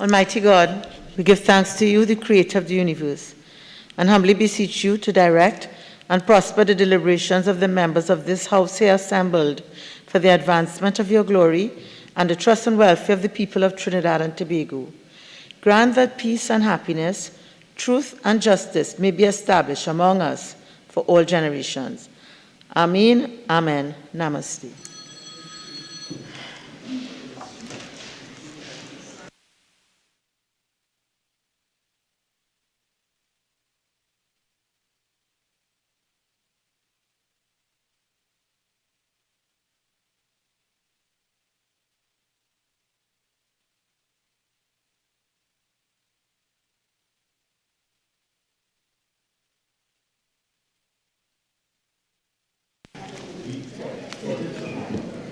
Almighty God, we give thanks to you, the creator of the universe, and humbly beseech you to direct and prosper the deliberations of the members of this house here assembled for the advancement of your glory and the trust and welfare of the people of Trinidad and Tobago. Grant that peace and happiness, truth and justice may be established among us for all generations. Amen, amen, namaste.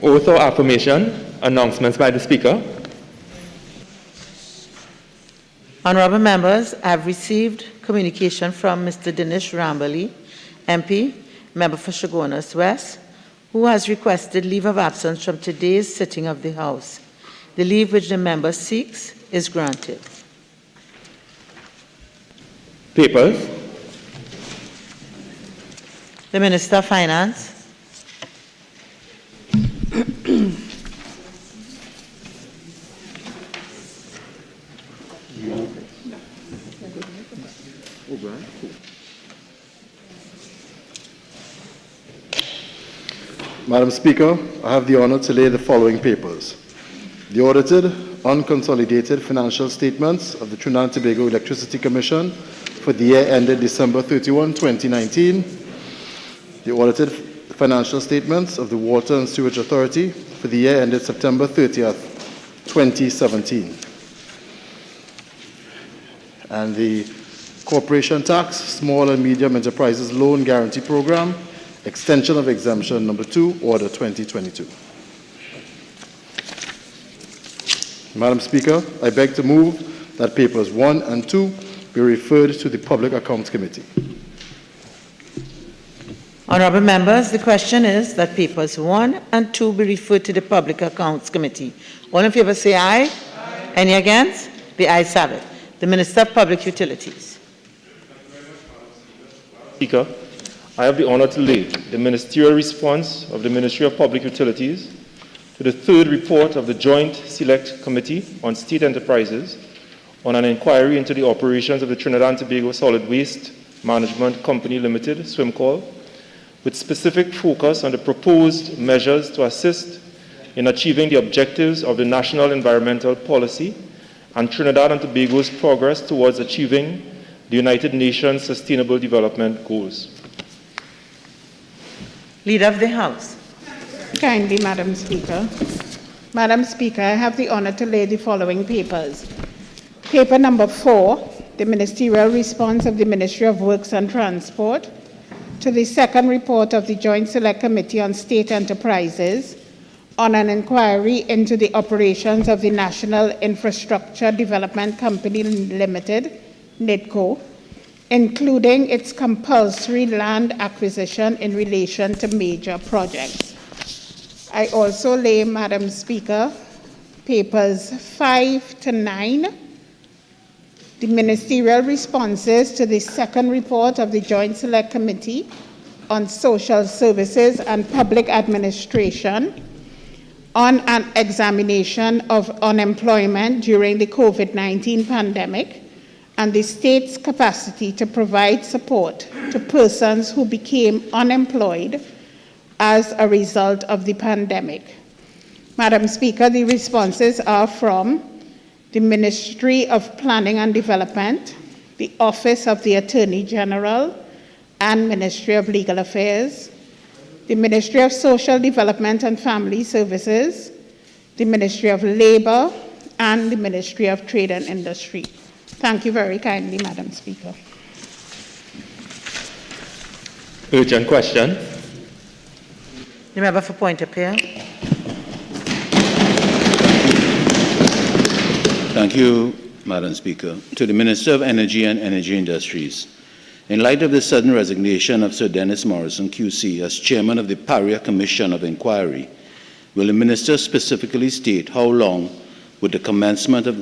Oath or affirmation, announcements by the Speaker. Honorable members, I have received communication from Mr. Dinesh Rambali, MP, member for Chaguanas West, who has requested leave of absence from today's sitting of the House. The leave which the member seeks is granted. Papers. The Minister of Finance. Madam Speaker, I have the honor to lay the following papers. The audited, unconsolidated financial statements of the Trinidad and Tobago Electricity Commission for the year ended December 31, 2019. The audited financial statements of the Water and Sewage Authority for the year ended September 30th, 2017. And the Corporation Tax, Small and Medium Enterprises Loan Guarantee Program, Extension of Exemption Number 2, Order 2022. Madam Speaker, I beg to move that papers 1 and 2 be referred to the Public Accounts Committee. Honorable members, the question is that papers 1 and 2 be referred to the Public Accounts Committee. All in favor say aye. Aye. Any against? The ayes have it. The Minister of Public Utilities. Speaker, I have the honor to lay the ministerial response of the Ministry of Public Utilities to the third report of the Joint Select Committee on State Enterprises on an inquiry into the operations of the Trinidad and Tobago Solid Waste Management Company Limited, SWIMCOL, with specific focus on the proposed measures to assist in achieving the objectives of the National Environmental Policy and Trinidad and Tobago's progress towards achieving the United Nations Sustainable Development Goals. Leader of the House. Kindly, Madam Speaker. Madam Speaker, I have the honor to lay the following papers. Paper number 4, the ministerial response of the Ministry of Works and Transport to the second report of the Joint Select Committee on State Enterprises on an inquiry into the operations of the National Infrastructure Development Company Limited, NIDCO, including its compulsory land acquisition in relation to major projects. I also lay, Madam Speaker, papers 5 to 9, the ministerial responses to the second report of the Joint Select Committee on Social Services and Public Administration on an examination of unemployment during the COVID-19 pandemic and the state's capacity to provide support to persons who became unemployed as a result of the pandemic. Madam Speaker, the responses are from the Ministry of Planning and Development, the Office of the Attorney General and Ministry of Legal Affairs, the Ministry of Social Development and Family Services, the Ministry of Labor, and the Ministry of Trade and Industry. Thank you very kindly, Madam Speaker. Urgent question. The member for Point Appeal. Thank you, Madam Speaker. To the Minister of Energy and Energy Industries. In light of the sudden resignation of Sir Dennis Morrison, QC, as Chairman of the Paria Commission of Inquiry, will the Minister specifically state how long would the commencement of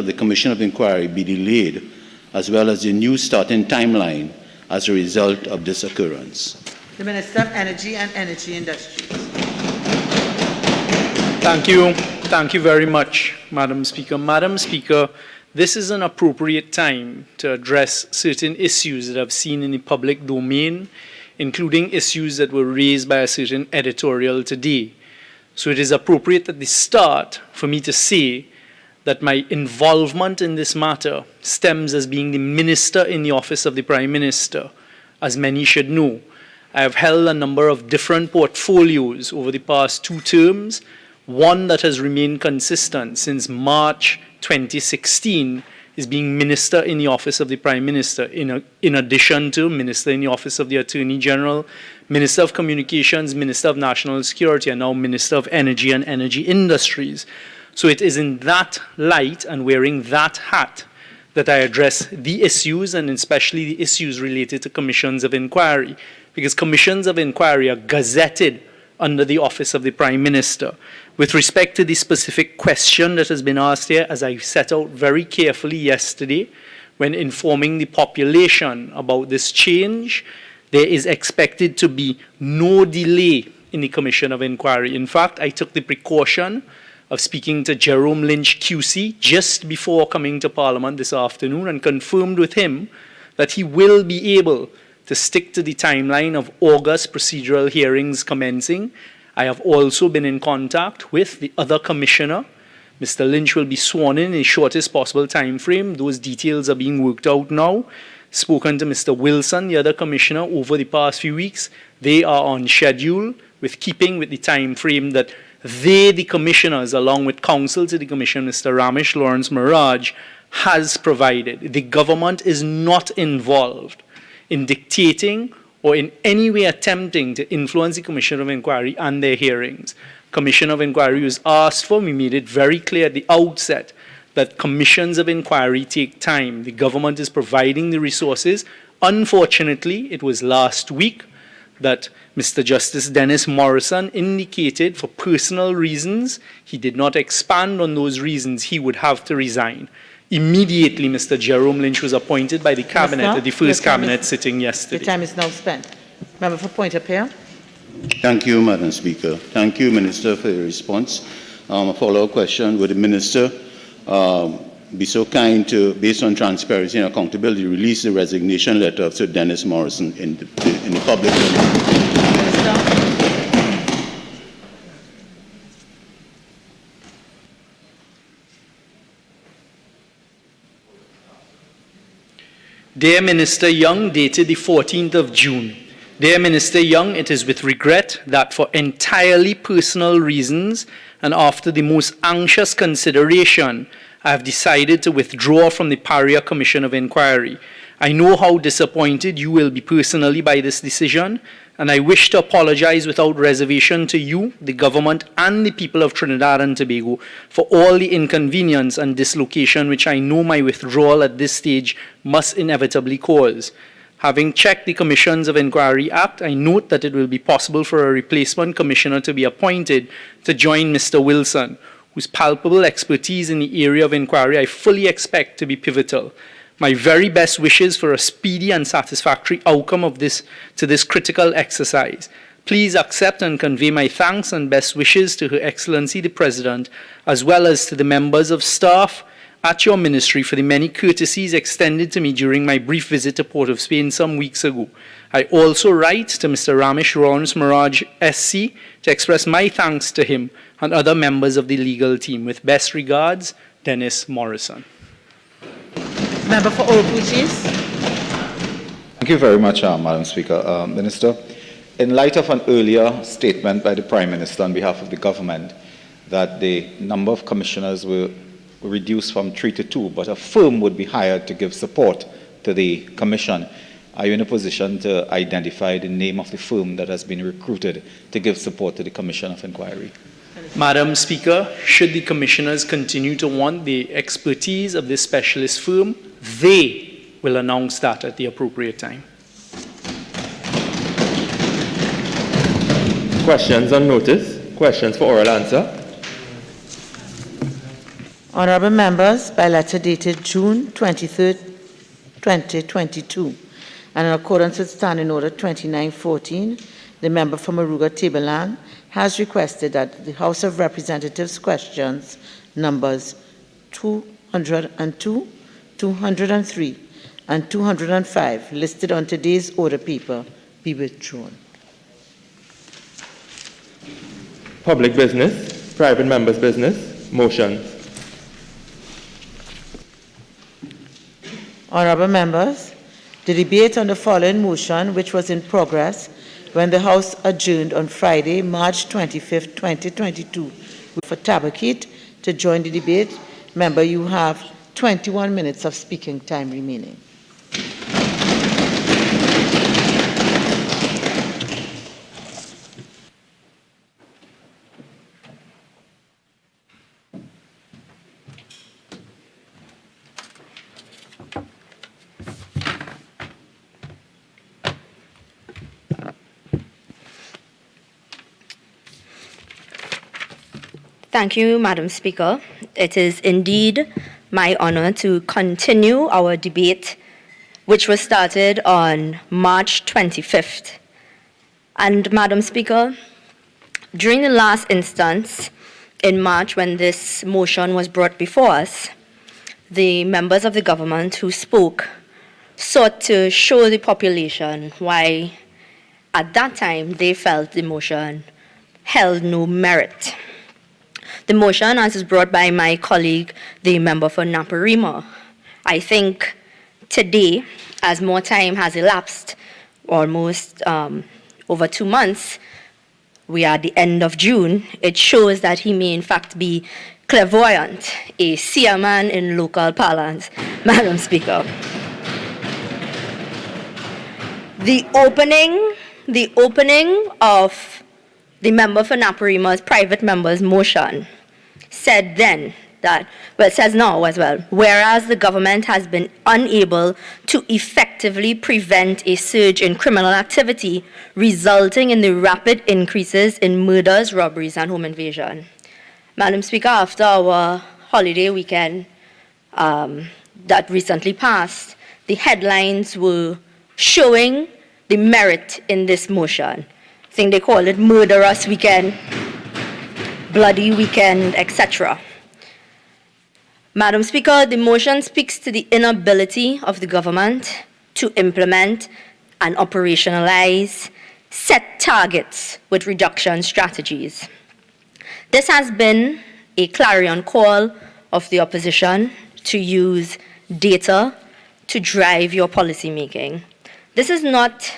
the Commission of Inquiry be delayed, as well as the new starting timeline as a result of this occurrence? The Minister of Energy and Energy Industries. Thank you. Thank you very much, Madam Speaker. Madam Speaker, this is an appropriate time to address certain issues that I've seen in the public domain, including issues that were raised by a certain editorial today. So it is appropriate at the start for me to say that my involvement in this matter stems as being the Minister in the Office of the Prime Minister. As many should know, I have held a number of different portfolios over the past 2 terms. One that has remained consistent since March 2016 is being Minister in the Office of the Prime Minister, in addition to Minister in the Office of the Attorney General, Minister of Communications, Minister of National Security, and now Minister of Energy and Energy Industries. So it is in that light and wearing that hat that I address the issues, and especially the issues related to commissions of inquiry, because commissions of inquiry are gazetted under the Office of the Prime Minister. With respect to the specific question that has been asked here, as I set out very carefully yesterday when informing the population about this change, there is expected to be no delay in the Commission of Inquiry. In fact, I took the precaution of speaking to Jerome Lynch QC just before coming to Parliament this afternoon and confirmed with him that he will be able to stick to the timeline of August procedural hearings commencing. I have also been in contact with the other commissioner. Mr. Lynch will be sworn in the shortest possible time frame. Those details are being worked out now. Spoken to Mr. Wilson, the other commissioner, over the past few weeks. They are on schedule, with keeping with the time frame that they, the commissioners, along with counsel to the commission, Mr. Ramesh Lawrence Maraj, has provided. The government is not involved in dictating or in any way attempting to influence the Commission of Inquiry and their hearings. Commission of Inquiry was asked for. We made it very clear at the outset that commissions of inquiry take time. The government is providing the resources. Unfortunately, it was last week that Mr. Justice Dennis Morrison indicated for personal reasons, he did not expand on those reasons, he would have to resign. Immediately, Mr. Jerome Lynch was appointed by the Cabinet at the first Cabinet sitting yesterday. The time is now spent. Member for Point of Appeal. Thank you, Madam Speaker. Thank you, Minister, for your response. A follow-up question. Would the Minister be so kind to, based on transparency and accountability, release the resignation letter of Sir Dennis Morrison in the public domain? Minister. Dear Minister Young, dated the 14th of June. Dear Minister Young, it is with regret that for entirely personal reasons and after the most anxious consideration, I have decided to withdraw from the Paria Commission of Inquiry. I know how disappointed you will be personally by this decision, and I wish to apologize without reservation to you, the government, and the people of Trinidad and Tobago for all the inconvenience and dislocation which I know my withdrawal at this stage must inevitably cause. Having checked the Commissions of Inquiry Act, I note that it will be possible for a replacement commissioner to be appointed to join Mr. Wilson, whose palpable expertise in the area of inquiry I fully expect to be pivotal. My very best wishes for a speedy and satisfactory outcome of this critical exercise. Please accept and convey my thanks and best wishes to Her Excellency the President, as well as to the members of staff at your ministry for the many courtesies extended to me during my brief visit to Port of Spain some weeks ago. I also write to Mr. Ramesh Lawrence Maraj, SC, to express my thanks to him and other members of the legal team. With best regards, Dennis Morrison. Member for Orupuchis. Thank you very much, Madam Speaker. Minister, in light of an earlier statement by the Prime Minister on behalf of the government that the number of commissioners will reduce from 3 to 2, but a firm would be hired to give support to the commission, are you in a position to identify the name of the firm that has been recruited to give support to the Commission of Inquiry? Madam Speaker, should the commissioners continue to want the expertise of this specialist firm, they will announce that at the appropriate time. Questions on notice? Questions for oral answer? Honorable members, by letter dated June 23, 2022, and in accordance with Standing Order 2914, the member from Aruga Tableland has requested that the House of Representatives questions numbers 202, 203, and 205 listed on today's order paper be withdrawn. Public business, private members' business, motions. Honorable members, the debate on the following motion, which was in progress when the House adjourned on Friday, March 25, 2022, for Tabakit to join the debate. Member, you have 21 minutes of speaking time remaining. Thank you, Madam Speaker. It is indeed my honor to continue our debate, which was started on March 25th. And Madam Speaker, during the last instance in March when this motion was brought before us, the members of the government who spoke sought to show the population why at that time they felt the motion held no merit. The motion, as is brought by my colleague, the member for Naparima, I think today, as more time has elapsed, almost over 2 months, we are at the end of June, it shows that he may in fact be clairvoyant, a seer man in local parlance, Madam Speaker. The opening of the member for Naparima's private member's motion said then that, well, it says now as well, whereas the government has been unable to effectively prevent a surge in criminal activity resulting in the rapid increases in murders, robberies, and home invasion. Madam Speaker, after our holiday weekend that recently passed, the headlines were showing the merit in this motion. I think they call it murderous weekend, bloody weekend, etc. Madam Speaker, the motion speaks to the inability of the government to implement and operationalize set targets with reduction strategies. This has been a clarion call of the opposition to use data to drive your policy making. This is not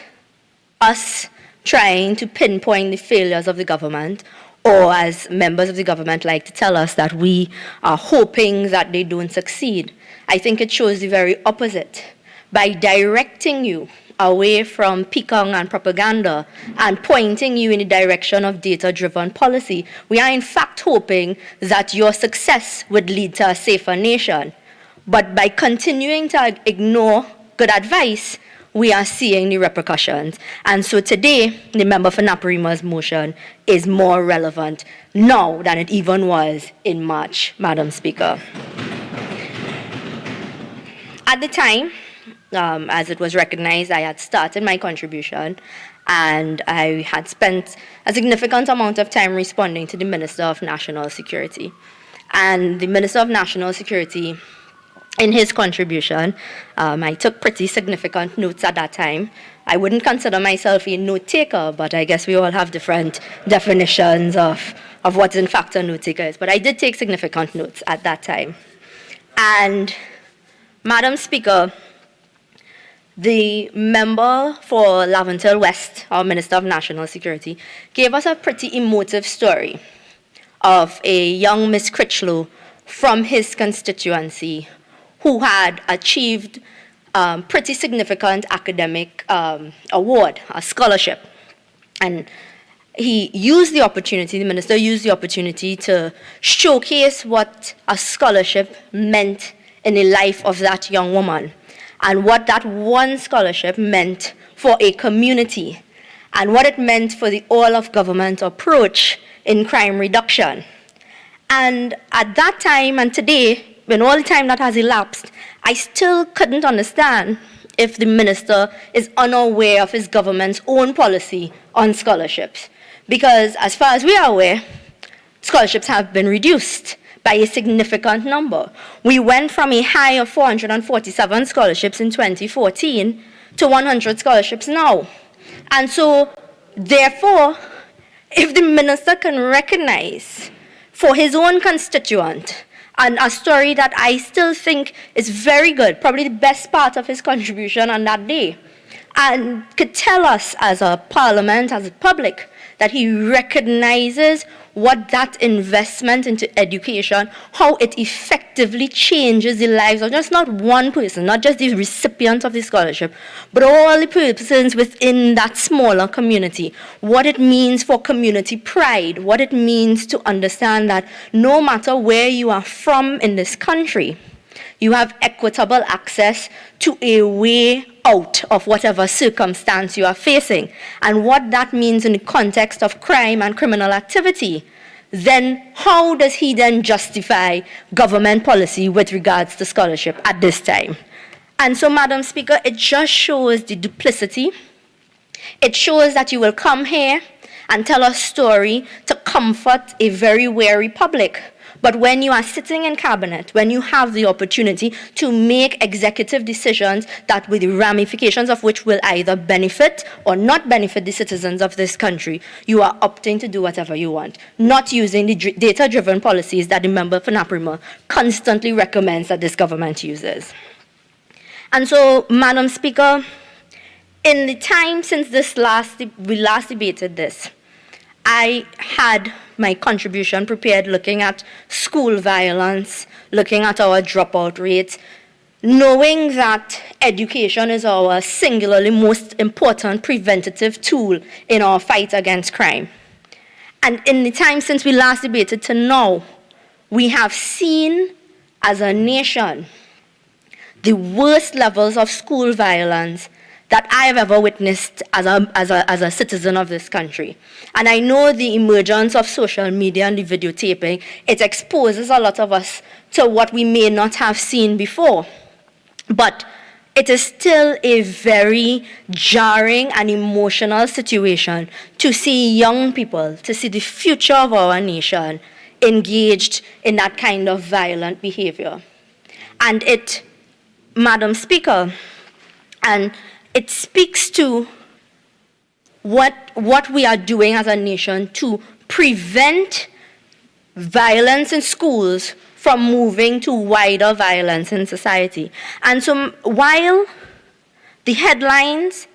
us trying to pinpoint the failures of the government, or as members of the government like to tell us that we are hoping that they don't succeed. I think it shows the very opposite. By directing you away from pecan and propaganda and pointing you in the direction of data-driven policy, we are in fact hoping that your success would lead to a safer nation. But by continuing to ignore good advice, we are seeing the repercussions. And so today, the member for Naparima's motion is more relevant now than it even was in March, Madam Speaker. At the time, as it was recognized, I had started my contribution and I had spent a significant amount of time responding to the Minister of National Security. And the Minister of National Security, in his contribution, I took pretty significant notes at that time. I wouldn't consider myself a note taker, but I guess we all have different definitions of what in fact a note taker is. But I did take significant notes at that time. And Madam Speaker, the member for Laventille West, our Minister of National Security, gave us a pretty emotive story of a young Miss Critchlow from his constituency who had achieved pretty significant academic award, a scholarship. And he used the opportunity, the minister used the opportunity to showcase what a scholarship meant in the life of that young woman and what that one scholarship meant for a community and what it meant for the all-of-government approach in crime reduction. And at that time and today, when all the time that has elapsed, I still couldn't understand if the minister is unaware of his government's own policy on scholarships. Because as far as we are aware, scholarships have been reduced by a significant number. We went from a high of 447 scholarships in 2014 to 100 scholarships now. And so, therefore, if the minister can recognize for his own constituent, and a story that I still think is very good, probably the best part of his contribution on that day, and could tell us as a parliament, as a public, that he recognizes what that investment into education, how it effectively changes the lives of just not one person, not just the recipient of the scholarship, but all the persons within that smaller community, what it means for community pride, what it means to understand that no matter where you are from in this country, you have equitable access to a way out of whatever circumstance you are facing. And what that means in the context of crime and criminal activity, then how does he then justify government policy with regards to scholarship at this time? And so, Madam Speaker, it just shows the duplicity. It shows that you will come here and tell a story to comfort a very weary public. But when you are sitting in cabinet, when you have the opportunity to make executive decisions that with the ramifications of which will either benefit or not benefit the citizens of this country, you are opting to do whatever you want, not using the data-driven policies that the member for Naparima constantly recommends that this government uses. And so, Madam Speaker, in the time since we last debated this, I had my contribution prepared looking at school violence, looking at our dropout rates, knowing that education is our singularly most important preventative tool in our fight against crime. And in the time since we last debated to now, we have seen as a nation the worst levels of school violence that I have ever witnessed as a citizen of this country. And I know the emergence of social media and the videotaping, it exposes a lot of us to what we may not have seen before. But it is still a very jarring and emotional situation to see young people, to see the future of our nation engaged in that kind of violent behavior. And it, Madam Speaker, and it speaks to what we are doing as a nation to prevent violence in schools from moving to wider violence in society. And so while the headlines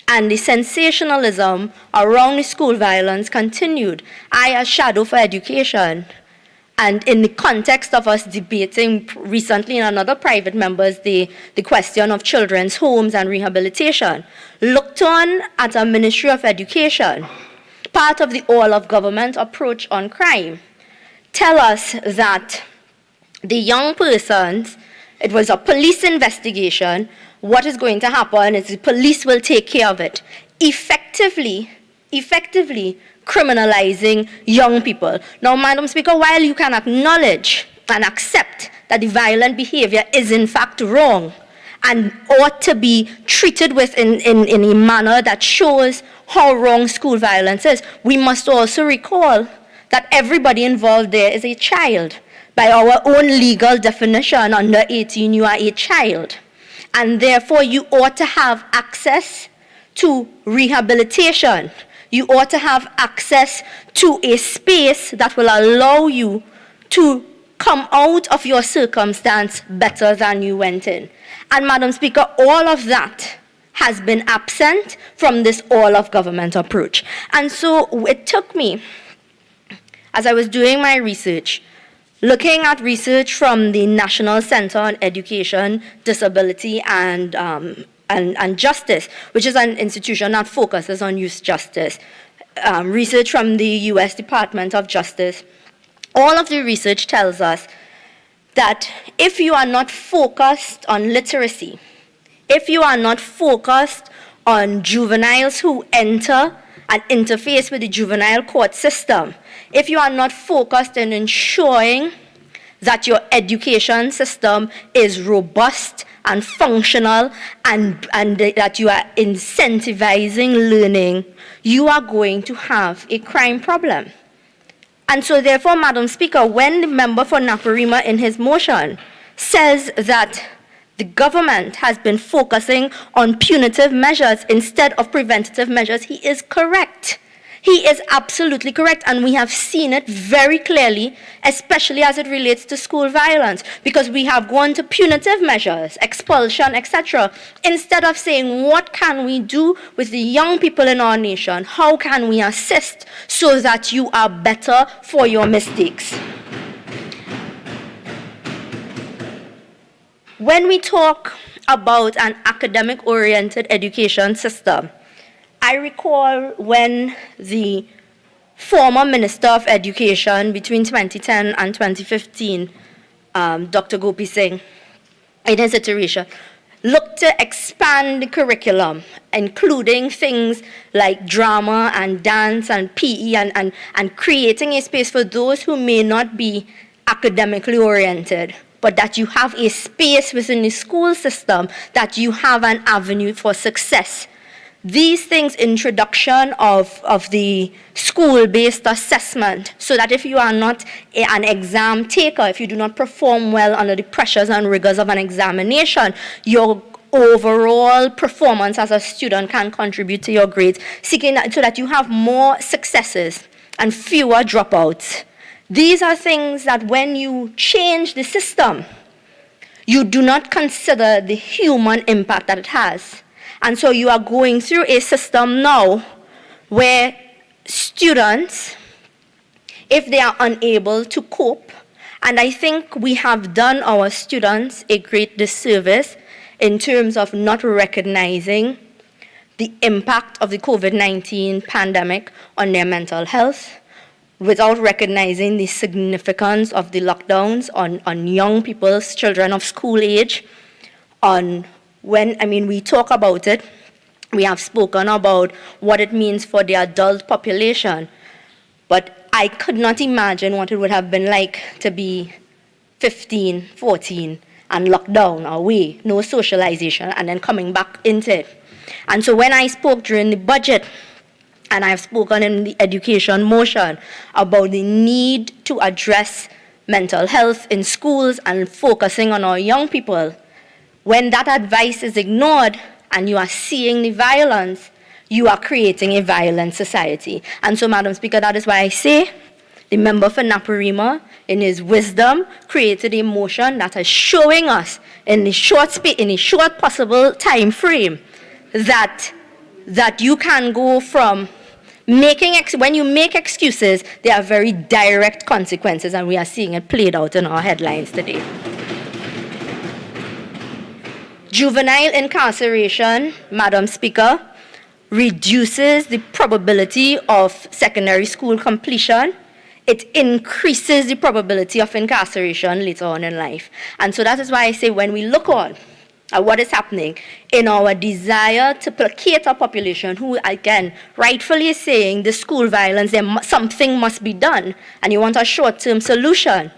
and the sensationalism around the school violence continued, I, as Shadow for Education, and in the context of us debating recently in another private member's day, the question of children's homes and rehabilitation, looked on at a Ministry of Education, part of the all-of-government approach on crime, tell us that the young persons, it was a police investigation, what is going to happen is the police will take care of it. Effectively criminalizing young people. Now, Madam Speaker, while you can acknowledge and accept that the violent behavior is in fact wrong and ought to be treated with in a manner that shows how wrong school violence is, we must also recall that everybody involved there is a child. By our own legal definition, under 18, you are a child. And therefore, you ought to have access to rehabilitation. You ought to have access to a space that will allow you to come out of your circumstance better than you went in. And Madam Speaker, all of that has been absent from this all-of-government approach. And so it took me, as I was doing my research, looking at research from the National Center on Education, Disability, and Justice, which is an institution that focuses on youth justice, research from the U.S. Department of Justice. All of the research tells us that if you are not focused on literacy, if you are not focused on juveniles who enter and interface with the juvenile court system, if you are not focused in ensuring that your education system is robust and functional and that you are incentivizing learning, you are going to have a crime problem. And so therefore, Madam Speaker, when the member for Naparima in his motion says that the government has been focusing on punitive measures instead of preventative measures, he is correct. He is absolutely correct, and we have seen it very clearly, especially as it relates to school violence, because we have gone to punitive measures, expulsion, etc., instead of saying, what can we do with the young people in our nation? How can we assist so that you are better for your mistakes? When we talk about an academic-oriented education system, I recall when the former Minister of Education between 2010 and 2015, Dr. Gopi Singh, in his iteration, looked to expand the curriculum, including things like drama and dance and PE and creating a space for those who may not be academically oriented, but that you have a space within the school system, that you have an avenue for success. These things, introduction of the school-based assessment, so that if you are not an exam taker, if you do not perform well under the pressures and rigors of an examination, your overall performance as a student can contribute to your grades, seeking that, so that you have more successes and fewer dropouts. These are things that when you change the system, you do not consider the human impact that it has. And so you are going through a system now where students, if they are unable to cope, and I think we have done our students a great disservice in terms of not recognizing the impact of the COVID-19 pandemic on their mental health, without recognizing the significance of the lockdowns on young people's children of school age, we talk about it, we have spoken about what it means for the adult population, but I could not imagine what it would have been like to be 15, 14, and locked down away, no socialization, and then coming back into it. And so when I spoke during the budget, and I've spoken in the education motion about the need to address mental health in schools and focusing on our young people, when that advice is ignored and you are seeing the violence, you are creating a violent society. And so, Madam Speaker, that is why I say the member for Naparima, in his wisdom, created a motion that is showing us in the short possible time frame that you can go from when you make excuses, there are very direct consequences, and we are seeing it played out in our headlines today. Juvenile incarceration, Madam Speaker, reduces the probability of secondary school completion. It increases the probability of incarceration later on in life. And so that is why I say when we look on at what is happening in our desire to placate our population, who again rightfully is saying the school violence, something must be done, and you want a short-term solution,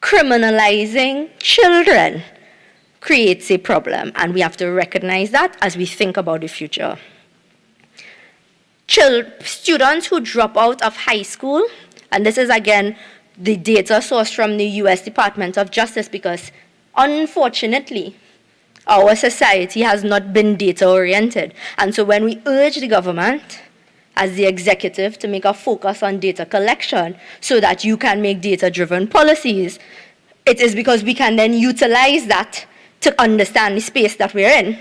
criminalizing children creates a problem, and we have to recognize that as we think about the future. Students who drop out of high school, and this is again the data sourced from the US Department of Justice, because unfortunately, our society has not been data-oriented. And so when we urge the government, as the executive, to make a focus on data collection so that you can make data-driven policies, it is because we can then utilize that to understand the space that we're in.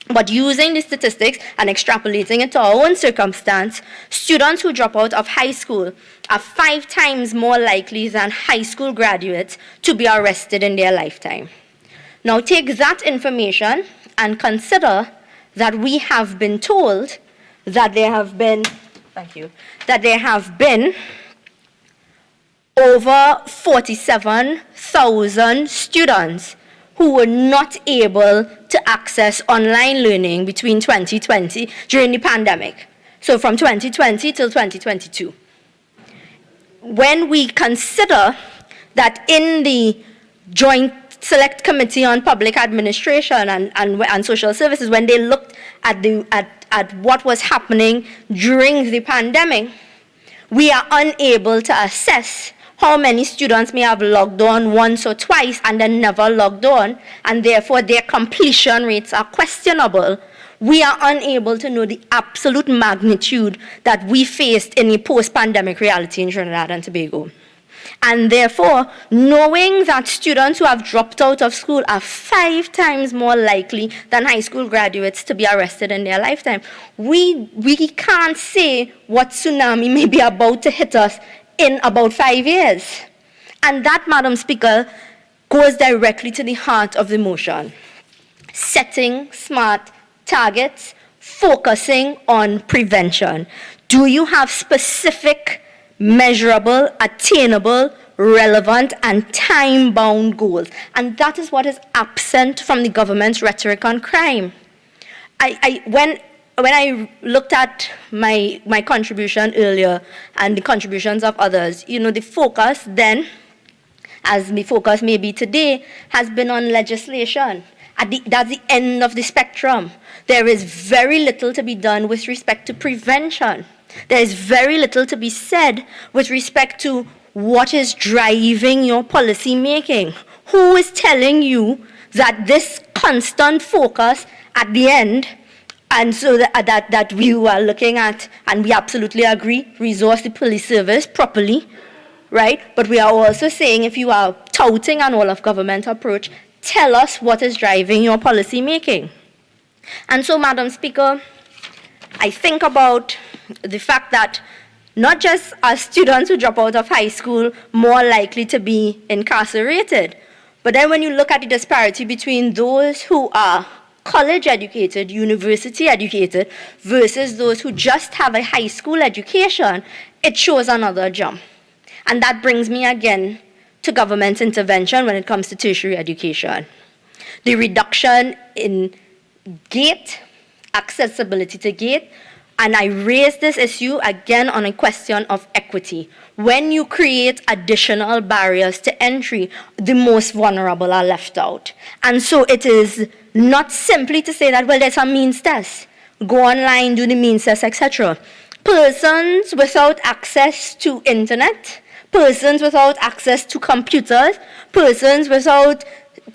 But using the statistics and extrapolating it to our own circumstance, students who drop out of high school are 5 times more likely than high school graduates to be arrested in their lifetime. Now take that information and consider that we have been told that there have been, over 47,000 students who were not able to access online learning between 2020 during the pandemic. So from 2020 till 2022. When we consider that in the Joint Select Committee on Public Administration and Social Services, when they looked at what was happening during the pandemic, we are unable to assess how many students may have logged on once or twice and then never logged on, and therefore their completion rates are questionable. We are unable to know the absolute magnitude that we faced in the post-pandemic reality in Trinidad and Tobago. And therefore, knowing that students who have dropped out of school are 5 times more likely than high school graduates to be arrested in their lifetime, we can't say what tsunami may be about to hit us in about 5 years. And that, Madam Speaker, goes directly to the heart of the motion. Setting smart targets, focusing on prevention. Do you have specific, measurable, attainable, relevant, and time-bound goals? And that is what is absent from the government's rhetoric on crime. When I looked at my contribution earlier and the contributions of others, the focus then, as the focus may be today, has been on legislation. That's the end of the spectrum. There is very little to be done with respect to prevention. There is very little to be said with respect to what is driving your policy making. Who is telling you that this constant focus at the end, and so that we are looking at, and we absolutely agree, resource the police service properly, right? But we are also saying, if you are touting an all-of-government approach, tell us what is driving your policy making. And so, Madam Speaker, I think about the fact that not just are students who drop out of high school more likely to be incarcerated, but then when you look at the disparity between those who are college educated, university educated, versus those who just have a high school education, it shows another jump. And that brings me again to government intervention when it comes to tertiary education. The reduction in gate, accessibility to gate, and I raise this issue again on a question of equity. When you create additional barriers to entry, the most vulnerable are left out. And so it is not simply to say that, well, there's a means test. Go online, do the means test, etc. Persons without access to internet, persons without access to computers, persons without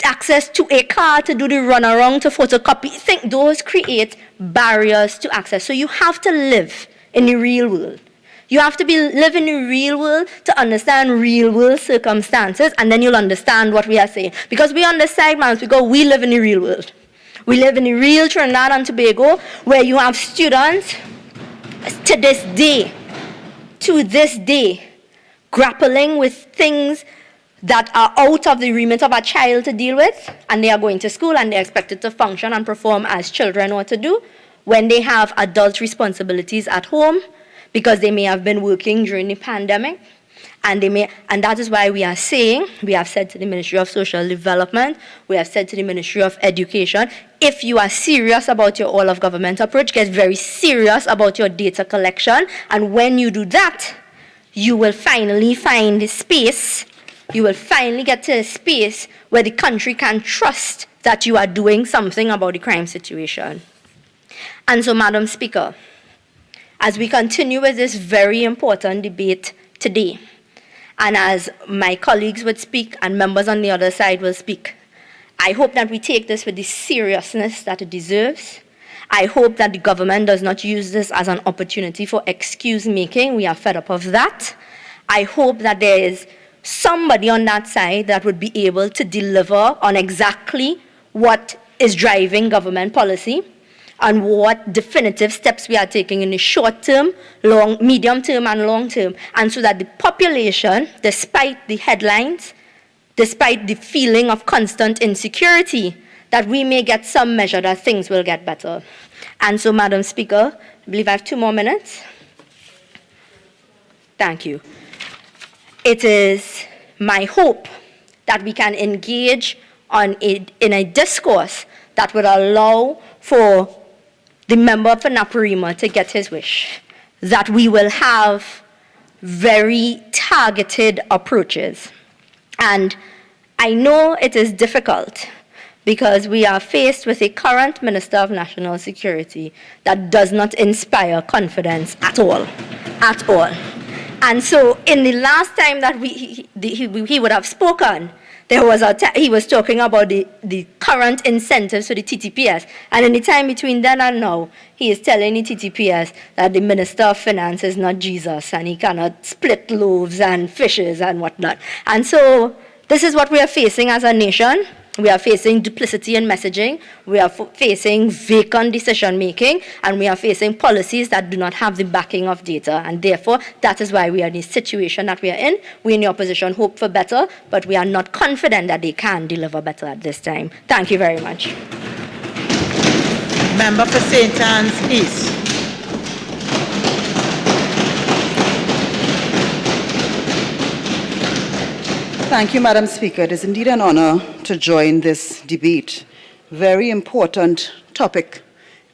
access to a car to do the runaround, to photocopy, I think those create barriers to access. So you have to live in the real world. You have to live in the real world to understand real world circumstances, and then you'll understand what we are saying. Because we understand, man, we live in the real world. We live in the real Trinidad and Tobago, where you have students to this day, grappling with things that are out of the remit of a child to deal with, and they are going to school and they're expected to function and perform as children ought to do when they have adult responsibilities at home, because they may have been working during the pandemic, and that is why we are saying, we have said to the Ministry of Social Development, we have said to the Ministry of Education, if you are serious about your all-of-government approach, get very serious about your data collection, and when you do that, you will finally find the space. You will finally get to a space where the country can trust that you are doing something about the crime situation. And so, Madam Speaker, as we continue with this very important debate today, and as my colleagues would speak and members on the other side will speak, I hope that we take this with the seriousness that it deserves. I hope that the government does not use this as an opportunity for excuse-making. We are fed up of that. I hope that there is somebody on that side that would be able to deliver on exactly what is driving government policy and what definitive steps we are taking in the short term, medium term, and long term, and so that the population, despite the headlines, despite the feeling of constant insecurity, that we may get some measure that things will get better. And so, Madam Speaker, I believe I have 2 more minutes. Thank you. It is my hope that we can engage in a discourse that would allow for the member for Naparima to get his wish. that we will have very targeted approaches. And I know it is difficult because we are faced with a current Minister of National Security that does not inspire confidence at all, at all. And so in the last time that he would have spoken, there was he was talking about the current incentives for the TTPS. And in the time between then and now, he is telling the TTPS that the Minister of Finance is not Jesus and he cannot split loaves and fishes and whatnot. And so this is what we are facing as a nation. We are facing duplicity in messaging, we are facing vacant decision-making, and we are facing policies that do not have the backing of data. And therefore, that is why we are in the situation that we are in. We in the opposition hope for better, but we are not confident that they can deliver better at this time. Thank you very much. Member for St. Anne's East. Thank you, Madam Speaker. It is indeed an honor to join this debate. Very important topic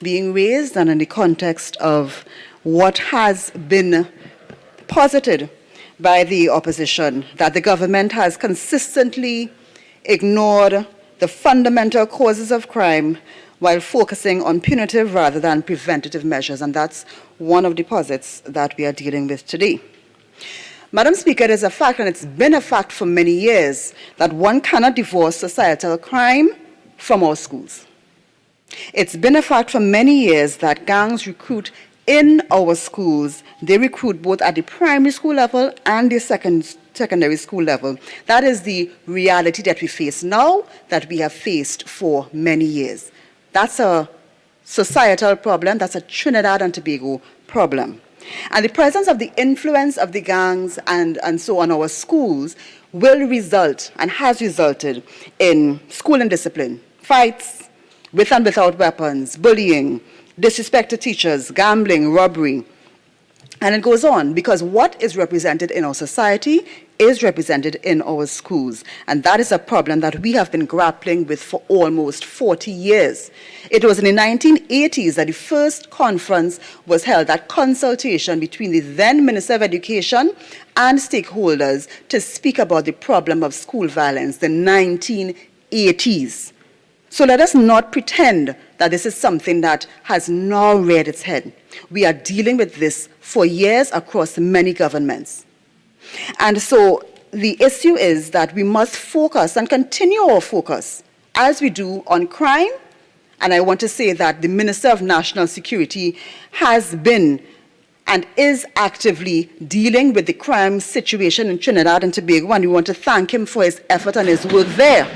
being raised and in the context of what has been posited by the opposition, that the government has consistently ignored the fundamental causes of crime while focusing on punitive rather than preventative measures, and that's one of the posits that we are dealing with today. Madam Speaker, it is a fact, and it's been a fact for many years, that one cannot divorce societal crime from our schools. It's been a fact for many years that gangs recruit in our schools. They recruit both at the primary school level and the secondary school level. That is the reality that we face now, that we have faced for many years. That's a societal problem. That's a Trinidad and Tobago problem. And the presence of the influence of the gangs and so on our schools will result and has resulted in school indiscipline, fights with and without weapons, bullying, disrespect to teachers, gambling, robbery. And it goes on because what is represented in our society is represented in our schools. And that is a problem that we have been grappling with for almost 40 years. It was in the 1980s that the first conference was held, that consultation between the then Minister of Education and stakeholders to speak about the problem of school violence, the 1980s. So let us not pretend that this is something that has now reared its head. We are dealing with this for years across many governments. And so the issue is that we must focus and continue our focus as we do on crime. And I want to say that the Minister of National Security has been and is actively dealing with the crime situation in Trinidad and Tobago, and we want to thank him for his effort and his work there.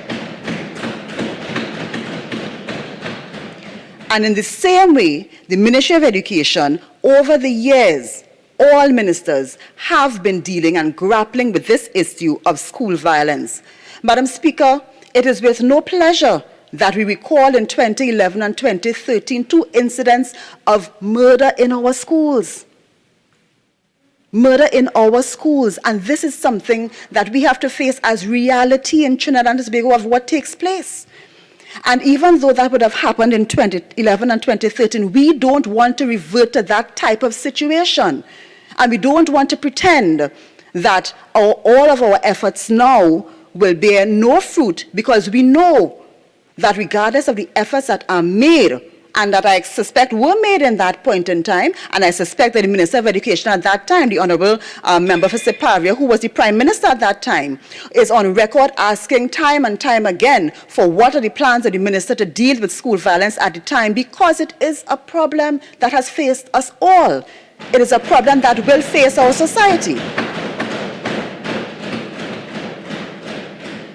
And in the same way, the Ministry of Education, over the years, all ministers have been dealing and grappling with this issue of school violence. Madam Speaker, it is with no pleasure that we recall in 2011 and 2013 two incidents of murder in our schools. Murder in our schools. And this is something that we have to face as reality in Trinidad and Tobago of what takes place. And even though that would have happened in 2011 and 2013, we don't want to revert to that type of situation. And we don't want to pretend that all of our efforts now will bear no fruit, because we know that regardless of the efforts that are made, and that I suspect were made in that point in time, and I suspect that the Minister of Education at that time, the Honourable Member for Siparia, who was the Prime Minister at that time, is on record asking time and time again for what are the plans of the Minister to deal with school violence at the time, because it is a problem that has faced us all. It is a problem that will face our society.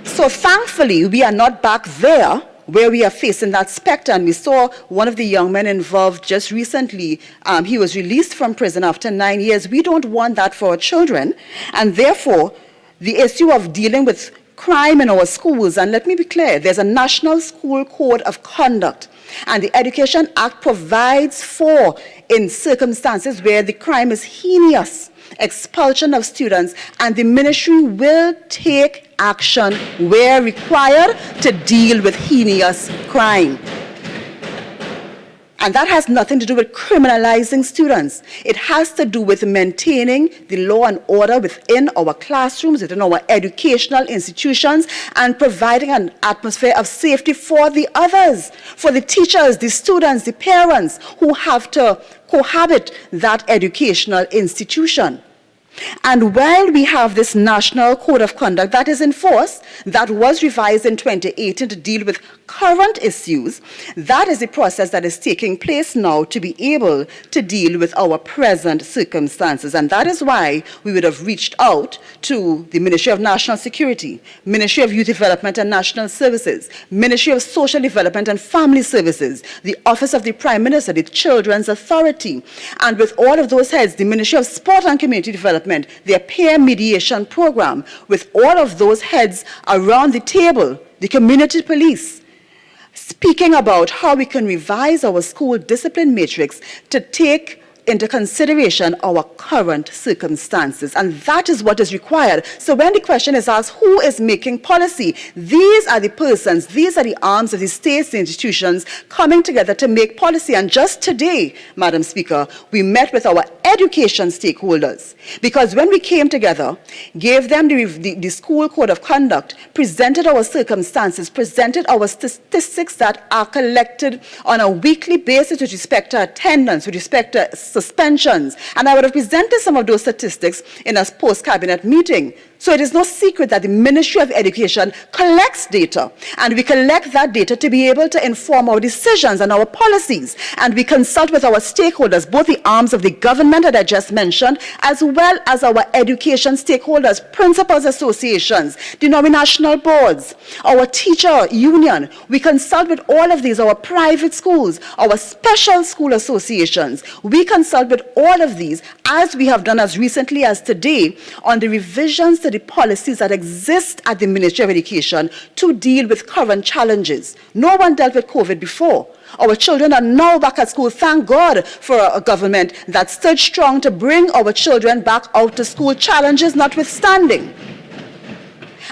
So thankfully, we are not back there where we are facing that specter. And we saw one of the young men involved just recently. He was released from prison after 9 years. We don't want that for our children. And therefore, the issue of dealing with crime in our schools, and let me be clear, there's a National School Code of Conduct. And the Education Act provides for, in circumstances where the crime is heinous, expulsion of students, and the ministry will take action where required to deal with heinous crime. And that has nothing to do with criminalizing students. It has to do with maintaining the law and order within our classrooms, within our educational institutions, and providing an atmosphere of safety for the others, for the teachers, the students, the parents who have to cohabit that educational institution. And while we have this National Code of Conduct that is in force, that was revised in 2018 to deal with current issues, that is the process that is taking place now to be able to deal with our present circumstances. And that is why we would have reached out to the Ministry of National Security, Ministry of Youth Development and National Services, Ministry of Social Development and Family Services, the Office of the Prime Minister, the Children's Authority, and with all of those heads, the Ministry of Sport and Community Development, their peer mediation program, with all of those heads around the table, the community police, speaking about how we can revise our school discipline matrix to take into consideration our current circumstances. And that is what is required. So when the question is asked, who is making policy? These are the persons, these are the arms of the states, the institutions coming together to make policy. And just today, Madam Speaker, we met with our education stakeholders, because when we came together, gave them the school code of conduct, presented our circumstances, presented our statistics that are collected on a weekly basis with respect to attendance, with respect to suspensions. And I would have presented some of those statistics in a post-cabinet meeting. So it is no secret that the Ministry of Education collects data, and we collect that data to be able to inform our decisions and our policies. And we consult with our stakeholders, both the arms of the government that I just mentioned, as well as our education stakeholders, principals associations, denominational boards, our teacher union. We consult with all of these, our private schools, our special school associations. We consult with all of these, as we have done as recently as today, on the revisions to the policies that exist at the Ministry of Education to deal with current challenges. No one dealt with COVID before. Our children are now back at school. Thank God for a government that stood strong to bring our children back out to school, challenges notwithstanding.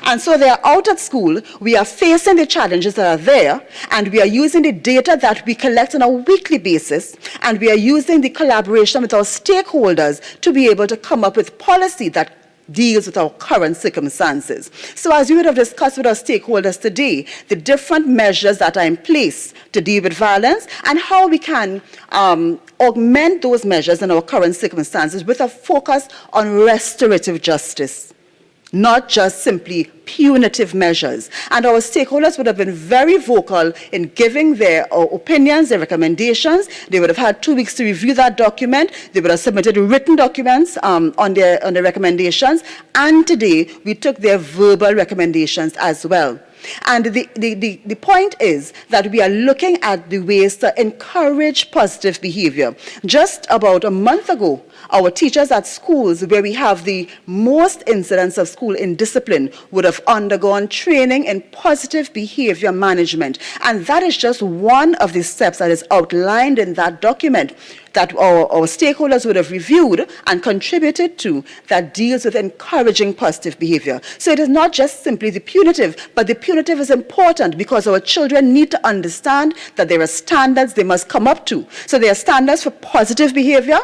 And so they are out at school, we are facing the challenges that are there, and we are using the data that we collect on a weekly basis, and we are using the collaboration with our stakeholders to be able to come up with policy that deals with our current circumstances. So as we would have discussed with our stakeholders today, the different measures that are in place to deal with violence and how we can augment those measures in our current circumstances with a focus on restorative justice, not just simply punitive measures. And our stakeholders would have been very vocal in giving their opinions, their recommendations. They would have had 2 weeks to review that document. They would have submitted written documents on their recommendations. And today, we took their verbal recommendations as well. And the point is that we are looking at the ways to encourage positive behavior. Just about a month ago, our teachers at schools where we have the most incidents of school indiscipline would have undergone training in positive behavior management. And that is just one of the steps that is outlined in that document that our stakeholders would have reviewed and contributed to that deals with encouraging positive behavior. So it is not just simply the punitive, but the punitive is important because our children need to understand that there are standards they must come up to. So there are standards for positive behavior.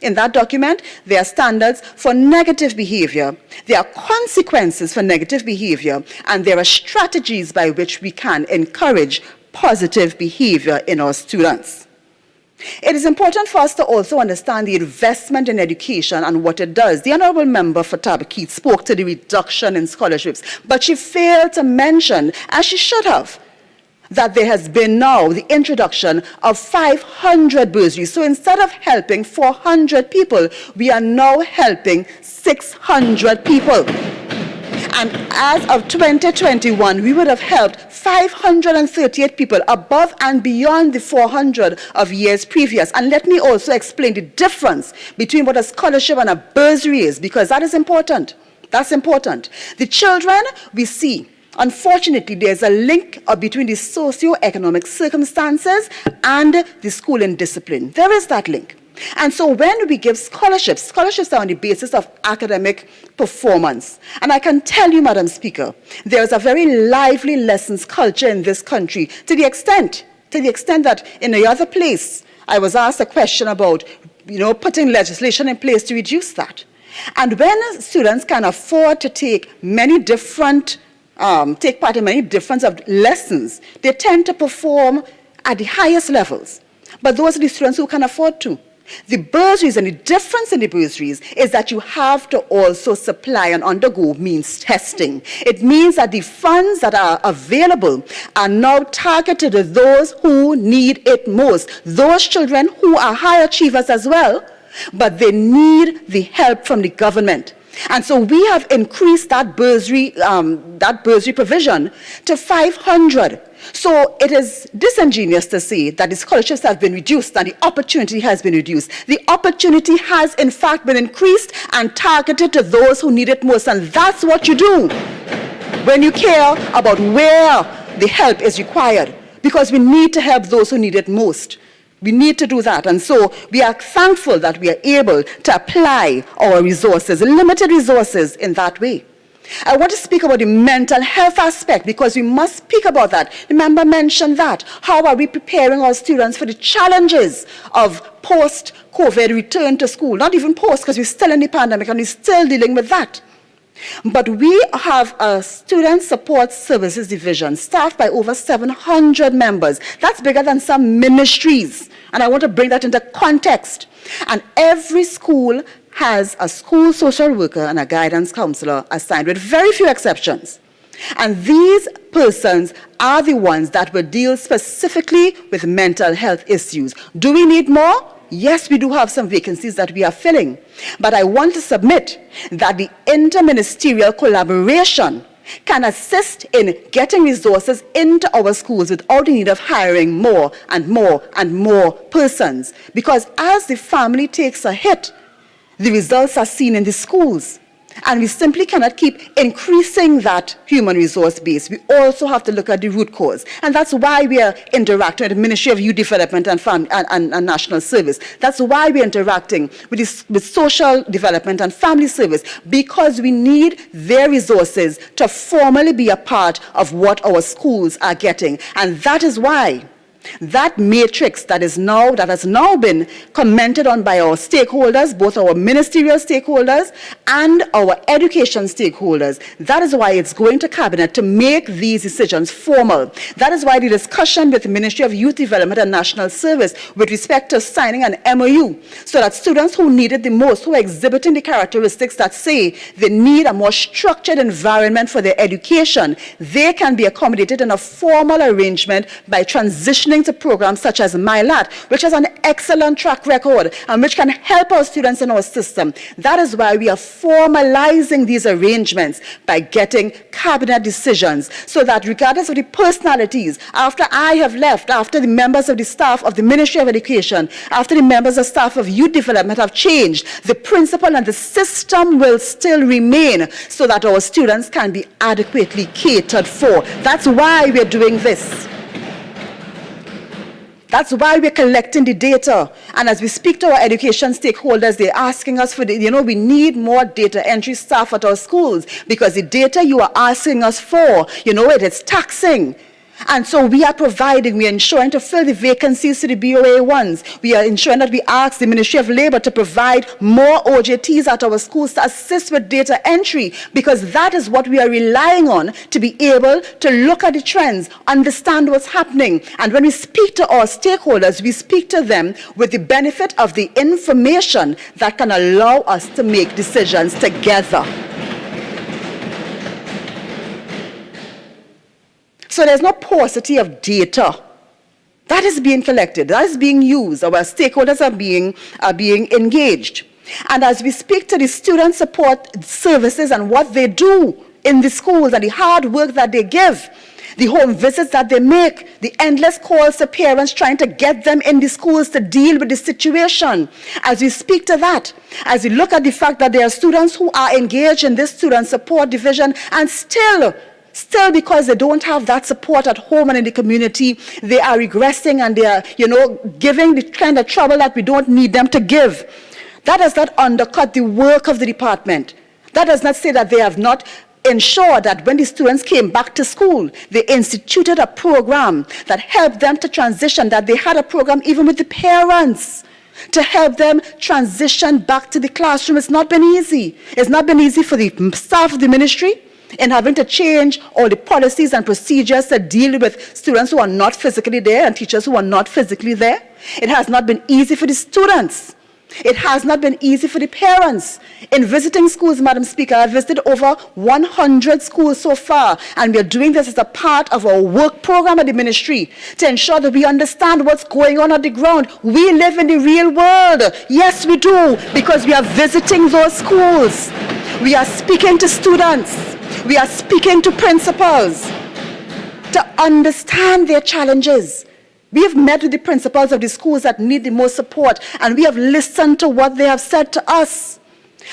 In that document, there are standards for negative behavior. There are consequences for negative behavior, and there are strategies by which we can encourage positive behavior in our students. It is important for us to also understand the investment in education and what it does. The Honourable Member for Tabakeet spoke to the reduction in scholarships, but she failed to mention, as she should have, that there has been now the introduction of 500 bursaries. So instead of helping 400 people, we are now helping 600 people. And as of 2021, we would have helped 538 people above and beyond the 400 of years previous. And let me also explain the difference between what a scholarship and a bursary is, because that is important. That's important. The children we see, unfortunately, there's a link between the socio-economic circumstances and the school indiscipline. There is that link. And so when we give scholarships, scholarships are on the basis of academic performance. And I can tell you, Madam Speaker, there is a very lively lessons culture in this country to the extent to the extent that in the other place, I was asked a question about, putting legislation in place to reduce that. And when students can afford to take part in many different of lessons, they tend to perform at the highest levels. But those are the students who can afford to. The bursaries, and the difference in the bursaries is that you have to also supply and undergo means testing. It means that the funds that are available are now targeted to those who need it most, those children who are high achievers as well, but they need the help from the government. And so we have increased that bursary provision to 500. So it is disingenuous to say that the scholarships have been reduced and the opportunity has been reduced. The opportunity has in fact been increased and targeted to those who need it most. And that's what you do when you care about where the help is required, because we need to help those who need it most. We need to do that. And so we are thankful that we are able to apply our resources, limited resources, in that way. I want to speak about the mental health aspect, because we must speak about that. The member mentioned that. How are we preparing our students for the challenges of post-COVID return to school? Not even post, because we're still in the pandemic and we're still dealing with that. But we have a student support services division staffed by over 700 members. That's bigger than some ministries. And I want to bring that into context. And every school has a school social worker and a guidance counselor assigned, with very few exceptions. And these persons are the ones that will deal specifically with mental health issues. Do we need more? Yes, we do have some vacancies that we are filling. But I want to submit that the interministerial collaboration can assist in getting resources into our schools without the need of hiring more and more and more persons. Because as the family takes a hit, the results are seen in the schools. And we simply cannot keep increasing that human resource base. We also have to look at the root cause. And that's why we are interacting with the Ministry of Youth Development and National Service. That's why we're interacting with Social Development and Family Service, because we need their resources to formally be a part of what our schools are getting. And that is why that matrix that has now been commented on by our stakeholders, both our ministerial stakeholders and our education stakeholders, that is why it's going to Cabinet to make these decisions formal. That is why the discussion with the Ministry of Youth Development and National Service with respect to signing an MOU, so that students who need it the most, who are exhibiting the characteristics that say they need a more structured environment for their education, they can be accommodated in a formal arrangement by transitioning to programs such as MyLat, which has an excellent track record and which can help our students in our system. That is why we are formalizing these arrangements by getting Cabinet decisions, so that regardless of the personalities, after I have left, after the members of the staff of the Ministry of Education, after the members of staff of Youth Development have changed, the principle and the system will still remain, so that our students can be adequately catered for. That's why we're doing this. That's why we're collecting the data. And as we speak to our education stakeholders, they're asking us for we need more data entry staff at our schools, because the data you are asking us for, it is taxing. And so we are ensuring to fill the vacancies to the BOA ones. We are ensuring that we ask the Ministry of Labour to provide more OJTs at our schools to assist with data entry, because that is what we are relying on to be able to look at the trends, understand what's happening. And when we speak to our stakeholders, we speak to them with the benefit of the information that can allow us to make decisions together. So there's no paucity of data. That is being collected, that is being used. Our stakeholders are being engaged. And as we speak to the student support services and what they do in the schools and the hard work that they give, the home visits that they make, the endless calls to parents trying to get them in the schools to deal with the situation. As we speak to that, as we look at the fact that there are students who are engaged in this student support division and still because they don't have that support at home and in the community, they are regressing and they are, giving the kind of trouble that we don't need them to give. That does not undercut the work of the department. That does not say that they have not ensure that when the students came back to school, they instituted a program that helped them to transition, that they had a program even with the parents to help them transition back to the classroom. It's not been easy. It's not been easy for the staff of the ministry in having to change all the policies and procedures to deal with students who are not physically there and teachers who are not physically there. It has not been easy for the students. It has not been easy for the parents. In visiting schools, Madam Speaker, I've visited over 100 schools so far, and we are doing this as a part of our work program at the ministry to ensure that we understand what's going on the ground. We live in the real world. Yes, we do, because we are visiting those schools. We are speaking to students. We are speaking to principals to understand their challenges. We have met with the principals of the schools that need the most support, and we have listened to what they have said to us.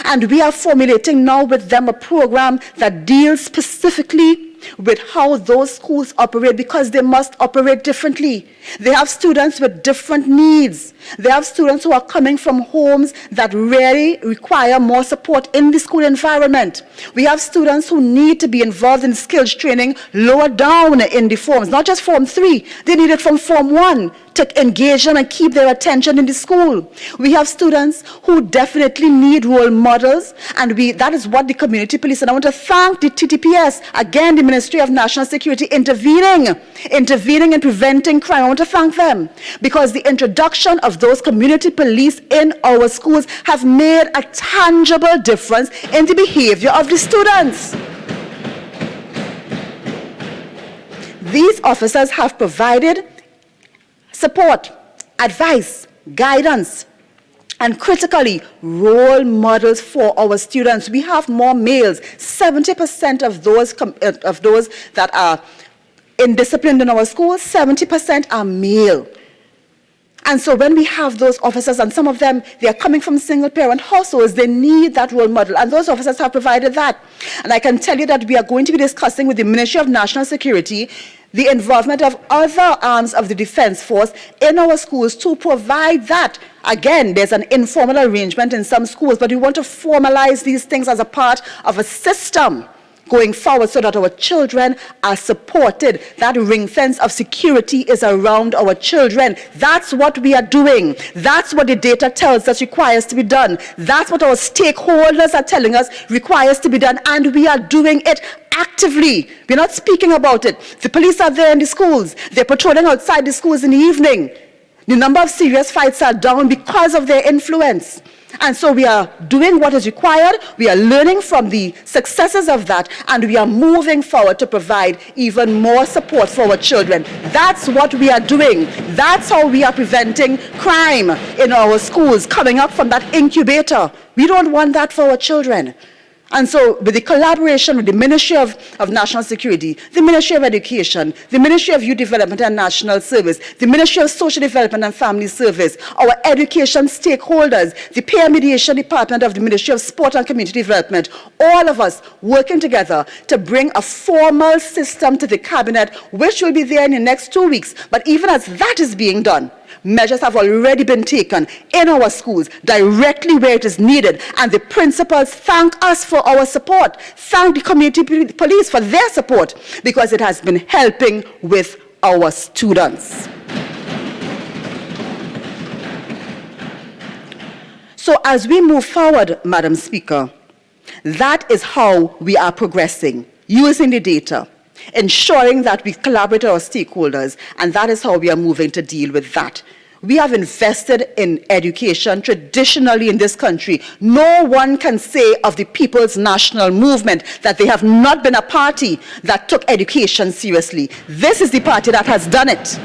And we are formulating now with them a program that deals specifically with how those schools operate, because they must operate differently. They have students with different needs. They have students who are coming from homes that really require more support in the school environment. We have students who need to be involved in skills training lower down in the forms, not just Form 3. They need it from Form 1 to engage them and keep their attention in the school. We have students who definitely need role models, and that is what the community police, and I want to thank the TTPS, again, the Ministry of National Security, intervening in preventing crime. I want to thank them, because the introduction of those community police in our schools have made a tangible difference in the behavior of the students. These officers have provided support, advice, guidance, and critically, role models for our students. We have more males. 70% of those that are indisciplined in our schools, 70% are male. And so when we have those officers, and some of them, they are coming from single-parent households, they need that role model, and those officers have provided that. And I can tell you that we are going to be discussing with the Ministry of National Security the involvement of other arms of the Defense Force in our schools to provide that. Again, there's an informal arrangement in some schools, but we want to formalize these things as a part of a system going forward so that our children are supported. That ring fence of security is around our children. That's what we are doing. That's what the data tells us requires to be done. That's what our stakeholders are telling us requires to be done, and we are doing it actively. We're not speaking about it. The police are there in the schools. They're patrolling outside the schools in the evening. The number of serious fights are down because of their influence. And so we are doing what is required, we are learning from the successes of that, and we are moving forward to provide even more support for our children. That's what we are doing. That's how we are preventing crime in our schools, coming up from that incubator. We don't want that for our children. And so with the collaboration with the Ministry of National Security, the Ministry of Education, the Ministry of Youth Development and National Service, the Ministry of Social Development and Family Service, our education stakeholders, the Peer Mediation Department of the Ministry of Sport and Community Development, all of us working together to bring a formal system to the Cabinet, which will be there in the next 2 weeks. But even as that is being done, measures have already been taken in our schools, directly where it is needed, and the principals thank us for our support, thank the community police for their support, because it has been helping with our students. So as we move forward, Madam Speaker, that is how we are progressing, using the data, ensuring that we collaborate with our stakeholders, and that is how we are moving to deal with that. We have invested in education traditionally in this country. No one can say of the People's National Movement that they have not been a party that took education seriously. This is the party that has done it,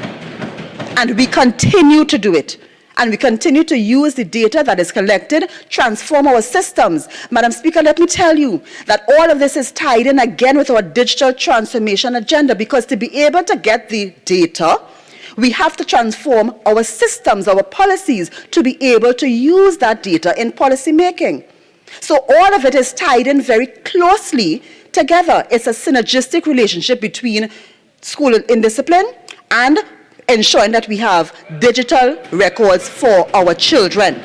and we continue to do it. And we continue to use the data that is collected, transform our systems. Madam Speaker, let me tell you that all of this is tied in again with our digital transformation agenda, because to be able to get the data, we have to transform our systems, our policies, to be able to use that data in policy making. So all of it is tied in very closely together. It's a synergistic relationship between school indiscipline and ensuring that we have digital records for our children.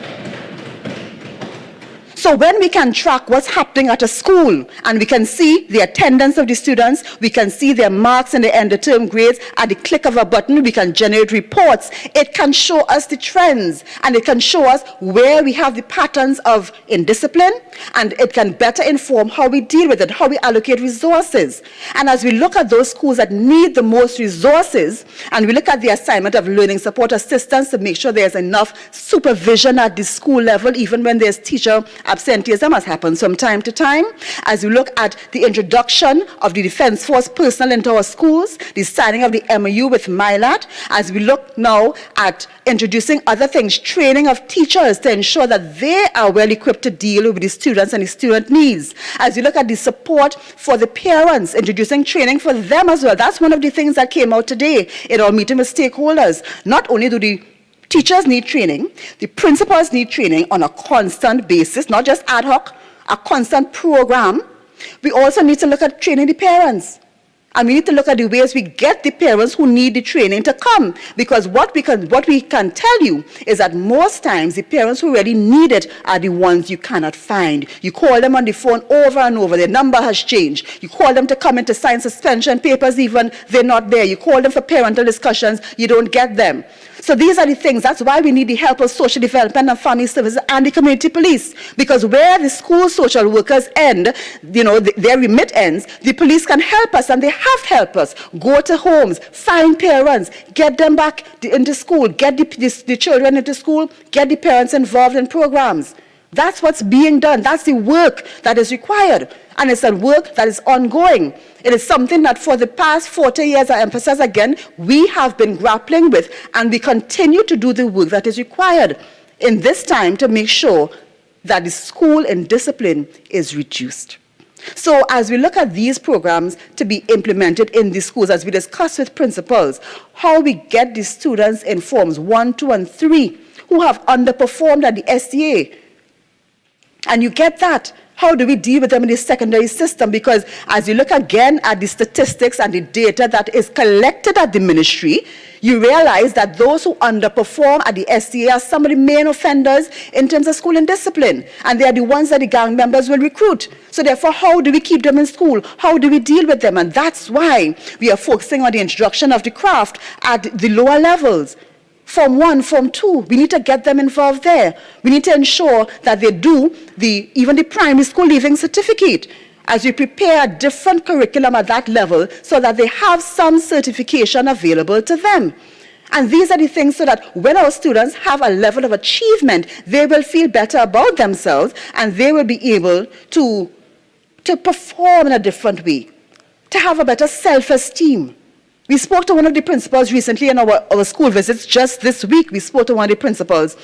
So when we can track what's happening at a school and we can see the attendance of the students, we can see their marks and their end-of-term grades at the click of a button, we can generate reports. It can show us the trends and it can show us where we have the patterns of indiscipline, and it can better inform how we deal with it, how we allocate resources. And as we look at those schools that need the most resources, and we look at the assignment of learning support assistants to make sure there's enough supervision at the school level, even when there's teacher absenteeism, has happened from time to time. As we look at the introduction of the Defense Force personnel into our schools, the signing of the MOU with MILAT, as we look now at introducing other things, training of teachers to ensure that they are well equipped to deal with the students and the student needs. As we look at the support for the parents, introducing training for them as well. That's one of the things that came out today in our meeting with stakeholders. Not only do the teachers need training, the principals need training on a constant basis, not just ad hoc, a constant program. We also need to look at training the parents. And we need to look at the ways we get the parents who need the training to come. Because what we can tell you is that most times the parents who really need it are the ones you cannot find. You call them on the phone over and over, their number has changed. You call them to come in to sign suspension papers, even they're not there. You call them for parental discussions, you don't get them. So these are the things. That's why we need the help of social development and family services and the community police. Because where the school social workers end, their remit ends, the police can help us, and they have helped us. Go to homes, find parents, get them back into school, get the children into school, get the parents involved in programs. That's what's being done. That's the work that is required. And it's a work that is ongoing. It is something that for the past 40 years, I emphasize again, we have been grappling with, and we continue to do the work that is required in this time to make sure that the school indiscipline is reduced. So as we look at these programs to be implemented in the schools, as we discuss with principals, how we get the students in forms 1, 2, and 3 who have underperformed at the STA, and you get that. How do we deal with them in the secondary system? Because as you look again at the statistics and the data that is collected at the ministry, you realize that those who underperform at the STA are some of the main offenders in terms of school indiscipline. And they are the ones that the gang members will recruit. So therefore, how do we keep them in school? How do we deal with them? And that's why we are focusing on the introduction of the craft at the lower levels. Form 1, Form 2, we need to get them involved there. We need to ensure that they do even the primary school leaving certificate, as we prepare a different curriculum at that level so that they have some certification available to them. And these are the things so that when our students have a level of achievement, they will feel better about themselves and they will be able to perform in a different way, to have a better self-esteem. We spoke to one of the principals recently in our school visits just this week. We spoke to one of the principals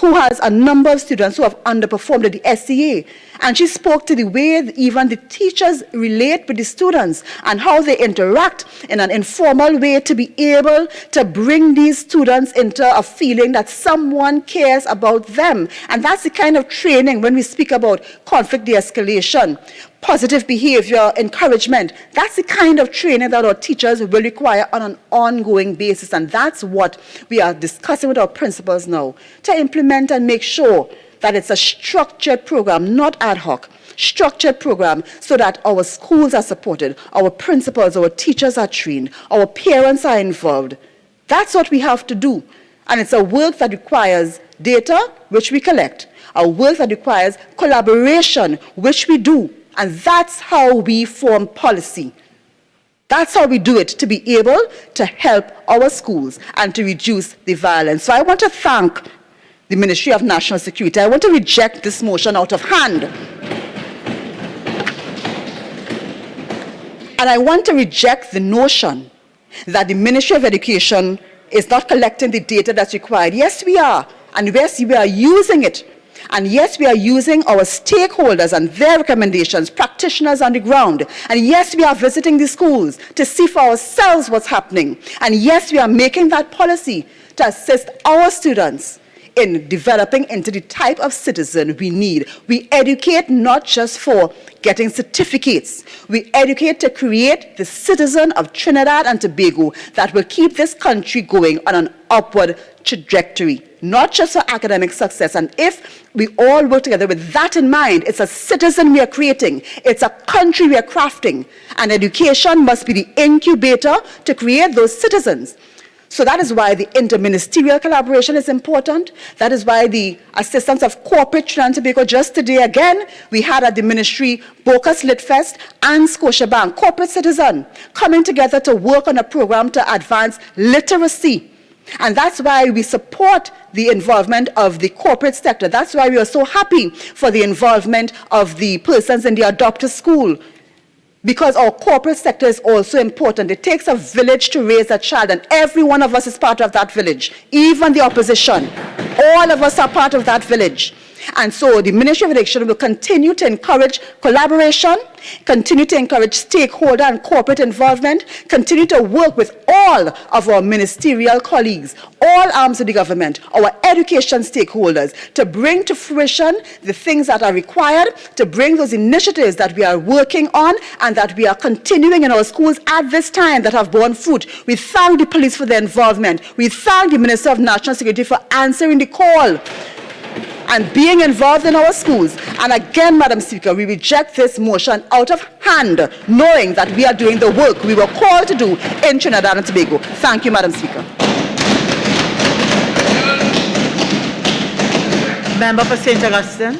who has a number of students who have underperformed at the SCA. And she spoke to the way even the teachers relate with the students and how they interact in an informal way to be able to bring these students into a feeling that someone cares about them. And that's the kind of training when we speak about conflict de-escalation, positive behavior, encouragement. That's the kind of training that our teachers will require on an ongoing basis. And that's what we are discussing with our principals now, to implement and make sure that it's a structured program, not ad hoc, structured program so that our schools are supported, our principals, our teachers are trained, our parents are involved. That's what we have to do. And it's a work that requires data, which we collect, a work that requires collaboration, which we do. And that's how we form policy. That's how we do it, to be able to help our schools and to reduce the violence. So I want to thank the Ministry of National Security. I want to reject this motion out of hand. And I want to reject the notion that the Ministry of Education is not collecting the data that's required. Yes, we are. And yes, we are using it. And yes, we are using our stakeholders and their recommendations, practitioners on the ground. And yes, we are visiting the schools to see for ourselves what's happening. And yes, we are making that policy to assist our students in developing into the type of citizen we need. We educate not just for getting certificates. We educate to create the citizen of Trinidad and Tobago that will keep this country going on an upward trajectory, not just for academic success. And if we all work together with that in mind, it's a citizen we are creating, it's a country we are crafting, and education must be the incubator to create those citizens. So that is why the interministerial collaboration is important. That is why the assistance of corporate Trinidad and Tobago, just today again, we had at the ministry Bocas Lit Fest and Scotiabank, corporate citizen, coming together to work on a program to advance literacy. And that's why we support the involvement of the corporate sector. That's why we are so happy for the involvement of the persons in the adopter school, because our corporate sector is also important. It takes a village to raise a child, and every one of us is part of that village, even the opposition. All of us are part of that village. And so the Ministry of Education will continue to encourage collaboration, continue to encourage stakeholder and corporate involvement, continue to work with all of our ministerial colleagues, all arms of the government, our education stakeholders, to bring to fruition the things that are required, to bring those initiatives that we are working on and that we are continuing in our schools at this time that have borne fruit. We thank the police for their involvement. We thank the Minister of National Security for answering the call and being involved in our schools. And again, Madam Speaker, we reject this motion out of hand, knowing that we are doing the work we were called to do in Trinidad and Tobago. Thank you, Madam Speaker. Member for St. Augustine.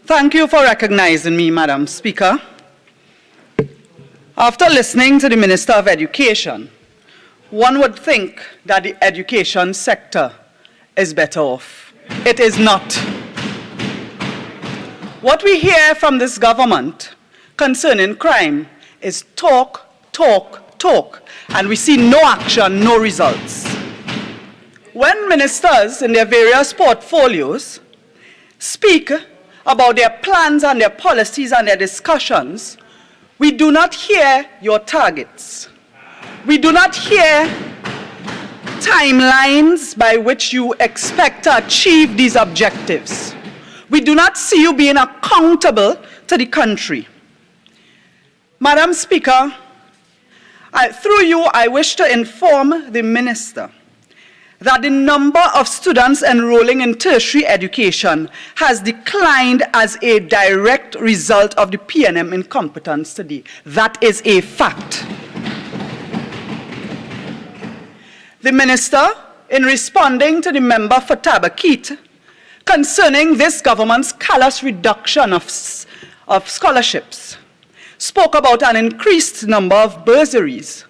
Thank you for recognizing me, Madam Speaker. After listening to the Minister of Education, one would think that the education sector is better off. It is not. What we hear from this government concerning crime is talk, talk, talk, and we see no action, no results. When ministers in their various portfolios speak about their plans and their policies and their discussions, we do not hear your targets. We do not hear timelines by which you expect to achieve these objectives. We do not see you being accountable to the country. Madam Speaker, through you, I wish to inform the Minister that the number of students enrolling in tertiary education has declined as a direct result of the PNM incompetence today. That is a fact. The Minister, in responding to the member for Tabaquite concerning this government's callous reduction of scholarships, spoke about an increased number of bursaries.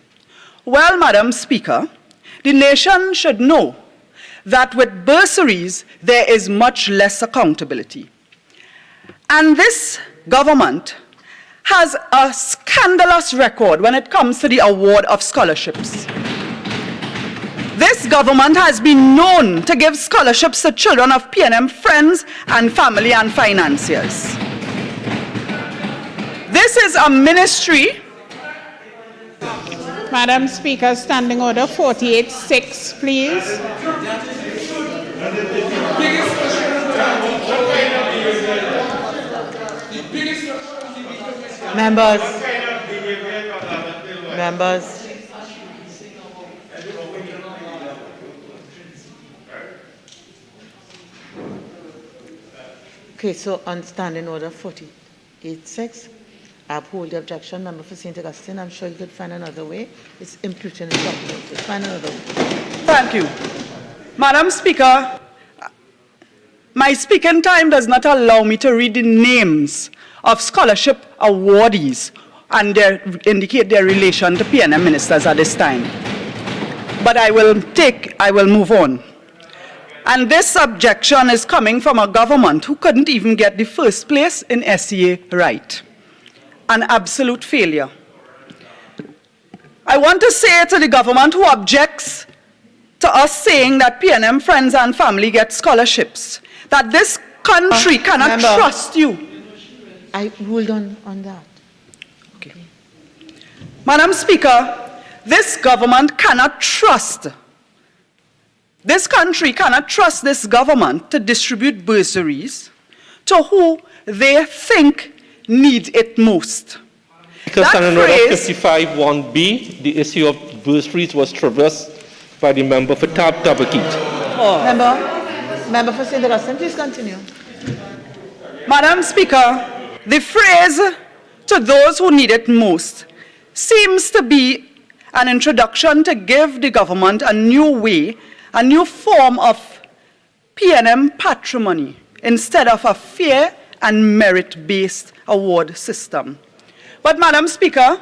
Well, Madam Speaker, the nation should know that with bursaries, there is much less accountability. And this government has a scandalous record when it comes to the award of scholarships. This government has been known to give scholarships to children of PNM friends and family and financiers. This is a ministry. Madam Speaker, Standing Order 48-6, please. Members. Okay, so on Standing Order 48-6. I uphold the objection. Member for St. Augustine, I'm sure you could find another way. It's imputing the document. Find another way. Thank you. Madam Speaker, my speaking time does not allow me to read the names of scholarship awardees and indicate their relation to PNM ministers at this time. But I will move on. And this objection is coming from a government who couldn't even get the first place in SEA right. An absolute failure. I want to say to the government who objects to us saying that PNM friends and family get scholarships, that this country cannot trust you. I ruled on that. Okay. Madam Speaker, this government cannot trust, this country cannot trust this government to distribute bursaries to who they think need it most. Because That under Order phrase- 55(1)B, the issue of bursaries was traversed by the member for Tabakit. Member for St. Augustine, please continue. Madam Speaker, the phrase "to those who need it most" seems to be an introduction to give the government a new way, a new form of P&M patrimony instead of a fair and merit-based award system. But Madam Speaker,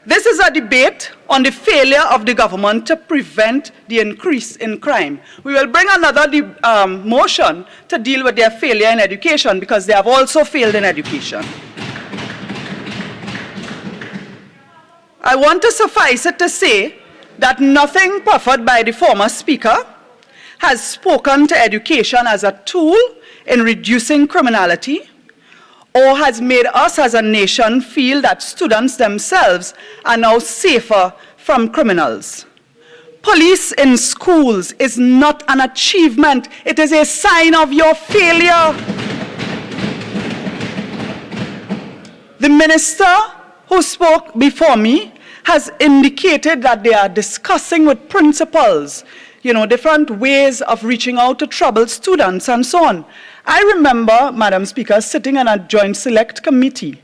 this is a debate on the failure of the government to prevent the increase in crime. We will bring another motion to deal with their failure in education because they have also failed in education. I want to suffice it to say that nothing proffered by the former speaker has spoken to education as a tool in reducing criminality, or has made us as a nation feel that students themselves are now safer from criminals. Police in schools is not an achievement, it is a sign of your failure. The minister who spoke before me has indicated that they are discussing with principals, different ways of reaching out to troubled students and so on. I remember, Madam Speaker, sitting on a joint select committee,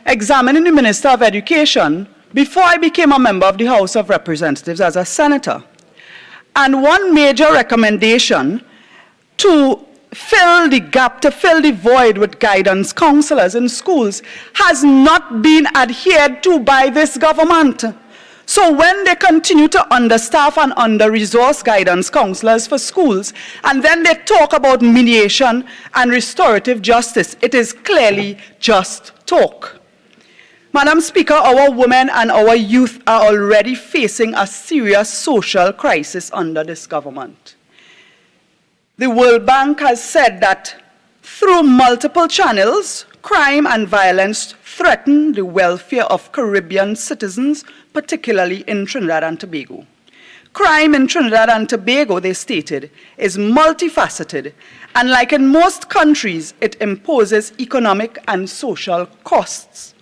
examining the Minister of Education before I became a member of the House of Representatives as a senator. And one major recommendation to fill the gap, to fill the void with guidance counselors in schools has not been adhered to by this government. So when they continue to understaff and under-resource guidance counselors for schools, and then they talk about mediation and restorative justice, it is clearly just talk. Madam Speaker, our women and our youth are already facing a serious social crisis under this government. The World Bank has said that through multiple channels, crime and violence threaten the welfare of Caribbean citizens, particularly in Trinidad and Tobago. Crime in Trinidad and Tobago, they stated, is multifaceted, and like in most countries, it imposes economic and social costs.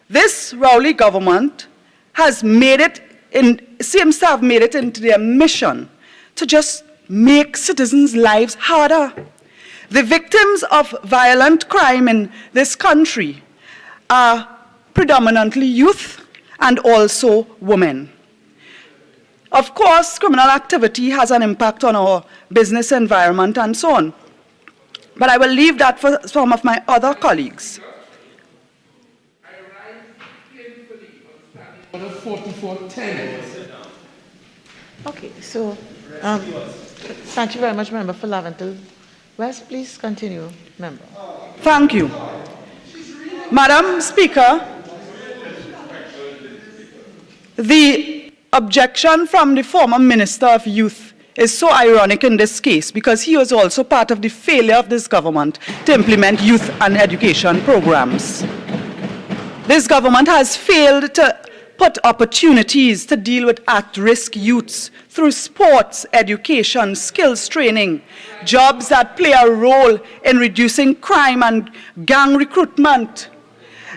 This Rowley government has seems to have made it into their mission to just make citizens' lives harder. The victims of violent crime in this country are predominantly youth and also women. Of course, criminal activity has an impact on our business environment and so on. But I will leave that for some of my other colleagues. Okay, so thank you very much, Member for Laventille West. Please continue, Member. Thank you. Madam Speaker, the objection from the former Minister of Youth is so ironic in this case because he was also part of the failure of this government to implement youth and education programs. This government has failed to put opportunities to deal with at-risk youths through sports, education, skills training, jobs that play a role in reducing crime and gang recruitment.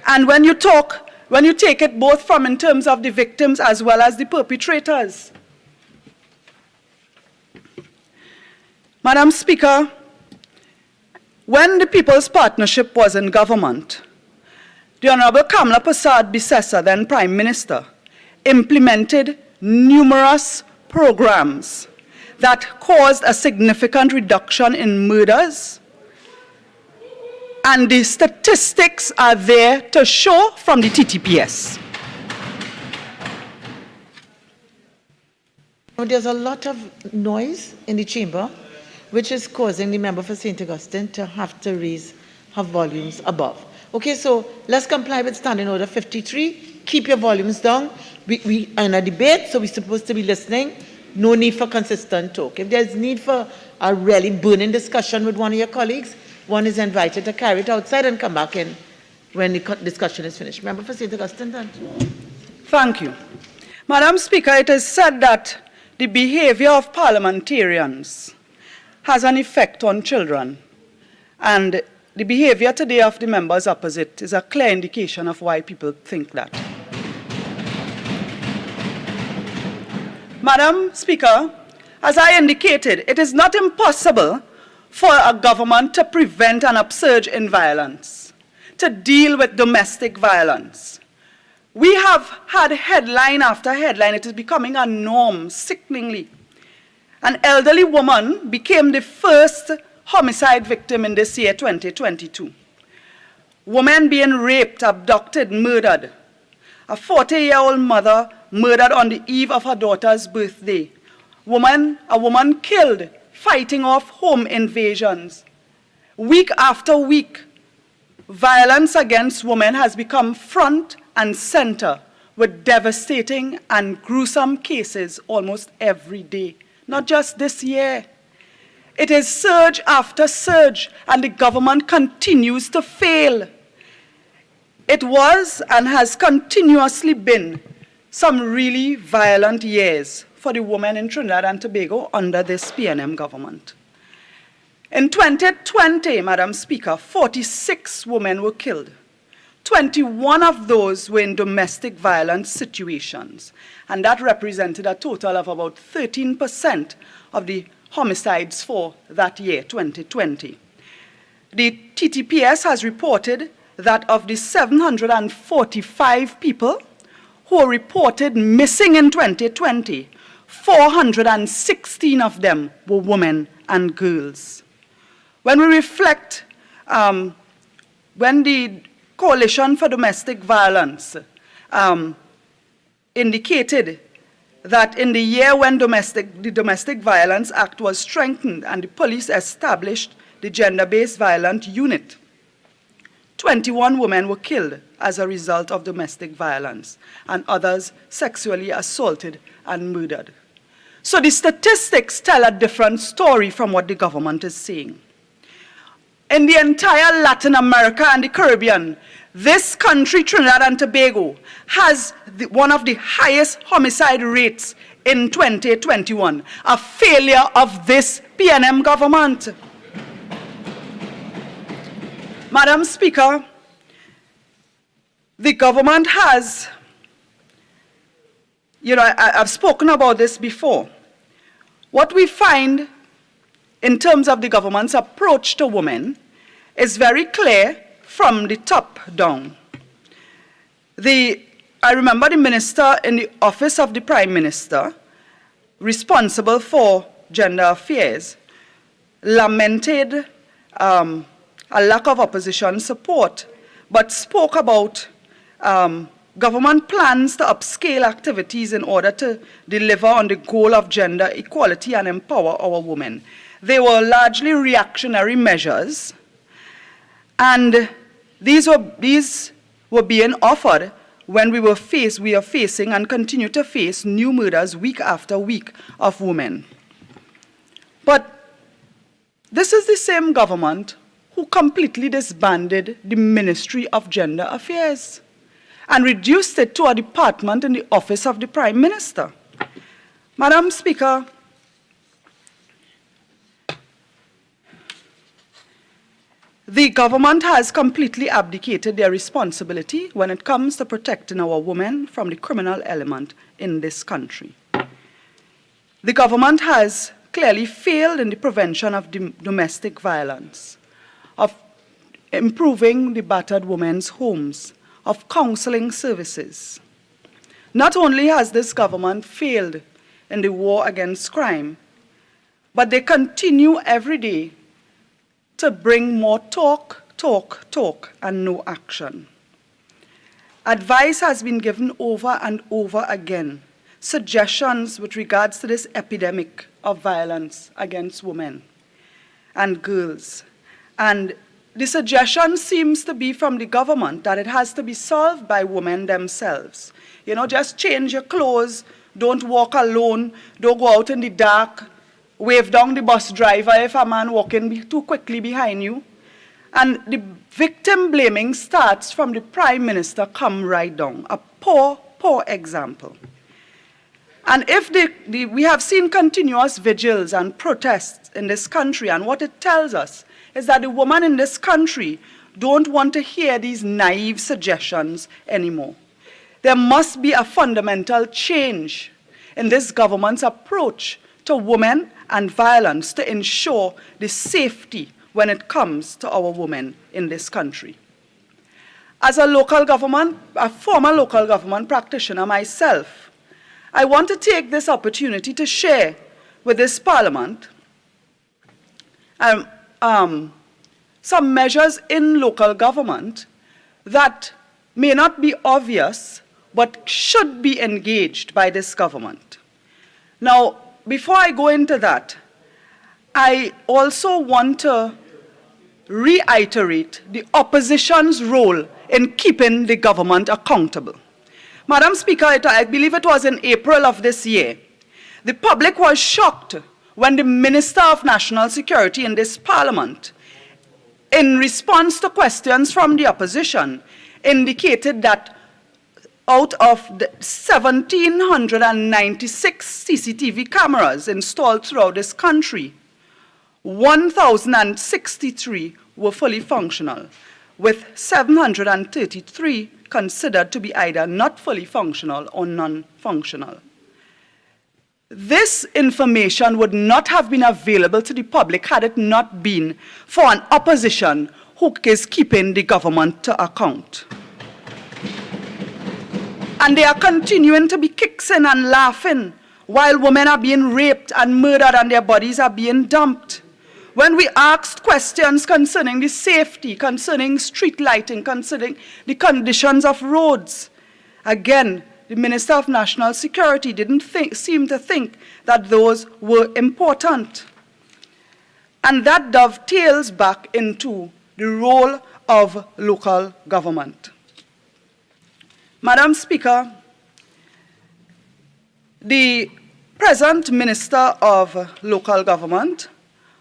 And when you take it both from in terms of the victims as well as the perpetrators. Madam Speaker, when the People's Partnership was in government, the Honorable Kamla Prasad Bisesa, then Prime Minister, implemented numerous programs that caused a significant reduction in murders, and the statistics are there to show from the TTPS. There's a lot of noise in the chamber, which is causing the member for St. Augustine to have to raise her volumes above. Okay, so let's comply with Standing Order 53. Keep your volumes down. We are in a debate, so we're supposed to be listening. No need for consistent talk. If there's need for a really burning discussion with one of your colleagues, one is invited to carry it outside and come back in when the discussion is finished. Member for St. Augustine, then. Thank you. Madam Speaker, it is said that the behavior of parliamentarians has an effect on children. And the behavior today of the members opposite is a clear indication of why people think that. Madam Speaker, as I indicated, it is not impossible for a government to prevent an upsurge in violence, to deal with domestic violence. We have had headline after headline. It is becoming a norm, sickeningly. An elderly woman became the first homicide victim in this year, 2022. Women being raped, abducted, murdered. A 40-year-old mother murdered on the eve of her daughter's birthday. A woman killed fighting off home invasions. Week after week, violence against women has become front and center with devastating and gruesome cases almost every day, not just this year. It is surge after surge, and the government continues to fail. It was and has continuously been some really violent years for the women in Trinidad and Tobago under this PNM government. In 2020, Madam Speaker, 46 women were killed. 21 of those were in domestic violence situations, and that represented a total of about 13% of the homicides for that year, 2020. The TTPS has reported that of the 745 people who were reported missing in 2020, 416 of them were women and girls. When we reflect, when the Coalition for Domestic Violence indicated that in the year when the Domestic Violence Act was strengthened and the police established the Gender-Based Violence Unit, 21 women were killed as a result of domestic violence, and others sexually assaulted and murdered. So the statistics tell a different story from what the government is saying. In the entire Latin America and the Caribbean, this country, Trinidad and Tobago, has one of the highest homicide rates in 2021, a failure of this PNM government. Madam Speaker, the government has, I've spoken about this before. What we find in terms of the government's approach to women is very clear from the top down. I remember the minister in the office of the Prime Minister, responsible for gender affairs, lamented a lack of opposition support, but spoke about government plans to upscale activities in order to deliver on the goal of gender equality and empower our women. They were largely reactionary measures, and these were being offered when we are facing and continue to face new murders week after week of women. But this is the same government who completely disbanded the Ministry of Gender Affairs and reduced it to a department in the office of the Prime Minister. Madam Speaker, the government has completely abdicated their responsibility when it comes to protecting our women from the criminal element in this country. The government has clearly failed in the prevention of domestic violence, of improving the battered women's homes, of counseling services. Not only has this government failed in the war against crime, but they continue every day to bring more talk, and no action. Advice has been given over and over again, suggestions with regards to this epidemic of violence against women and girls. And the suggestion seems to be from the government that it has to be solved by women themselves. Just change your clothes, don't walk alone, don't go out in the dark, wave down the bus driver if a man walking too quickly behind you. And the victim blaming starts from the Prime Minister come right down. A poor example. And if we have seen continuous vigils and protests in this country. And what it tells us is that the women in this country don't want to hear these naive suggestions anymore. There must be a fundamental change in this government's approach to women and violence to ensure the safety when it comes to our women in this country. As a former local government practitioner myself, I want to take this opportunity to share with this Parliament some measures in local government that may not be obvious but should be engaged by this government. Now, before I go into that, I also want to reiterate the opposition's role in keeping the government accountable. Madam Speaker, I believe it was in April of this year, the public was shocked when the Minister of National Security in this Parliament, in response to questions from the opposition, indicated that out of the 1,796 CCTV cameras installed throughout this country, 1,063 were fully functional, with 733 considered to be either not fully functional or non-functional. This information would not have been available to the public had it not been for an opposition who is keeping the government to account. And they are continuing to be kicking and laughing while women are being raped and murdered and their bodies are being dumped. When we asked questions concerning the safety, concerning street lighting, concerning the conditions of roads, again, the Minister of National Security didn't seem to think that those were important. And that dovetails back into the role of local government. Madam Speaker, the present Minister of Local Government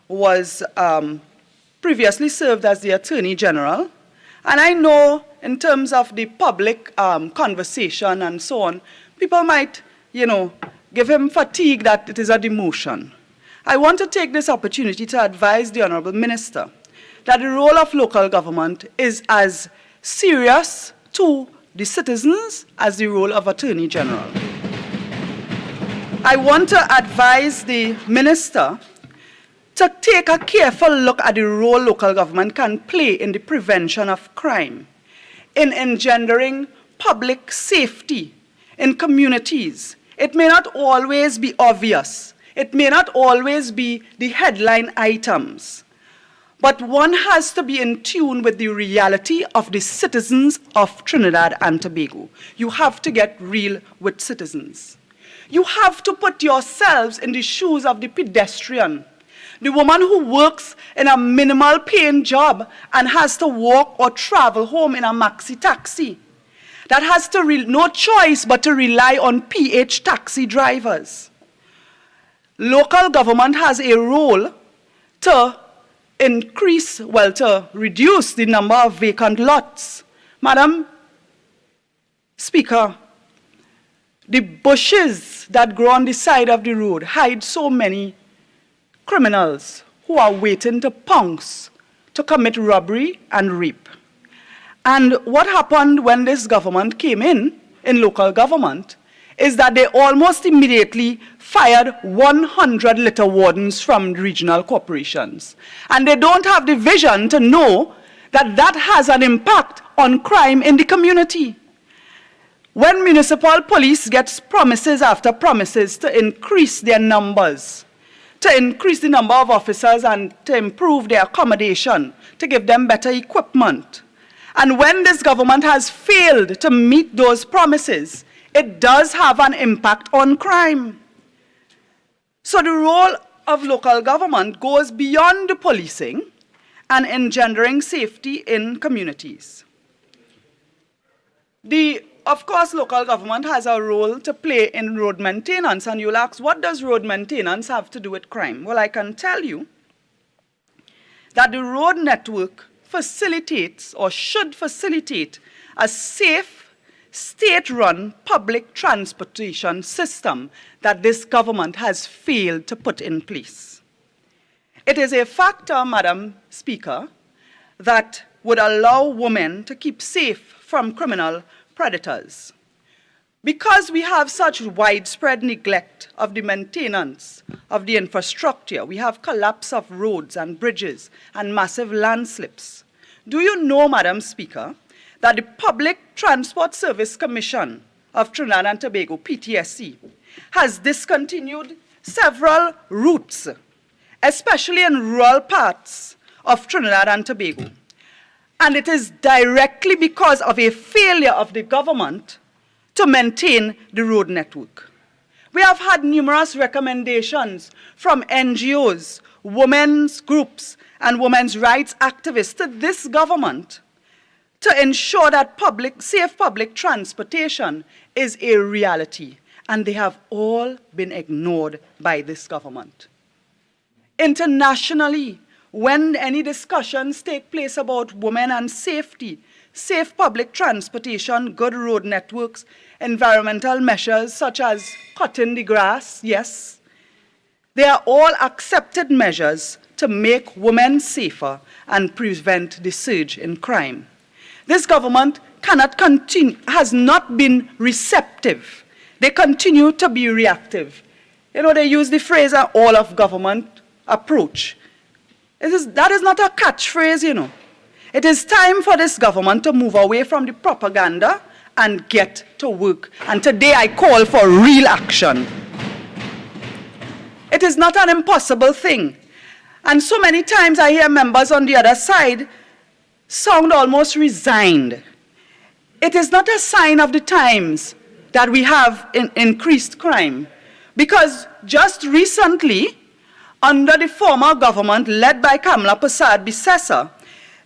was previously served as the Attorney General, and I know in terms of the public conversation and so on, people might, give him fatigue that it is a demotion. I want to take this opportunity to advise the Honourable Minister that the role of local government is as serious to the citizens as the role of Attorney General. I want to advise the Minister to take a careful look at the role local government can play in the prevention of crime, in engendering public safety in communities. It may not always be obvious. It may not always be the headline items. But one has to be in tune with the reality of the citizens of Trinidad and Tobago. You have to get real with citizens. You have to put yourselves in the shoes of the pedestrian, the woman who works in a minimal paying job and has to walk or travel home in a maxi taxi, that has to no choice but to rely on PH taxi drivers. Local government has a role to reduce the number of vacant lots. Madam Speaker, the bushes that grow on the side of the road hide so many criminals who are waiting to pounce, to commit robbery and rape. And what happened when this government came in local government, is that they almost immediately fired 100 litter wardens from regional corporations. And they don't have the vision to know that that has an impact on crime in the community. When municipal police gets promises after promises to increase their numbers, to increase the number of officers and to improve their accommodation, to give them better equipment, and when this government has failed to meet those promises, it does have an impact on crime. So the role of local government goes beyond the policing and engendering safety in communities. Of course, local government has a role to play in road maintenance, and you'll ask, what does road maintenance have to do with crime? Well, I can tell you that the road network facilitates or should facilitate a safe, state-run public transportation system that this government has failed to put in place. It is a factor, Madam Speaker, that would allow women to keep safe from criminal predators. Because we have such widespread neglect of the maintenance of the infrastructure, we have collapse of roads and bridges and massive landslips. Do you know, Madam Speaker, that the Public Transport Service Commission of Trinidad and Tobago, PTSC, has discontinued several routes, especially in rural parts of Trinidad and Tobago. And it is directly because of a failure of the government to maintain the road network. We have had numerous recommendations from NGOs, women's groups, and women's rights activists to this government to ensure that safe public transportation is a reality, and they have all been ignored by this government. Internationally, when any discussions take place about women and safety, safe public transportation, good road networks, environmental measures such as cutting the grass, yes, they are all accepted measures to make women safer and prevent the surge in crime. This government has not been receptive. They continue to be reactive. You know, they use the phrase an all-of-government approach. That is not a catchphrase, you know. It is time for this government to move away from the propaganda and get to work. And today I call for real action. It is not an impossible thing. And so many times I hear members on the other side sound almost resigned. It is not a sign of the times that we have increased crime. Because just recently, under the former government led by Kamala Persad-Bissessar,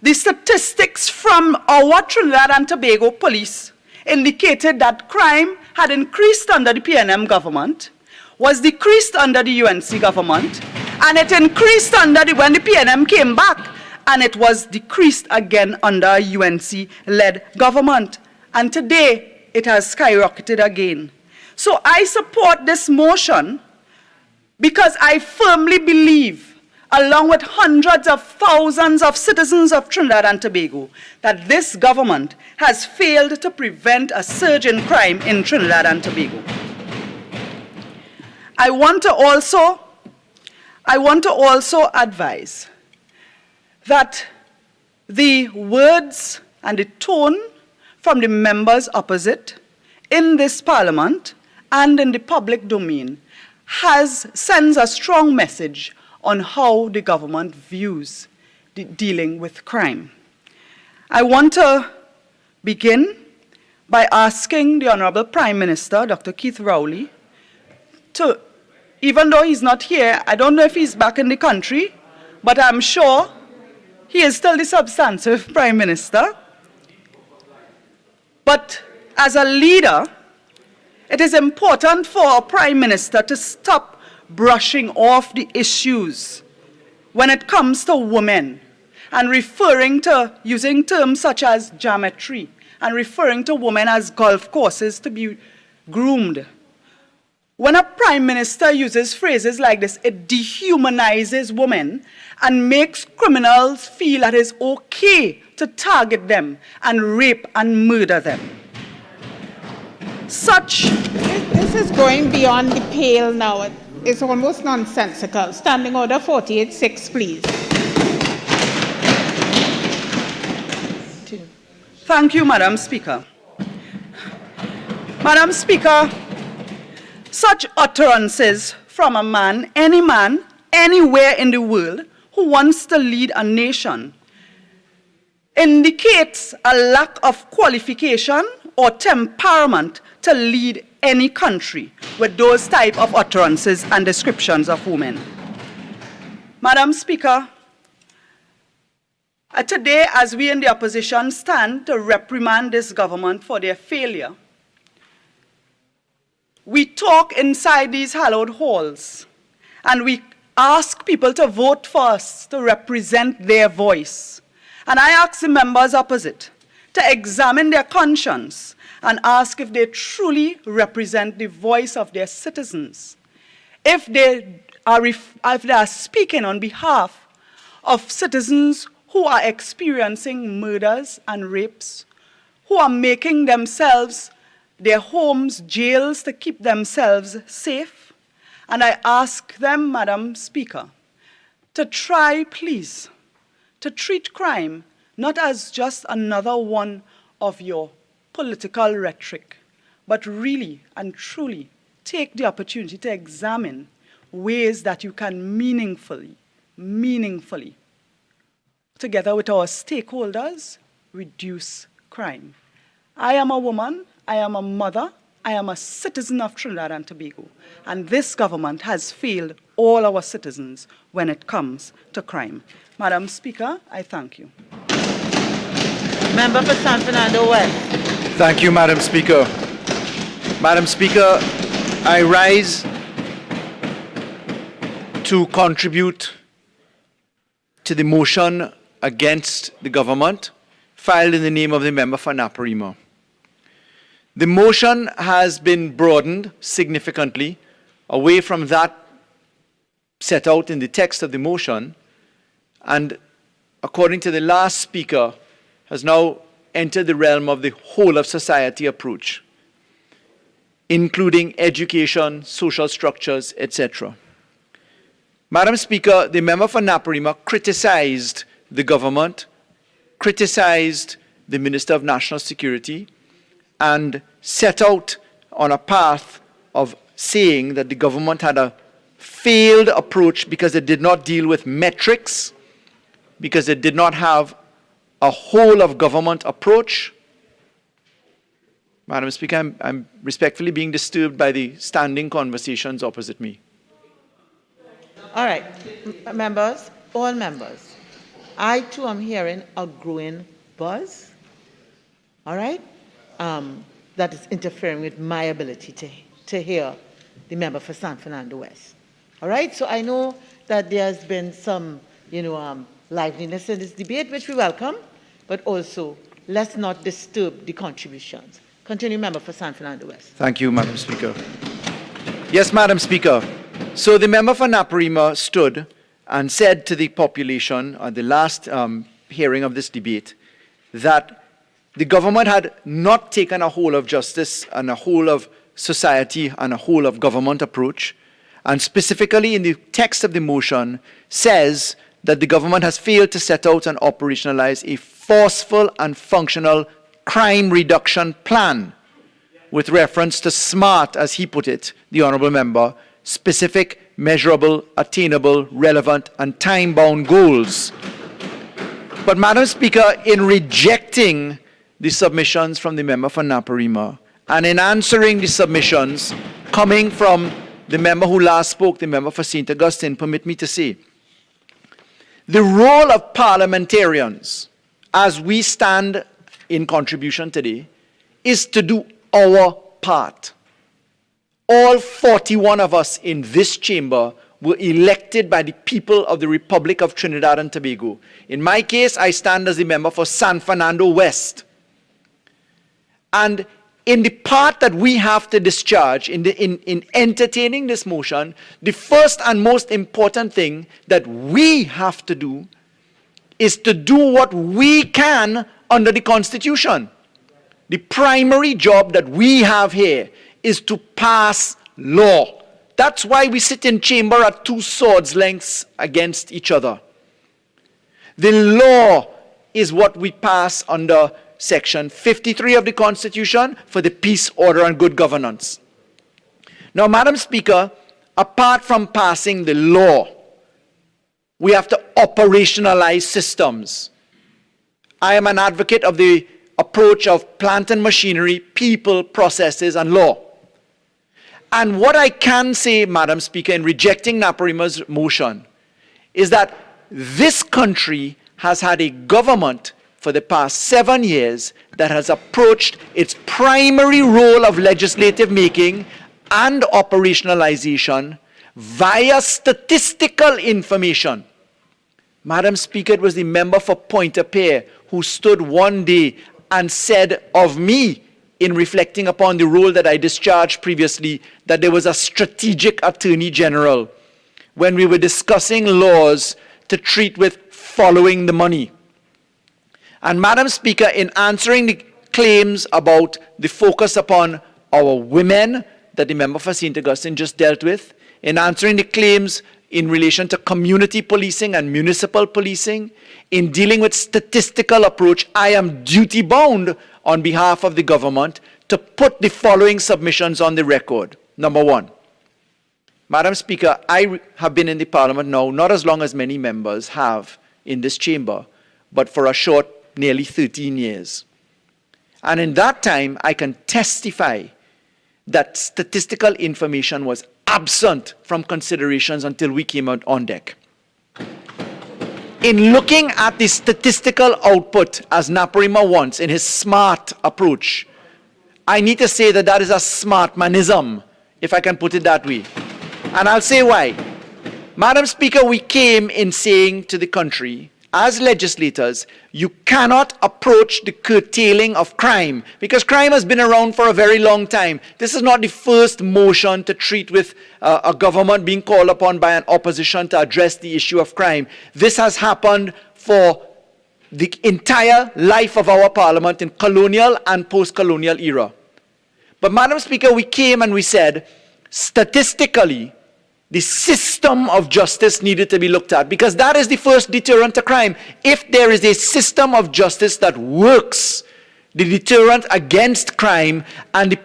the statistics from our Trinidad and Tobago police indicated that crime had increased under the PNM government, was decreased under the UNC government, and it increased when the PNM came back, and it was decreased again under a UNC-led government. And today, it has skyrocketed again. So I support this motion because I firmly believe, along with hundreds of thousands of citizens of Trinidad and Tobago, that this government has failed to prevent a surge in crime in Trinidad and Tobago. I want to also advise that the words and the tone from the members opposite in this parliament and in the public domain sends a strong message on how the government views dealing with crime. I want to begin by asking the Honorable Prime Minister, Dr. Keith Rowley, to, even though he's not here, I don't know if he's back in the country, but I'm sure he is still the substantive Prime Minister. But as a leader, it is important for a Prime Minister to stop brushing off the issues when it comes to women and using terms such as geometry and referring to women as golf courses to be groomed. When a Prime Minister uses phrases like this, it dehumanizes women and makes criminals feel that it's okay to target them and rape and murder them. This is going beyond the pale now. It's almost nonsensical. Standing Order 48-6, please. Thank you, Madam Speaker. Madam Speaker, such utterances from a man, anywhere in the world who wants to lead a nation indicates a lack of qualification or temperament to lead any country with those type of utterances and descriptions of women. Madam Speaker, today, as we in the opposition stand to reprimand this government for their failure, we talk inside these hallowed halls and we ask people to vote for us to represent their voice. And I ask the members opposite to examine their conscience and ask if they truly represent the voice of their citizens. If they if they are speaking on behalf of citizens who are experiencing murders and rapes, who are making themselves, their homes, jails to keep themselves safe. And I ask them, Madam Speaker, to try, please, to treat crime not as just another one of your political rhetoric, but really and truly take the opportunity to examine ways that you can meaningfully, together with our stakeholders, reduce crime. I am a woman, I am a mother, I am a citizen of Trinidad and Tobago, and this government has failed all our citizens when it comes to crime. Madam Speaker, I thank you. Member for San Fernando West. Thank you, Madam Speaker. Madam Speaker, I rise to contribute to the motion against the government filed in the name of the member for Naparima. The motion has been broadened significantly away from that set out in the text of the motion, and according to the last speaker, has now entered the realm of the whole of society approach, including education, social structures, etc. Madam Speaker, the member for Naparima criticized the government, criticized the Minister of National Security, and set out on a path of saying that the government had a failed approach because it did not deal with metrics, because it did not have a whole of government approach. Madam Speaker, I'm respectfully being disturbed by the standing conversations opposite me. All right, members, all members, I too am hearing a growing buzz, all right, that is interfering with my ability to hear the member for San Fernando West. All right, so I know that there's been some, liveliness in this debate, which we welcome, but also let's not disturb the contributions. Continue, member for San Fernando West. Thank you, Madam Speaker. Yes, Madam Speaker. So the member for Naparima stood and said to the population at the last hearing of this debate that the government had not taken a whole of justice and a whole of society and a whole of government approach, and specifically in the text of the motion says that the government has failed to set out and operationalize a forceful and functional crime reduction plan with reference to SMART, as he put it, the honourable member, specific, measurable, attainable, relevant, and time-bound goals. But, Madam Speaker, in rejecting the submissions from the member for Naparima and in answering the submissions coming from the member who last spoke, the member for St. Augustine, permit me to say, the role of parliamentarians, as we stand in contribution today, is to do our part. All 41 of us in this chamber were elected by the people of the Republic of Trinidad and Tobago. In my case, I stand as a member for San Fernando West. And in the part that we have to discharge in entertaining this motion, the first and most important thing that we have to do is to do what we can under the Constitution. The primary job that we have here is to pass law. That's why we sit in chamber at two swords lengths against each other. The law is what we pass under Section 53 of the Constitution for the peace, order, and good governance. Now, Madam Speaker, apart from passing the law, we have to operationalize systems. I am an advocate of the approach of plant and machinery, people, processes, and law. And what I can say, Madam Speaker, in rejecting Naparima's motion, is that this country has had a government for the past 7 years that has approached its primary role of legislative making and operationalization via statistical information. Madam Speaker, it was the member for Pointe-a-Pierre who stood one day and said of me, in reflecting upon the role that I discharged previously, that there was a strategic attorney general. when we were discussing laws to treat with following the money. And Madam Speaker, in answering the claims about the focus upon our women that the member for St. Augustine just dealt with, in answering the claims in relation to community policing and municipal policing, in dealing with statistical approach, I am duty-bound on behalf of the government to put the following submissions on the record. Number one, Madam Speaker, I have been in the Parliament now, not as long as many members have in this chamber, but for a short, nearly 13 years. And in that time, I can testify that statistical information was absent from considerations until we came out on deck. In looking at the statistical output, as Naparima wants, in his smart approach, I need to say that that is a smart manism, if I can put it that way. And I'll say why. Madam Speaker, we came in saying to the country, as legislators, you cannot approach the curtailing of crime, because crime has been around for a very long time. This is not the first motion to treat with a government being called upon by an opposition to address the issue of crime. This has happened for the entire life of our Parliament in colonial and post-colonial era. But Madam Speaker, we came and we said, statistically, the system of justice needed to be looked at, because that is the first deterrent to crime. If there is a system of justice that works, the deterrent against crime and the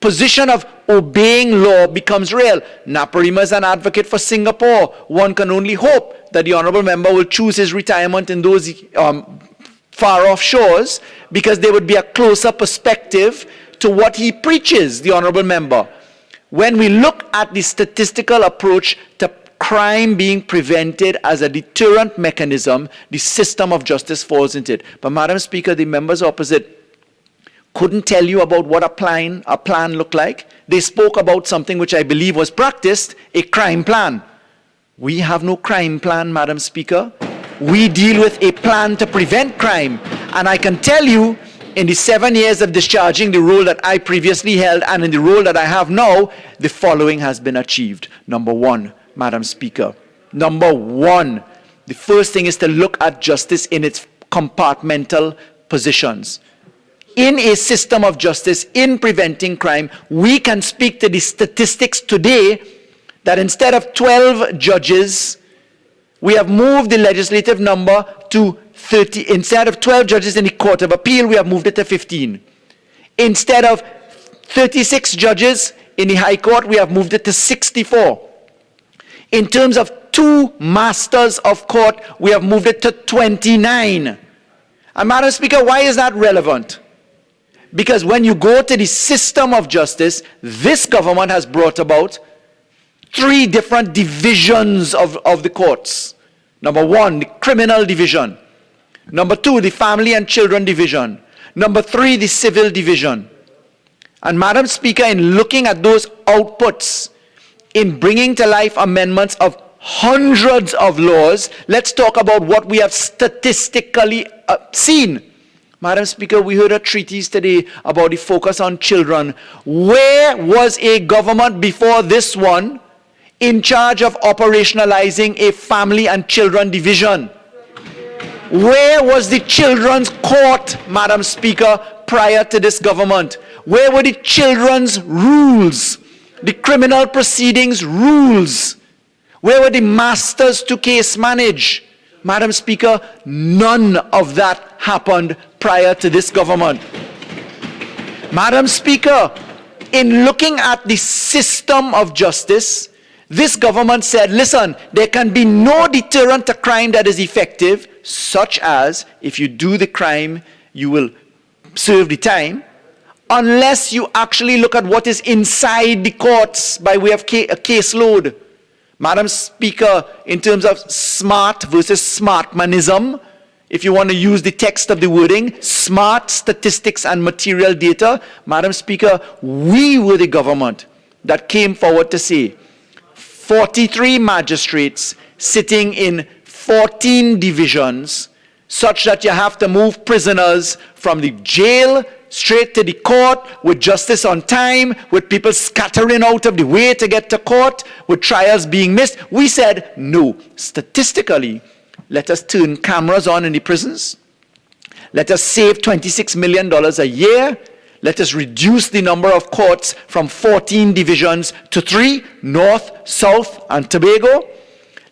position of obeying law becomes real. Naparima is an advocate for Singapore. One can only hope that the honourable member will choose his retirement in those far-off shores, because there would be a closer perspective to what he preaches, the honourable member. When we look at the statistical approach to crime being prevented as a deterrent mechanism, the system of justice falls into it. But Madam Speaker, the members opposite couldn't tell you about what a plan looked like. They spoke about something which I believe was practiced, a crime plan. We have no crime plan, Madam Speaker. We deal with a plan to prevent crime. And I can tell you, in the 7 years of discharging the role that I previously held and in the role that I have now, the following has been achieved. Number one, Madam Speaker. Number one, the first thing is to look at justice in its compartmental positions. In a system of justice, in preventing crime, we can speak to the statistics today that instead of 12 judges, we have moved the legislative number to 30. Instead of 12 judges in the Court of Appeal, we have moved it to 15. Instead of 36 judges in the High Court, we have moved it to 64. In terms of 2 masters of court, we have moved it to 29. And Madam Speaker, why is that relevant? Because when you go to the system of justice, this government has brought about 3 different divisions of the courts. Number 1, the criminal division. Number 2, the family and children division. Number 3, the civil division. And Madam Speaker, in looking at those outputs, in bringing to life amendments of hundreds of laws, let's talk about what we have statistically seen. Madam Speaker, we heard a treatise today about the focus on children. Where was a government before this one in charge of operationalizing a family and children division? Where was the children's court, Madam Speaker, prior to this government? Where were the children's rules, the criminal proceedings rules? Where were the masters to case manage? Madam Speaker, none of that happened prior to this government. Madam Speaker, in looking at the system of justice, this government said, listen, there can be no deterrent to crime that is effective, such as if you do the crime, you will serve the time, unless you actually look at what is inside the courts by way of a caseload. Madam Speaker, in terms of smart versus smartmanism, if you want to use the text of the wording, smart statistics and material data, Madam Speaker, we were the government that came forward to say 43 magistrates sitting in 14 divisions, such that you have to move prisoners from the jail straight to the court, with justice on time, with people scattering out of the way to get to court, with trials being missed. We said, no, statistically, let us turn cameras on in the prisons. Let us save $26 million a year. Let us reduce the number of courts from 14 divisions to 3, North, South, and Tobago.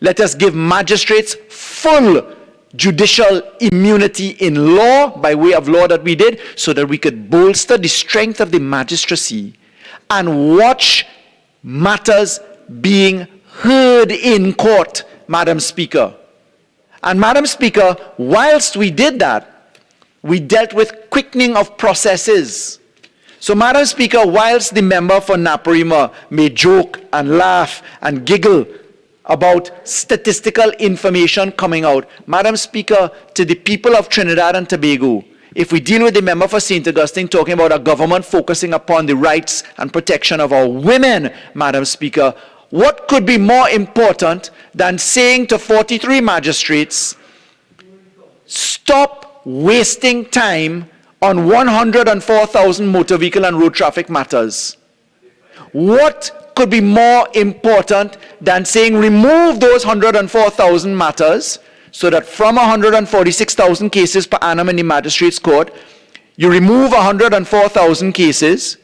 Let us give magistrates full judicial immunity in law, by way of law that we did, so that we could bolster the strength of the magistracy and watch matters being heard in court, Madam Speaker. And Madam Speaker, whilst we did that, we dealt with quickening of processes. So, Madam Speaker, whilst the member for Naparima may joke and laugh and giggle about statistical information coming out, Madam Speaker, to the people of Trinidad and Tobago, if we deal with the member for St. Augustine talking about a government focusing upon the rights and protection of our women, Madam Speaker, what could be more important than saying to 43 magistrates, stop wasting time on 104,000 motor vehicle and road traffic matters? What could be more important than saying remove those 104,000 matters, so that from 146,000 cases per annum in the magistrates court, you remove 104,000 cases?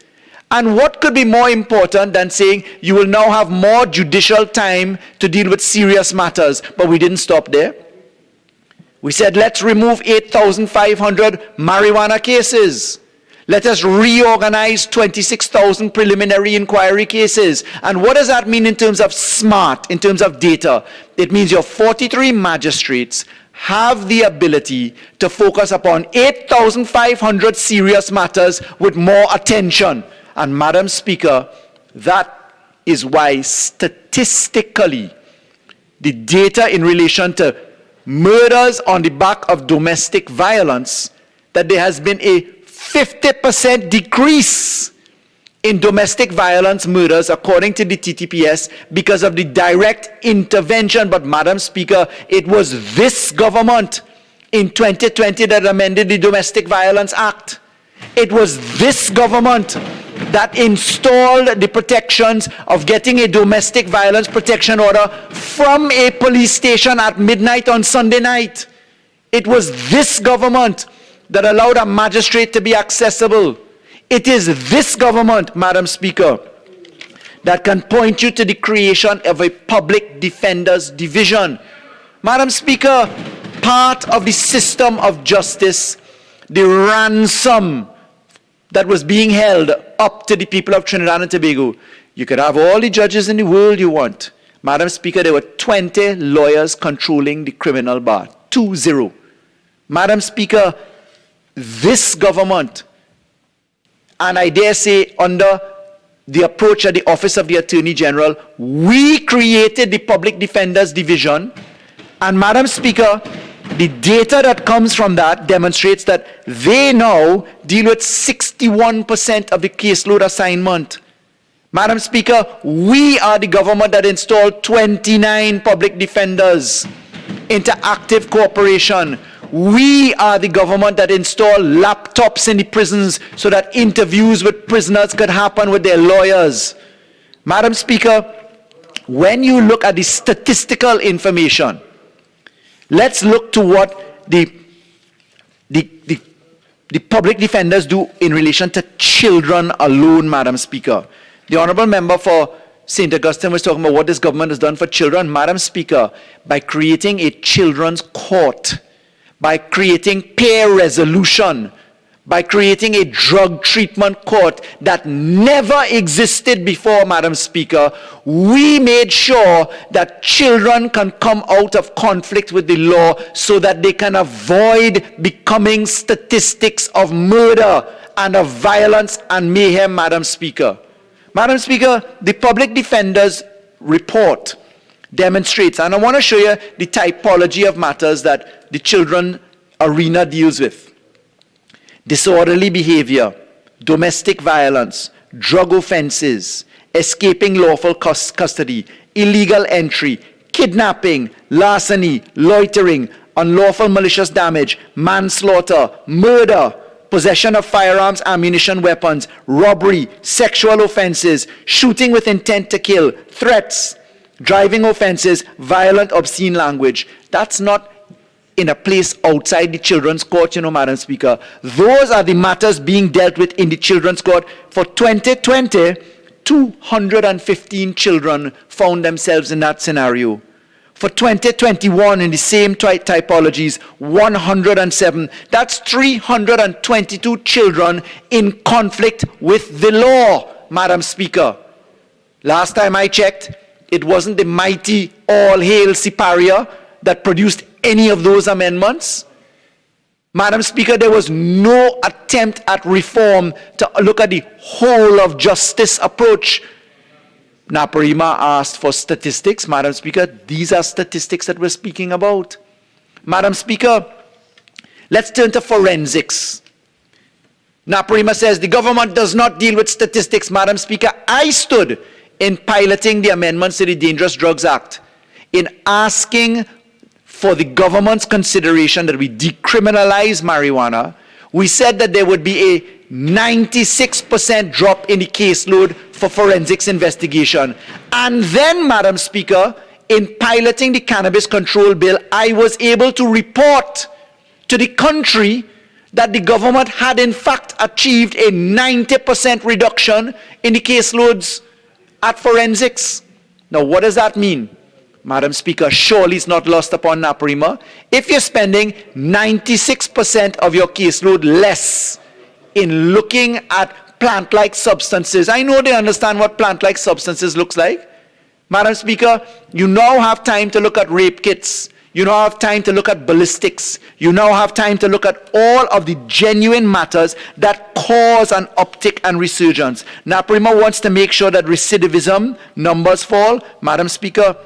And what could be more important than saying you will now have more judicial time to deal with serious matters? But we didn't stop there. We said, let's remove 8,500 marijuana cases. Let us reorganize 26,000 preliminary inquiry cases. And what does that mean in terms of smart, in terms of data? It means your 43 magistrates have the ability to focus upon 8,500 serious matters with more attention. And Madam Speaker, that is why statistically, the data in relation to murders on the back of domestic violence, that there has been a 50% decrease in domestic violence murders according to the TTPS because of the direct intervention. But Madam Speaker, it was this government in 2020 that amended the Domestic Violence Act. It was this government that installed the protections of getting a domestic violence protection order from a police station at midnight on Sunday night. It was this government that allowed a magistrate to be accessible. It is this government, Madam Speaker, that can point you to the creation of a public defenders division. Madam Speaker, part of the system of justice, the ransom that was being held up to the people of Trinidad and Tobago. You could have all the judges in the world you want. Madam Speaker, there were 20 lawyers controlling the criminal bar. 2-0. Madam Speaker, this government, and I dare say under the approach of the Office of the Attorney General, we created the Public Defenders Division. And Madam Speaker, the data that comes from that demonstrates that they now deal with 61% of the caseload assignment. Madam Speaker, we are the government that installed 29 public defenders into active cooperation. We are the government that installed laptops in the prisons so that interviews with prisoners could happen with their lawyers. Madam Speaker, when you look at the statistical information, let's look to what the public defenders do in relation to children alone, Madam Speaker. The Honourable Member for St. Augustine was talking about what this government has done for children. Madam Speaker, by creating a children's court, by creating peer resolution, by creating a drug treatment court that never existed before, Madam Speaker, we made sure that children can come out of conflict with the law so that they can avoid becoming statistics of murder and of violence and mayhem, Madam Speaker. Madam Speaker, the Public Defender's report demonstrates, and I want to show you the typology of matters that the children arena deals with. Disorderly behavior, domestic violence, drug offenses, escaping lawful custody, illegal entry, kidnapping, larceny, loitering, unlawful malicious damage, manslaughter, murder, possession of firearms, ammunition, weapons, robbery, sexual offenses, shooting with intent to kill, threats, driving offenses, violent, obscene language. That's not in a place outside the children's court, Madam Speaker. Those are the matters being dealt with in the children's court. For 2020, 215 children found themselves in that scenario. For 2021, in the same typologies, 107. That's 322 children in conflict with the law, Madam Speaker. Last time I checked, it wasn't the mighty all-hail Siparia that produced any of those amendments. Madam Speaker, there was no attempt at reform to look at the whole of justice approach. Naparima asked for statistics. Madam Speaker, these are statistics that we're speaking about. Madam Speaker, let's turn to forensics. Naparima says the government does not deal with statistics. Madam Speaker, I stood in piloting the amendments to the Dangerous Drugs Act, in asking for the government's consideration that we decriminalize marijuana. We said that there would be a 96% drop in the caseload for forensics investigation. And then, Madam Speaker, in piloting the Cannabis Control Bill, I was able to report to the country that the government had in fact achieved a 90% reduction in the caseloads at forensics. Now, what does that mean? Madam Speaker, surely it's not lost upon Naparima. If you're spending 96% of your caseload less in looking at plant-like substances, I know they understand what plant-like substances looks like. Madam Speaker, you now have time to look at rape kits. You now have time to look at ballistics. You now have time to look at all of the genuine matters that cause an uptick and resurgence. Naparima wants to make sure that recidivism numbers fall. Madam Speaker,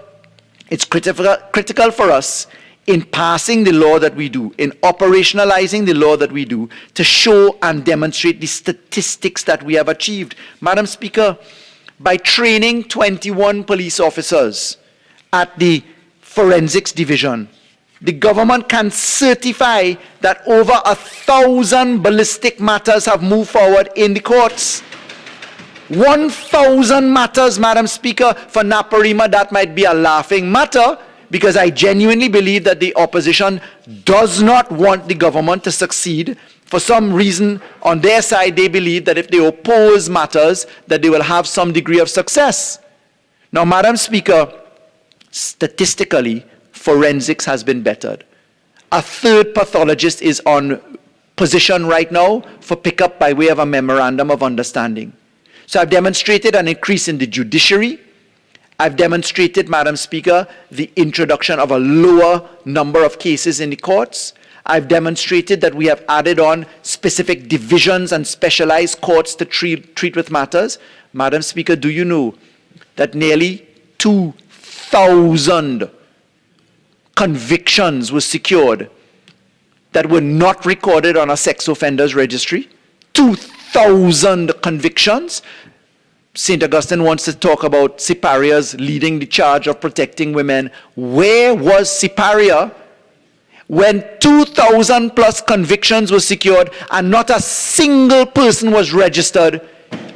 it's critical for us in passing the law that we do, in operationalizing the law that we do, to show and demonstrate the statistics that we have achieved. Madam Speaker, by training 21 police officers at the Forensics Division, the government can certify that over 1,000 ballistic matters have moved forward in the courts. 1,000 matters, Madam Speaker. For Naparima, that might be a laughing matter, because I genuinely believe that the opposition does not want the government to succeed. For some reason, on their side, they believe that if they oppose matters, that they will have some degree of success. Now, Madam Speaker, statistically, forensics has been bettered. A third pathologist is on position right now for pickup by way of a memorandum of understanding. So I've demonstrated an increase in the judiciary. I've demonstrated, Madam Speaker, the introduction of a lower number of cases in the courts. I've demonstrated that we have added on specific divisions and specialized courts to treat with matters. Madam Speaker, do you know that nearly 2,000 convictions were secured that were not recorded on a sex offenders registry? 2,000 convictions. St. Augustine wants to talk about Siparias leading the charge of protecting women. Where was Siparia when 2,000 plus convictions were secured and not a single person was registered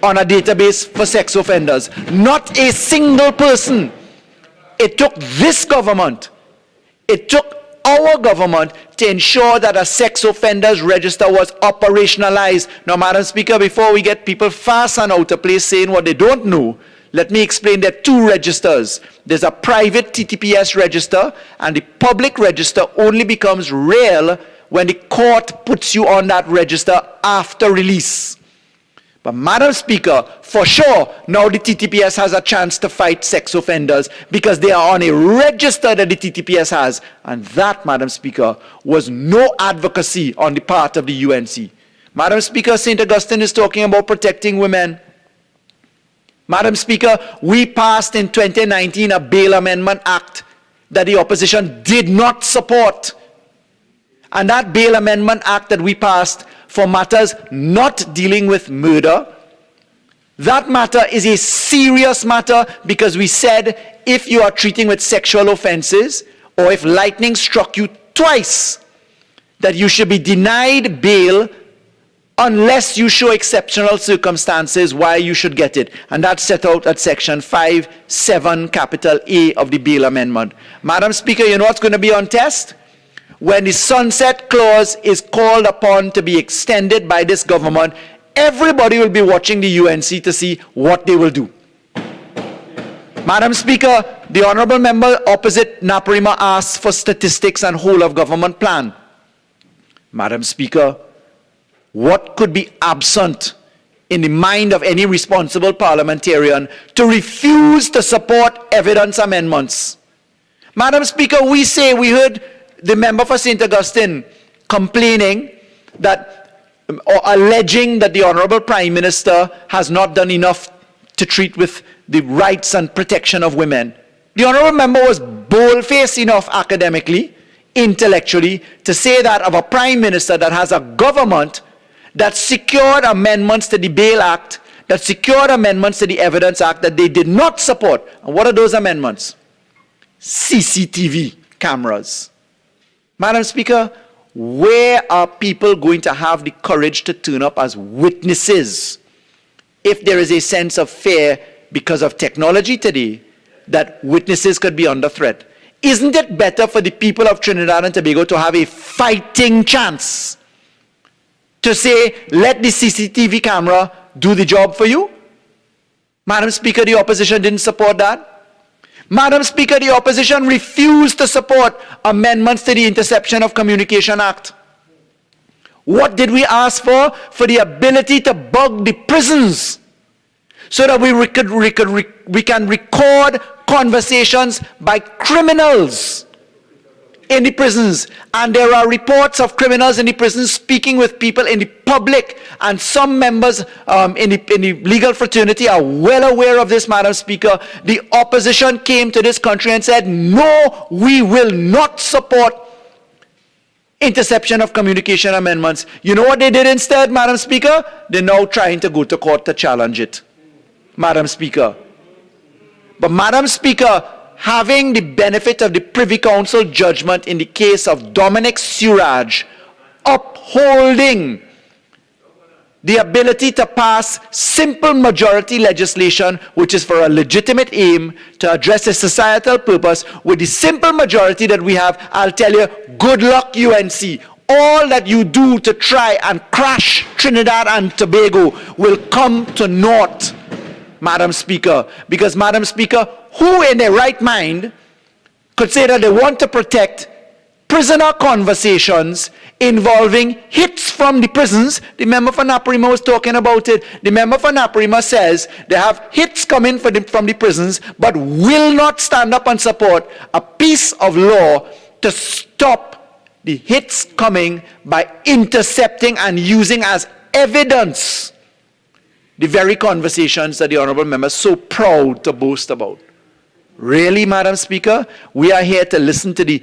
on a database for sex offenders? Not a single person. It took this government, it took our government to ensure that a sex offenders register was operationalized. Now, Madam Speaker, before we get people fast and out of place saying what they don't know, let me explain there are two registers. There's a private TTPS register, and the public register only becomes real when the court puts you on that register after release. But Madam Speaker, for sure, now the TTPS has a chance to fight sex offenders because they are on a register that the TTPS has. And that, Madam Speaker, was no advocacy on the part of the UNC. Madam Speaker, St. Augustine is talking about protecting women. Madam Speaker, we passed in 2019 a Bail Amendment Act that the opposition did not support. And that Bail Amendment Act that we passed for matters not dealing with murder, that matter is a serious matter because we said if you are treating with sexual offenses or if lightning struck you twice, that you should be denied bail unless you show exceptional circumstances why you should get it. And that's set out at section 5(7) capital A of the bail amendment. Madam Speaker, you know what's going to be on test? When the sunset clause is called upon to be extended by this government, everybody will be watching the UNC to see what they will do. Madam Speaker, the honourable member opposite Naparima asked for statistics and whole of government plan. Madam Speaker, what could be absent in the mind of any responsible parliamentarian to refuse to support evidence amendments? Madam Speaker, we heard the member for St. Augustine complaining that, or alleging that the Honourable Prime Minister has not done enough to treat with the rights and protection of women. The Honourable member was bold-faced enough academically, intellectually, to say that of a Prime Minister that has a government that secured amendments to the Bail Act, that secured amendments to the Evidence Act that they did not support. And what are those amendments? CCTV cameras. Madam Speaker, where are people going to have the courage to turn up as witnesses if there is a sense of fear because of technology today that witnesses could be under threat? Isn't it better for the people of Trinidad and Tobago to have a fighting chance to say, let the CCTV camera do the job for you? Madam Speaker, the opposition didn't support that. Madam Speaker, the opposition refused to support amendments to the Interception of Communication Act. What did we ask for? For the ability to bug the prisons so that we can record conversations by criminals in the prisons. And there are reports of criminals in the prisons speaking with people in the public, and some members in the legal fraternity are well aware of this, Madam Speaker. The opposition came to this country and said, no, we will not support interception of communication amendments. You know what they did instead, Madam Speaker? They're now trying to go to court to challenge it, Madam Speaker. But Madam Speaker, having the benefit of the Privy Council judgment in the case of Dominic Suraj, upholding the ability to pass simple majority legislation, which is for a legitimate aim to address a societal purpose, with the simple majority that we have, I'll tell you, good luck UNC. All that you do to try and crash Trinidad and Tobago will come to naught, Madam Speaker. Because, Madam Speaker, who in their right mind could say that they want to protect prisoner conversations involving hits from the prisons? The member for Naparima was talking about it. The member for Naparima says they have hits coming from the prisons, but will not stand up and support a piece of law to stop the hits coming by intercepting and using as evidence the very conversations that the honourable member is so proud to boast about. Really, Madam Speaker? We are here to listen to the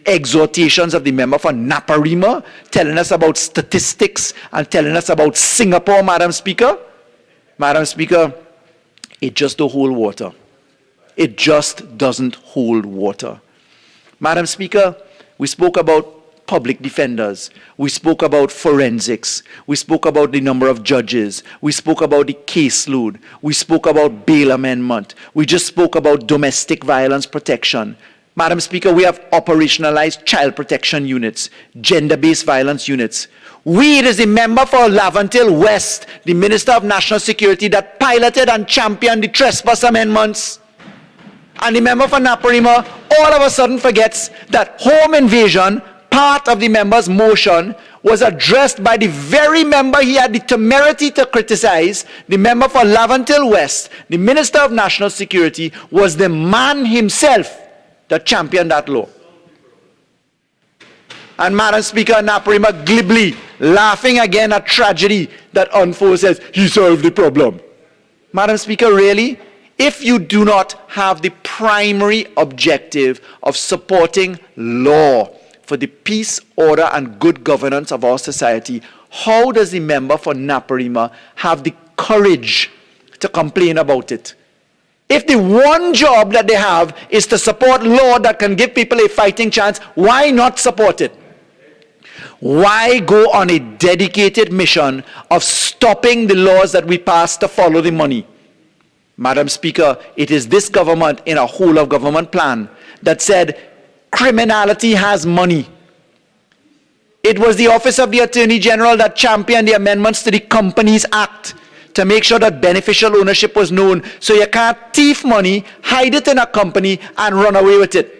exhortations of the member for Naparima, telling us about statistics and telling us about Singapore, Madam Speaker? Madam Speaker, it just don't hold water. It just doesn't hold water. Madam Speaker, we spoke about public defenders. We spoke about forensics. We spoke about the number of judges. We spoke about the caseload. We spoke about bail amendment. We just spoke about domestic violence protection. Madam Speaker, we have operationalized child protection units, gender-based violence units. It is the member for Laventille West, the Minister of National Security, that piloted and championed the trespass amendments. And the member for Naparima all of a sudden forgets that home invasion, part of the member's motion, was addressed by the very member he had the temerity to criticize. The member for Laventille West, the Minister of National Security, was the man himself that championed that law. And Madam Speaker, Naparima glibly laughing again at tragedy that unfolds, says he solved the problem. Madam Speaker, really? If you do not have the primary objective of supporting law for the peace, order, and good governance of our society, how does the member for Naparima have the courage to complain about it? If the one job that they have is to support law that can give people a fighting chance, why not support it? Why go on a dedicated mission of stopping the laws that we pass to follow the money? Madam Speaker, it is this government in a whole of government plan that said criminality has money. It was the Office of the Attorney General that championed the amendments to the Companies Act to make sure that beneficial ownership was known, so you can't thief money, hide it in a company, and run away with it.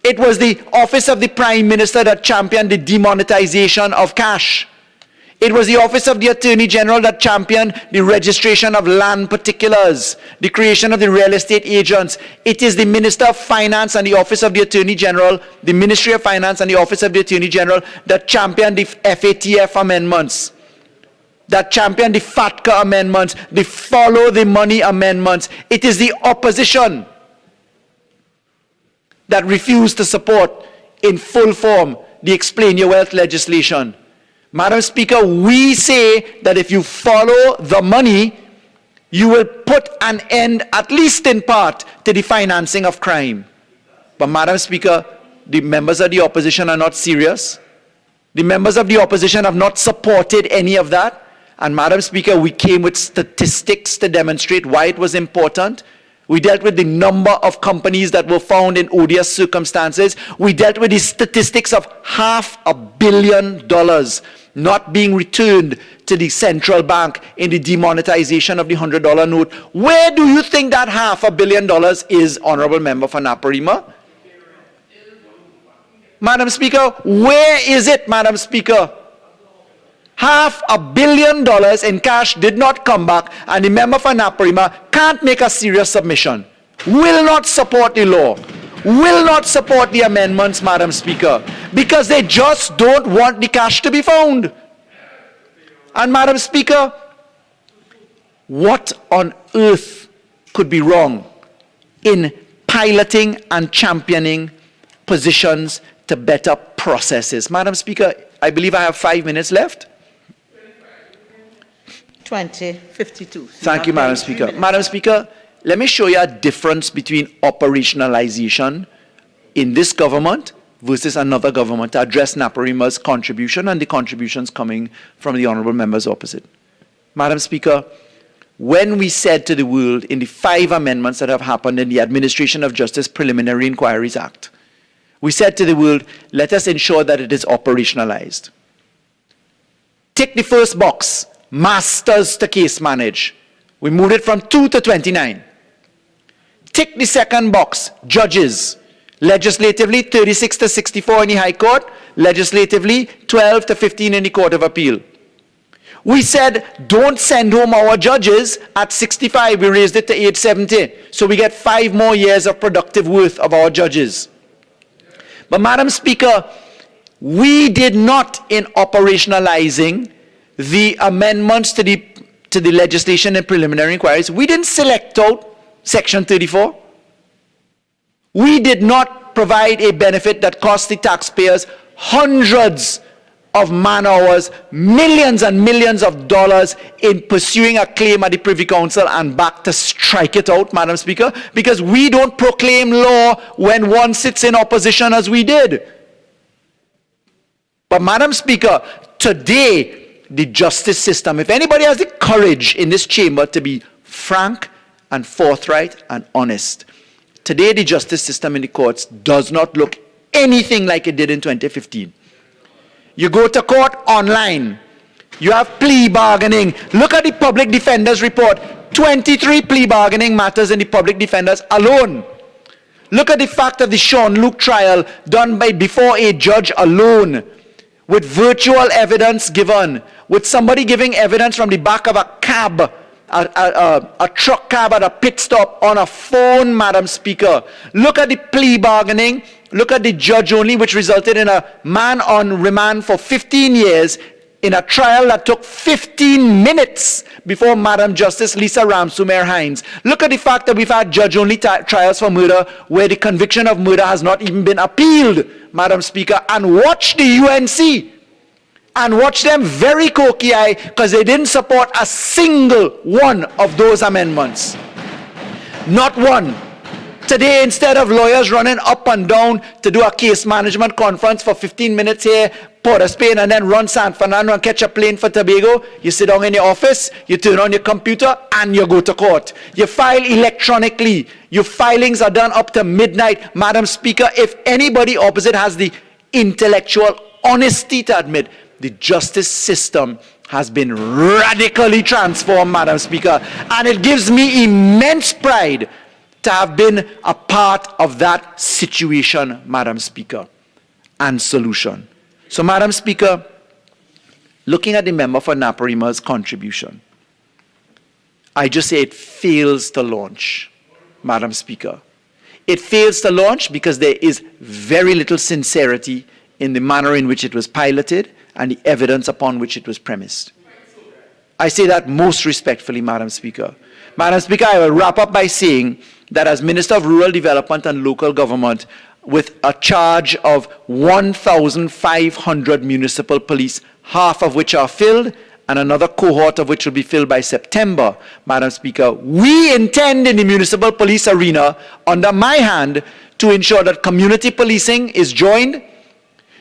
It was the Office of the Prime Minister that championed the demonetization of cash. It was the Office of the Attorney General that championed the registration of land particulars, the creation of the real estate agents. It is the Minister of Finance and the Office of the Attorney General, the Ministry of Finance and the Office of the Attorney General that championed the FATF amendments, that championed the FATCA amendments, the Follow the Money amendments. It is the opposition that refused to support in full form the Explain Your Wealth legislation. Madam Speaker, we say that if you follow the money, you will put an end, at least in part, to the financing of crime. But Madam Speaker, the members of the opposition are not serious. The members of the opposition have not supported any of that. And Madam Speaker, we came with statistics to demonstrate why it was important. We dealt with the number of companies that were found in odious circumstances. We dealt with the statistics of $500 million not being returned to the central bank in the demonetization of the $100 note. Where do you think that $500 million is, Honorable Member for Naparima? Madam Speaker, where is it, Madam Speaker? $500 million in cash did not come back, and the member for Naparima can't make a serious submission, will not support the law, will not support the amendments, Madam Speaker, because they just don't want the cash to be found. And Madam Speaker, what on earth could be wrong in piloting and championing positions to better processes? Madam Speaker, I believe I have 5 minutes left. 20:52. Thank you, Madam Speaker. Madam Speaker, let me show you a difference between operationalization in this government versus another government to address Naparima's contribution and the contributions coming from the honourable members opposite. Madam Speaker, when we said to the world in the 5 amendments that have happened in the Administration of Justice Preliminary Inquiries Act, we said to the world, let us ensure that it is operationalized. Tick the first box, masters to case manage. We moved it from 2 to 29. Tick the second box, judges. Legislatively, 36 to 64 in the High Court. Legislatively, 12 to 15 in the Court of Appeal. We said, don't send home our judges at 65. We raised it to age 70. So we get 5 more years of productive worth of our judges. But Madam Speaker, we did not, in operationalizing the amendments to the legislation and preliminary inquiries, we didn't select out Section 34. We did not provide a benefit that cost the taxpayers hundreds of man-hours, millions and millions of dollars in pursuing a claim at the Privy Council and back to strike it out, Madam Speaker, because we don't proclaim law when one sits in opposition as we did. But Madam Speaker, today, the justice system, if anybody has the courage in this chamber to be frank and forthright and honest, today the justice system in the courts does not look anything like it did in 2015. You go to court online, you have plea bargaining. Look at the public defender's report, 23 plea bargaining matters in the public defenders alone. Look at the fact of the Sean Luke trial done before a judge alone, with virtual evidence given, with somebody giving evidence from the back of a cab, a truck cab at a pit stop on a phone, Madam Speaker. Look at the plea bargaining. Look at the judge only, which resulted in a man on remand for 15 years in a trial that took 15 minutes before Madam Justice Lisa Ramsumer Hines. Look at the fact that we've had judge-only trials for murder where the conviction of murder has not even been appealed, Madam Speaker. And watch the UNC. And watch them very cocky-eyed because they didn't support a single one of those amendments. Not one. Today, instead of lawyers running up and down to do a case management conference for 15 minutes here, Port of Spain and then run San Fernando and catch a plane for Tobago. You sit down in your office, you turn on your computer, and you go to court. You file electronically. Your filings are done up to midnight. Madam Speaker, if anybody opposite has the intellectual honesty to admit the justice system has been radically transformed, Madam Speaker, and it gives me immense pride to have been a part of that situation, Madam Speaker, and solution. So, Madam Speaker, looking at the member for Naparima's contribution, I just say it fails to launch, Madam Speaker. It fails to launch because there is very little sincerity in the manner in which it was piloted and the evidence upon which it was premised. I say that most respectfully, Madam Speaker. Madam Speaker, I will wrap up by saying that as Minister of Rural Development and Local Government, with a charge of 1,500 municipal police, half of which are filled, and another cohort of which will be filled by September, Madam Speaker, we intend in the municipal police arena, under my hand, to ensure that community policing is joined,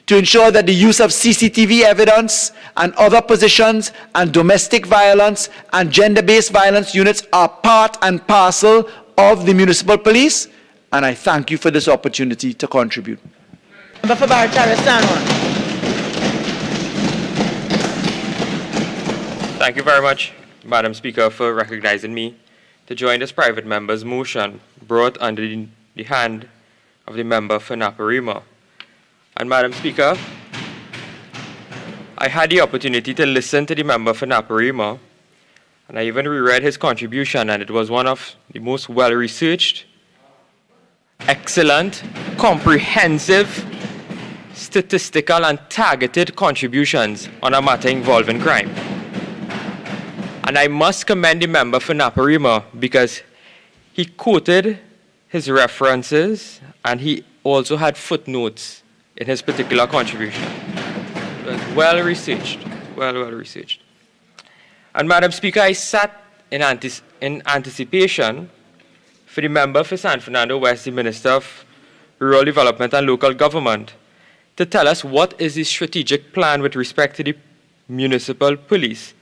to ensure that the use of CCTV evidence and other positions and domestic violence and gender-based violence units are part and parcel of the municipal police, and I thank you for this opportunity to contribute. Member for Barataria Sanwan. Thank you very much, Madam Speaker, for recognizing me to join this private member's motion brought under the hand of the member for Naparima. And Madam Speaker, I had the opportunity to listen to the member for Naparima, and I even reread his contribution, and it was one of the most well-researched, excellent, comprehensive, statistical and targeted contributions on a matter involving crime. And I must commend the member for Naparima because he quoted his references and he also had footnotes in his particular contribution. It was well-researched, well-researched. And Madam Speaker, I sat in anticipation for the member for San Fernando West, the Minister of Rural Development and Local Government, to tell us what is the strategic plan with respect to the municipal police.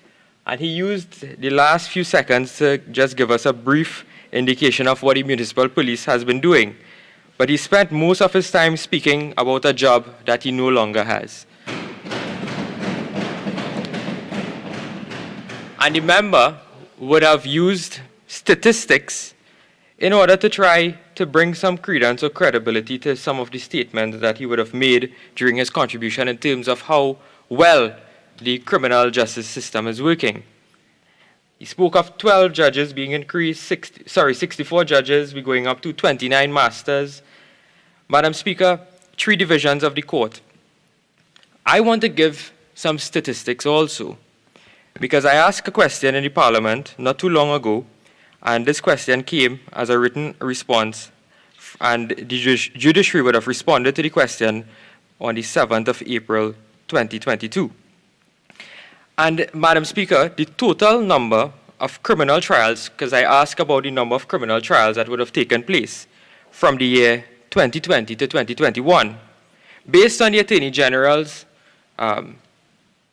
And he used the last few seconds to just give us a brief indication of what the municipal police has been doing. But he spent most of his time speaking about a job that he no longer has. And the member would have used statistics in order to try to bring some credence or credibility to some of the statements that he would have made during his contribution in terms of how well the criminal justice system is working. He spoke of 12 judges being increased, 64 judges, we're going up to 29 masters. Madam Speaker, 3 divisions of the court. I want to give some statistics also, because I asked a question in the Parliament not too long ago, and this question came as a written response, and the judiciary would have responded to the question on the 7th of April 2022. And Madam Speaker, the total number of criminal trials, because I asked about the number of criminal trials that would have taken place from the year 2020 to 2021. Based on the Attorney General's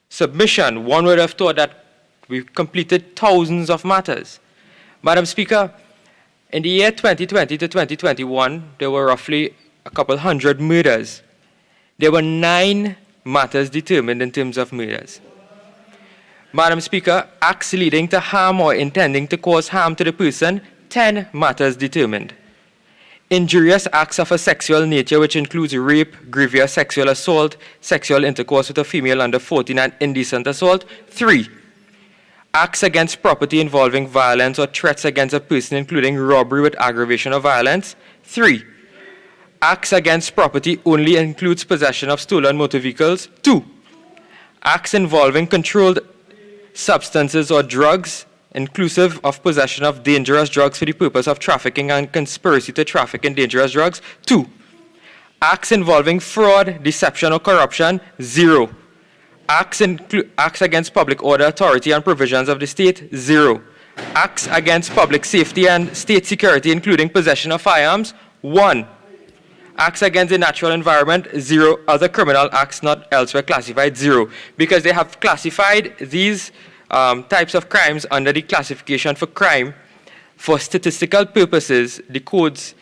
submission, one would have thought that we've completed thousands of matters. Madam Speaker, in the year 2020 to 2021, there were roughly a couple hundred murders. There were 9 matters determined in terms of murders. Madam Speaker, acts leading to harm or intending to cause harm to the person, 10 matters determined. Injurious acts of a sexual nature, which includes rape, grievous sexual assault, sexual intercourse with a female under 14, and indecent assault, 3. Acts against property involving violence or threats against a person, including robbery with aggravation of violence, 3. Acts against property only includes possession of stolen motor vehicles, 2. Acts involving controlled substances or drugs, inclusive of possession of dangerous drugs for the purpose of trafficking and conspiracy to traffic in dangerous drugs, 2. Acts involving fraud, deception, or corruption, 0. Acts against public order, authority, and provisions of the state, 0. Acts against public safety and state security, including possession of firearms, 1. acts against the natural environment, 0. Other criminal acts not elsewhere classified, 0. Because they have classified these types of crimes under the classification for crime for statistical purposes, the codes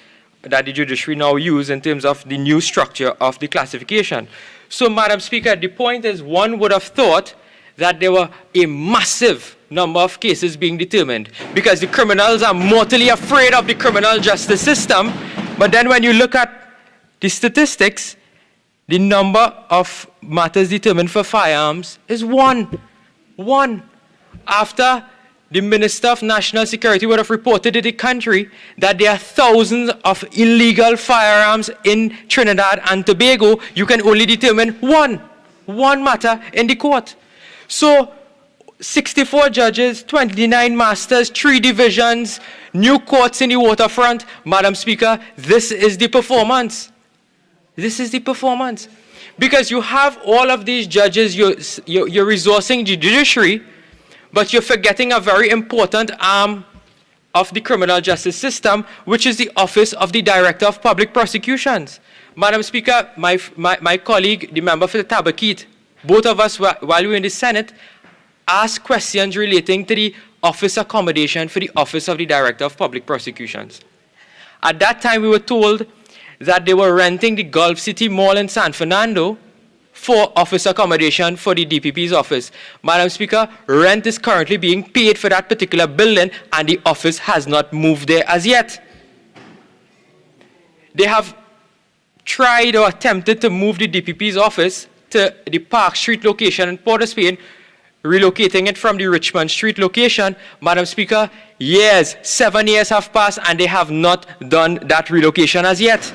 that the judiciary now use in terms of the new structure of the classification. So, Madam Speaker, the point is one would have thought that there were a massive number of cases being determined because the criminals are mortally afraid of the criminal justice system. But then when you look at the statistics, the number of matters determined for firearms is one. After the Minister of National Security would have reported to the country that there are thousands of illegal firearms in Trinidad and Tobago, you can only determine one matter in the court. So 64 judges, 29 masters, 3 divisions, new courts in the waterfront. Madam Speaker, this is the performance. This is the performance. Because you have all of these judges, you're resourcing the judiciary, but you're forgetting a very important arm of the criminal justice system, which is the Office of the Director of Public Prosecutions. Madam Speaker, my colleague, the member for the Tabaquite, both of us, while we were in the Senate, asked questions relating to the office accommodation for the Office of the Director of Public Prosecutions. At that time, we were told that they were renting the Gulf City Mall in San Fernando for office accommodation for the DPP's office. Madam Speaker, rent is currently being paid for that particular building and the office has not moved there as yet. They have tried or attempted to move the DPP's office to the Park Street location in Port of Spain, relocating it from the Richmond Street location. Madam Speaker, 7 years have passed and they have not done that relocation as yet.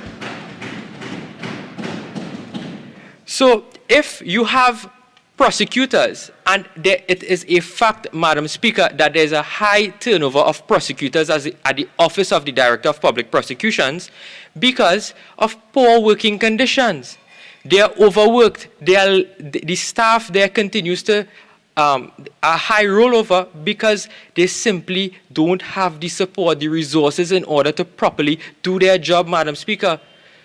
So if you have prosecutors, and it is a fact, Madam Speaker, that there's a high turnover of prosecutors at the Office of the Director of Public Prosecutions because of poor working conditions. They are overworked. The staff there continues to a high rollover because they simply don't have the support, the resources in order to properly do their job, Madam Speaker.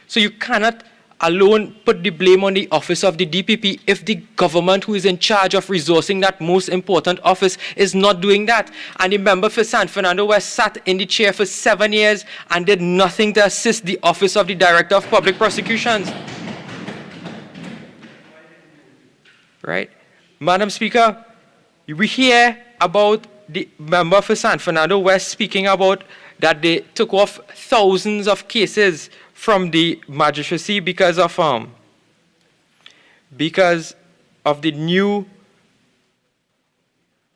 So you cannot alone put the blame on the office of the DPP if the government who is in charge of resourcing that most important office is not doing that. And the member for San Fernando West sat in the chair for 7 years and did nothing to assist the Office of the Director of Public Prosecutions. Right? Madam Speaker, we hear about the member for San Fernando West speaking about that they took off thousands of cases from the magistracy because of the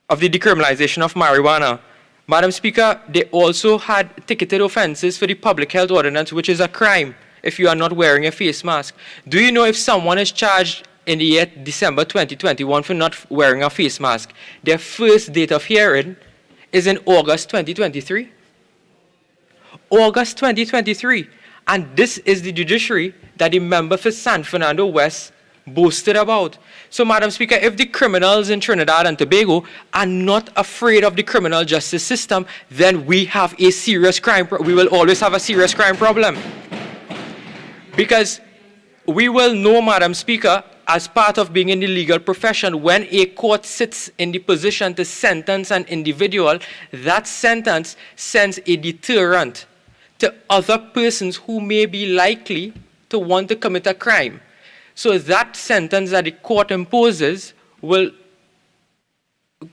decriminalization of marijuana. Madam Speaker, they also had ticketed offenses for the public health ordinance, which is a crime if you are not wearing a face mask. Do you know if someone is charged in the year December 2021 for not wearing a face mask, their first date of hearing is in August 2023? August 2023. And this is the judiciary that the member for San Fernando West boasted about. So, Madam Speaker, if the criminals in Trinidad and Tobago are not afraid of the criminal justice system, then we have a serious crime. We will always have a serious crime problem. Because we will know, Madam Speaker, as part of being in the legal profession, when a court sits in the position to sentence an individual, that sentence sends a deterrent to other persons who may be likely to want to commit a crime. So that sentence that the court imposes will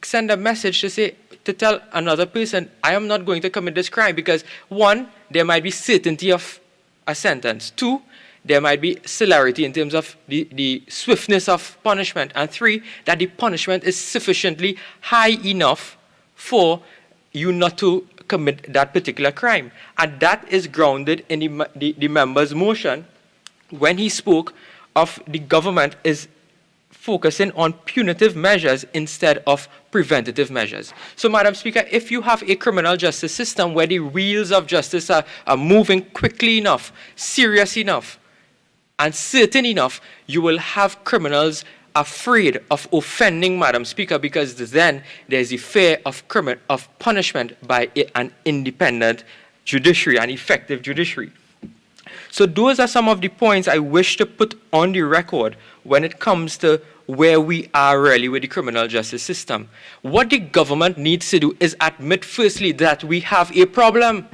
send a message to tell another person, I am not going to commit this crime because 1, there might be certainty of a sentence. 2, there might be celerity in terms of the swiftness of punishment. And 3, that the punishment is sufficiently high enough for you not to commit that particular crime. And that is grounded in the member's motion when he spoke of the government is focusing on punitive measures instead of preventative measures. So, Madam Speaker, if you have a criminal justice system where the wheels of justice are moving quickly enough, serious enough, and certain enough, you will have criminals afraid of offending, Madam Speaker, because then there's the fear of punishment by an independent judiciary, an effective judiciary. So those are some of the points I wish to put on the record when it comes to where we are really with the criminal justice system. What the government needs to do is admit firstly that we have a problem.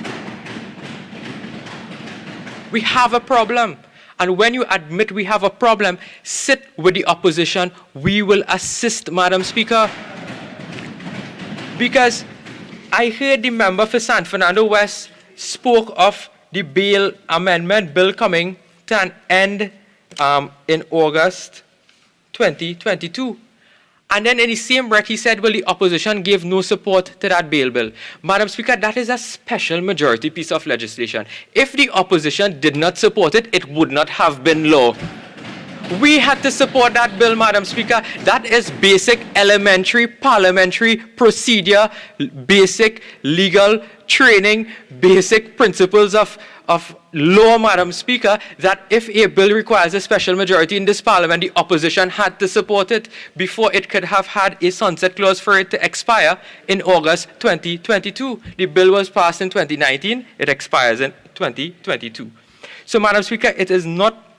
We have a problem. And when you admit we have a problem, sit with the opposition. We will assist, Madam Speaker. Because I heard the member for San Fernando West spoke of the bail amendment bill coming to an end in August 2022. And then in the same breath, he said, well, the opposition gave no support to that bail bill. Madam Speaker, that is a special majority piece of legislation. If the opposition did not support it, it would not have been law. We had to support that bill, Madam Speaker. That is basic elementary parliamentary procedure, basic legal training, basic principles of law, Madam Speaker, that if a bill requires a special majority in this parliament, the opposition had to support it before it could have had a sunset clause for it to expire in August 2022. The bill was passed in 2019. It expires in 2022. So, Madam Speaker, it is not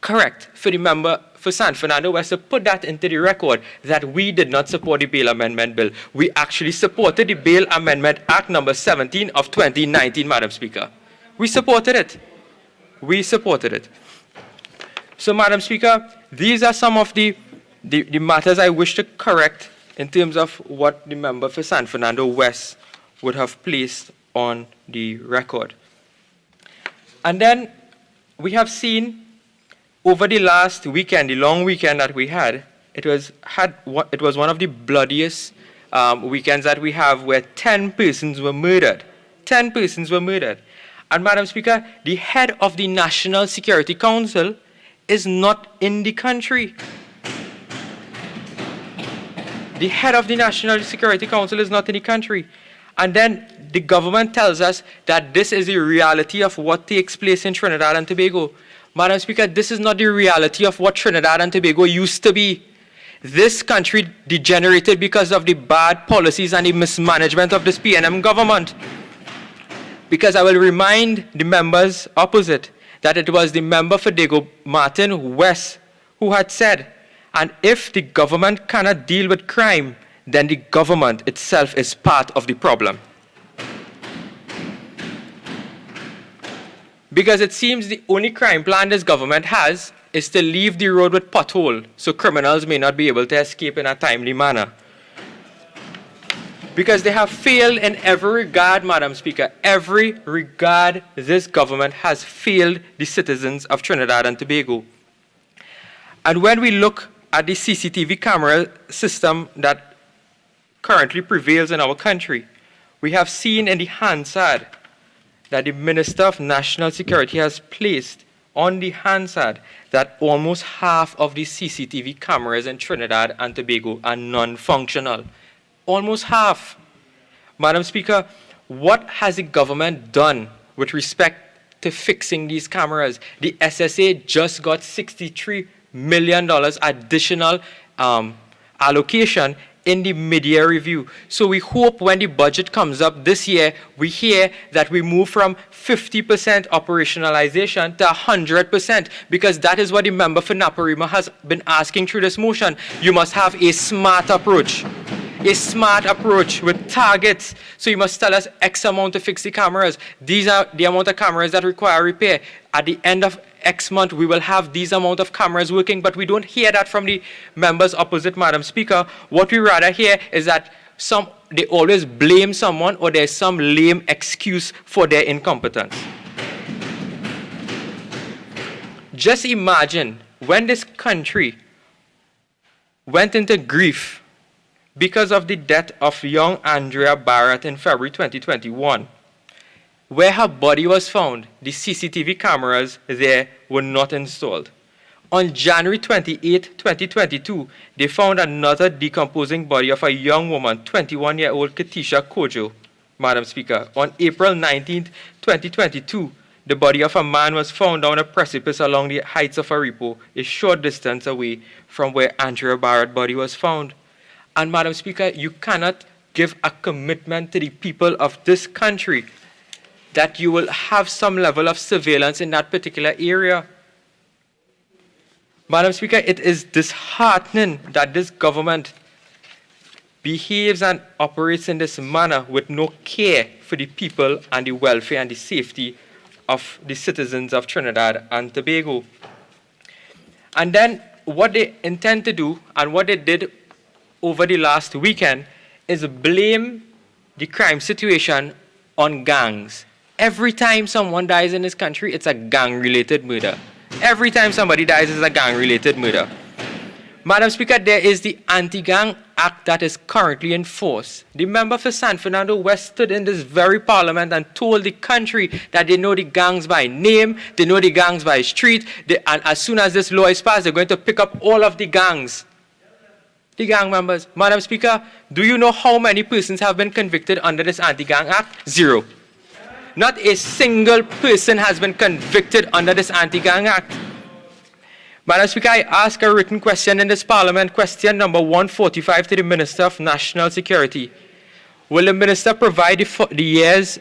correct for the member for San Fernando West to put that into the record that we did not support the Bail Amendment Bill. We actually supported the Bail Amendment Act number 17 of 2019, Madam Speaker. We supported it. We supported it. So, Madam Speaker, these are some of the matters I wish to correct in terms of what the member for San Fernando West would have placed on the record. And then we have seen over the last weekend, the long weekend that we had, it was one of the bloodiest weekends that we have, where 10 persons were murdered. 10 persons were murdered. And Madam Speaker, the head of the National Security Council is not in the country. The head of the National Security Council is not in the country. And then the government tells us that this is the reality of what takes place in Trinidad and Tobago. Madam Speaker, this is not the reality of what Trinidad and Tobago used to be. This country degenerated because of the bad policies and the mismanagement of this PNM government. Because I will remind the members opposite that it was the member for Dago Martin West who had said, and if the government cannot deal with crime, then the government itself is part of the problem. Because it seems the only crime plan this government has is to leave the road with pothole so criminals may not be able to escape in a timely manner. Because they have failed in every regard, Madam Speaker. Every regard, this government has failed the citizens of Trinidad and Tobago. And when we look at the CCTV camera system that currently prevails in our country, we have seen in the Hansard that the Minister of National Security has placed on the Hansard that almost half of the CCTV cameras in Trinidad and Tobago are non-functional. Almost half. Madam Speaker, what has the government done with respect to fixing these cameras? The SSA just got $63 million additional allocation in the mid-year review. So we hope when the budget comes up this year, we hear that we move from 50% operationalization to 100%, because that is what the member for Naparima has been asking through this motion. You must have a smart approach. A smart approach with targets. So you must tell us X amount to fix the cameras. These are the amount of cameras that require repair. At the end of X month, we will have these amount of cameras working, but we don't hear that from the members opposite, Madam Speaker. What we rather hear is that they always blame someone, or there's some lame excuse for their incompetence. Just imagine when this country went into grief because of the death of young Andrea Barrett in February 2021. Where her body was found, the CCTV cameras there were not installed. On January 28, 2022, they found another decomposing body of a young woman, 21-year-old Katisha Kojo, Madam Speaker. On April 19, 2022, the body of a man was found on a precipice along the heights of Aripo, a short distance away from where Andrea Barrett's body was found. And Madam Speaker, you cannot give a commitment to the people of this country that you will have some level of surveillance in that particular area. Madam Speaker, it is disheartening that this government behaves and operates in this manner with no care for the people and the welfare and the safety of the citizens of Trinidad and Tobago. And then what they intend to do and what they did over the last weekend is blame the crime situation on gangs. Every time someone dies in this country, it's a gang-related murder. Every time somebody dies, it's a gang-related murder. Madam Speaker, there is the Anti-Gang Act that is currently in force. The member for San Fernando West stood in this very parliament and told the country that they know the gangs by name, they know the gangs by street, and as soon as this law is passed, they're going to pick up all of the gangs, the gang members. Madam Speaker, do you know how many persons have been convicted under this Anti-Gang Act? 0. Not a single person has been convicted under this Anti-Gang Act. Madam Speaker, I ask a written question in this Parliament, question number 145 to the Minister of National Security. Will the Minister provide for the years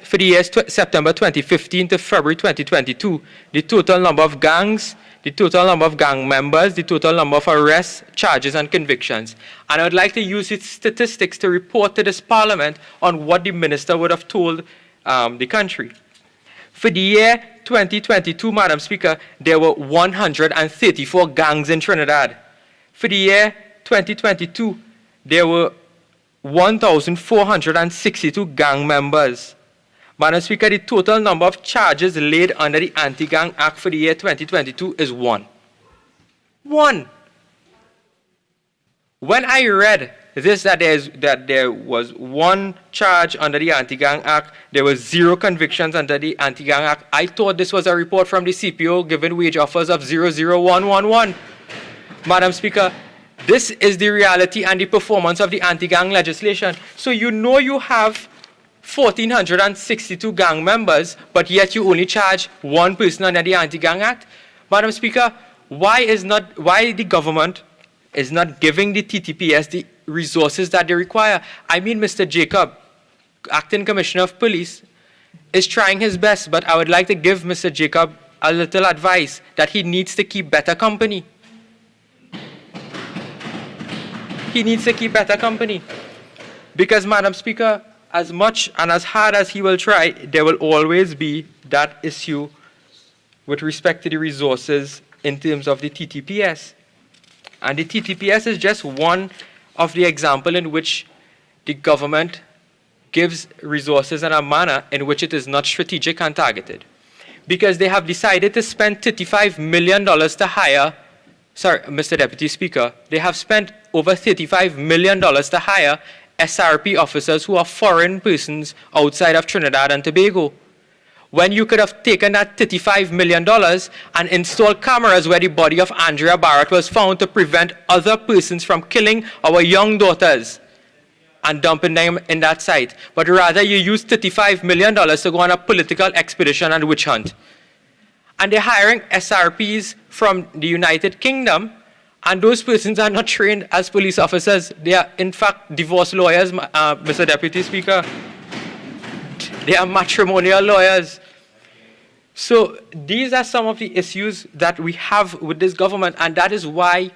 September 2015 to February 2022, the total number of gangs, the total number of gang members, the total number of arrests, charges, and convictions? And I would like to use its statistics to report to this Parliament on what the Minister would have told the country. For the year 2022, Madam Speaker, there were 134 gangs in Trinidad. For the year 2022, there were 1,462 gang members. Madam Speaker, the total number of charges laid under the Anti-Gang Act for the year 2022 is 1. 1. When I read this, that there was 1 charge under the Anti-Gang Act, there were 0 convictions under the Anti-Gang Act, I thought this was a report from the CPO giving wage offers of 00111. Madam Speaker, this is the reality and the performance of the anti-gang legislation. So you know you have 1,462 gang members, but yet you only charge 1 person under the Anti-Gang Act. Madam Speaker, why the government is not giving the TTPS the resources that they require? I mean, Mr. Jacob, Acting Commissioner of Police, is trying his best, but I would like to give Mr. Jacob a little advice that he needs to keep better company. He needs to keep better company. Because, Madam Speaker, as much and as hard as he will try, there will always be that issue with respect to the resources in terms of the TTPS. And the TTPS is just one of the examples in which the government gives resources in a manner in which it is not strategic and targeted. Because they have decided to spend $35 million to hire, Mr. Deputy Speaker, they have spent over $35 million to hire SRP officers who are foreign persons outside of Trinidad and Tobago, when you could have taken that $35 million and installed cameras where the body of Andrea Barrett was found to prevent other persons from killing our young daughters and dumping them in that site. But rather you used $35 million to go on a political expedition and witch hunt. And they're hiring SRPs from the United Kingdom, and those persons are not trained as police officers. They are, in fact, divorce lawyers, Mr. Deputy Speaker. They are matrimonial lawyers. So these are some of the issues that we have with this government, and that is why,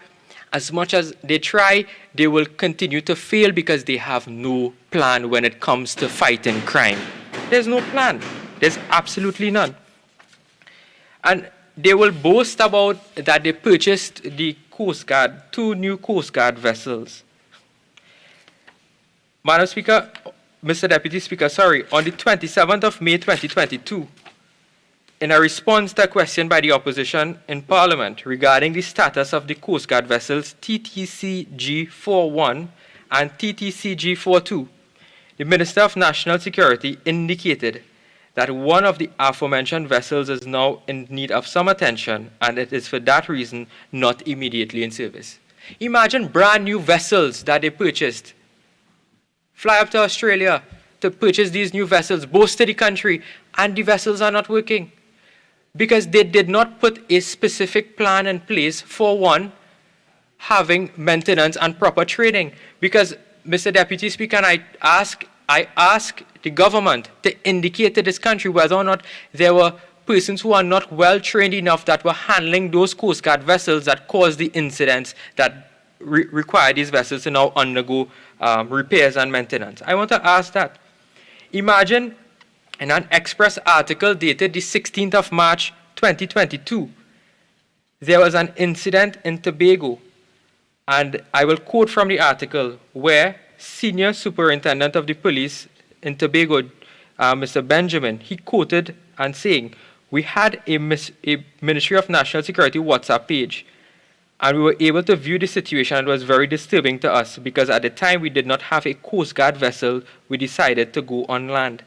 as much as they try, they will continue to fail because they have no plan when it comes to fighting crime. There's no plan. There's absolutely none. And they will boast about that they purchased the Coast Guard, 2 new Coast Guard vessels. Madam Speaker, Mr. Deputy Speaker, on the 27th of May 2022, in a response to a question by the opposition in Parliament regarding the status of the Coast Guard vessels TTCG-41 and TTCG-42, the Minister of National Security indicated that one of the aforementioned vessels is now in need of some attention, and it is for that reason not immediately in service. Imagine brand new vessels that they purchased. Fly up to Australia to purchase these new vessels, boast to the country, and the vessels are not working. Because they did not put a specific plan in place for, one, having maintenance and proper training. Because, Mr. Deputy Speaker, and I ask I ask the government to indicate to this country whether or not there were persons who are not well trained enough that were handling those Coast Guard vessels that caused the incidents that require these vessels to now undergo repairs and maintenance. I want to ask that. Imagine in an Express article dated the 16th of March 2022, there was an incident in Tobago, and I will quote from the article, where Senior Superintendent of the Police in Tobago, Mr. Benjamin, he quoted and saying, we had a Ministry of National Security WhatsApp page, and we were able to view the situation. It was very disturbing to us because at the time we did not have a Coast Guard vessel. We decided to go on land.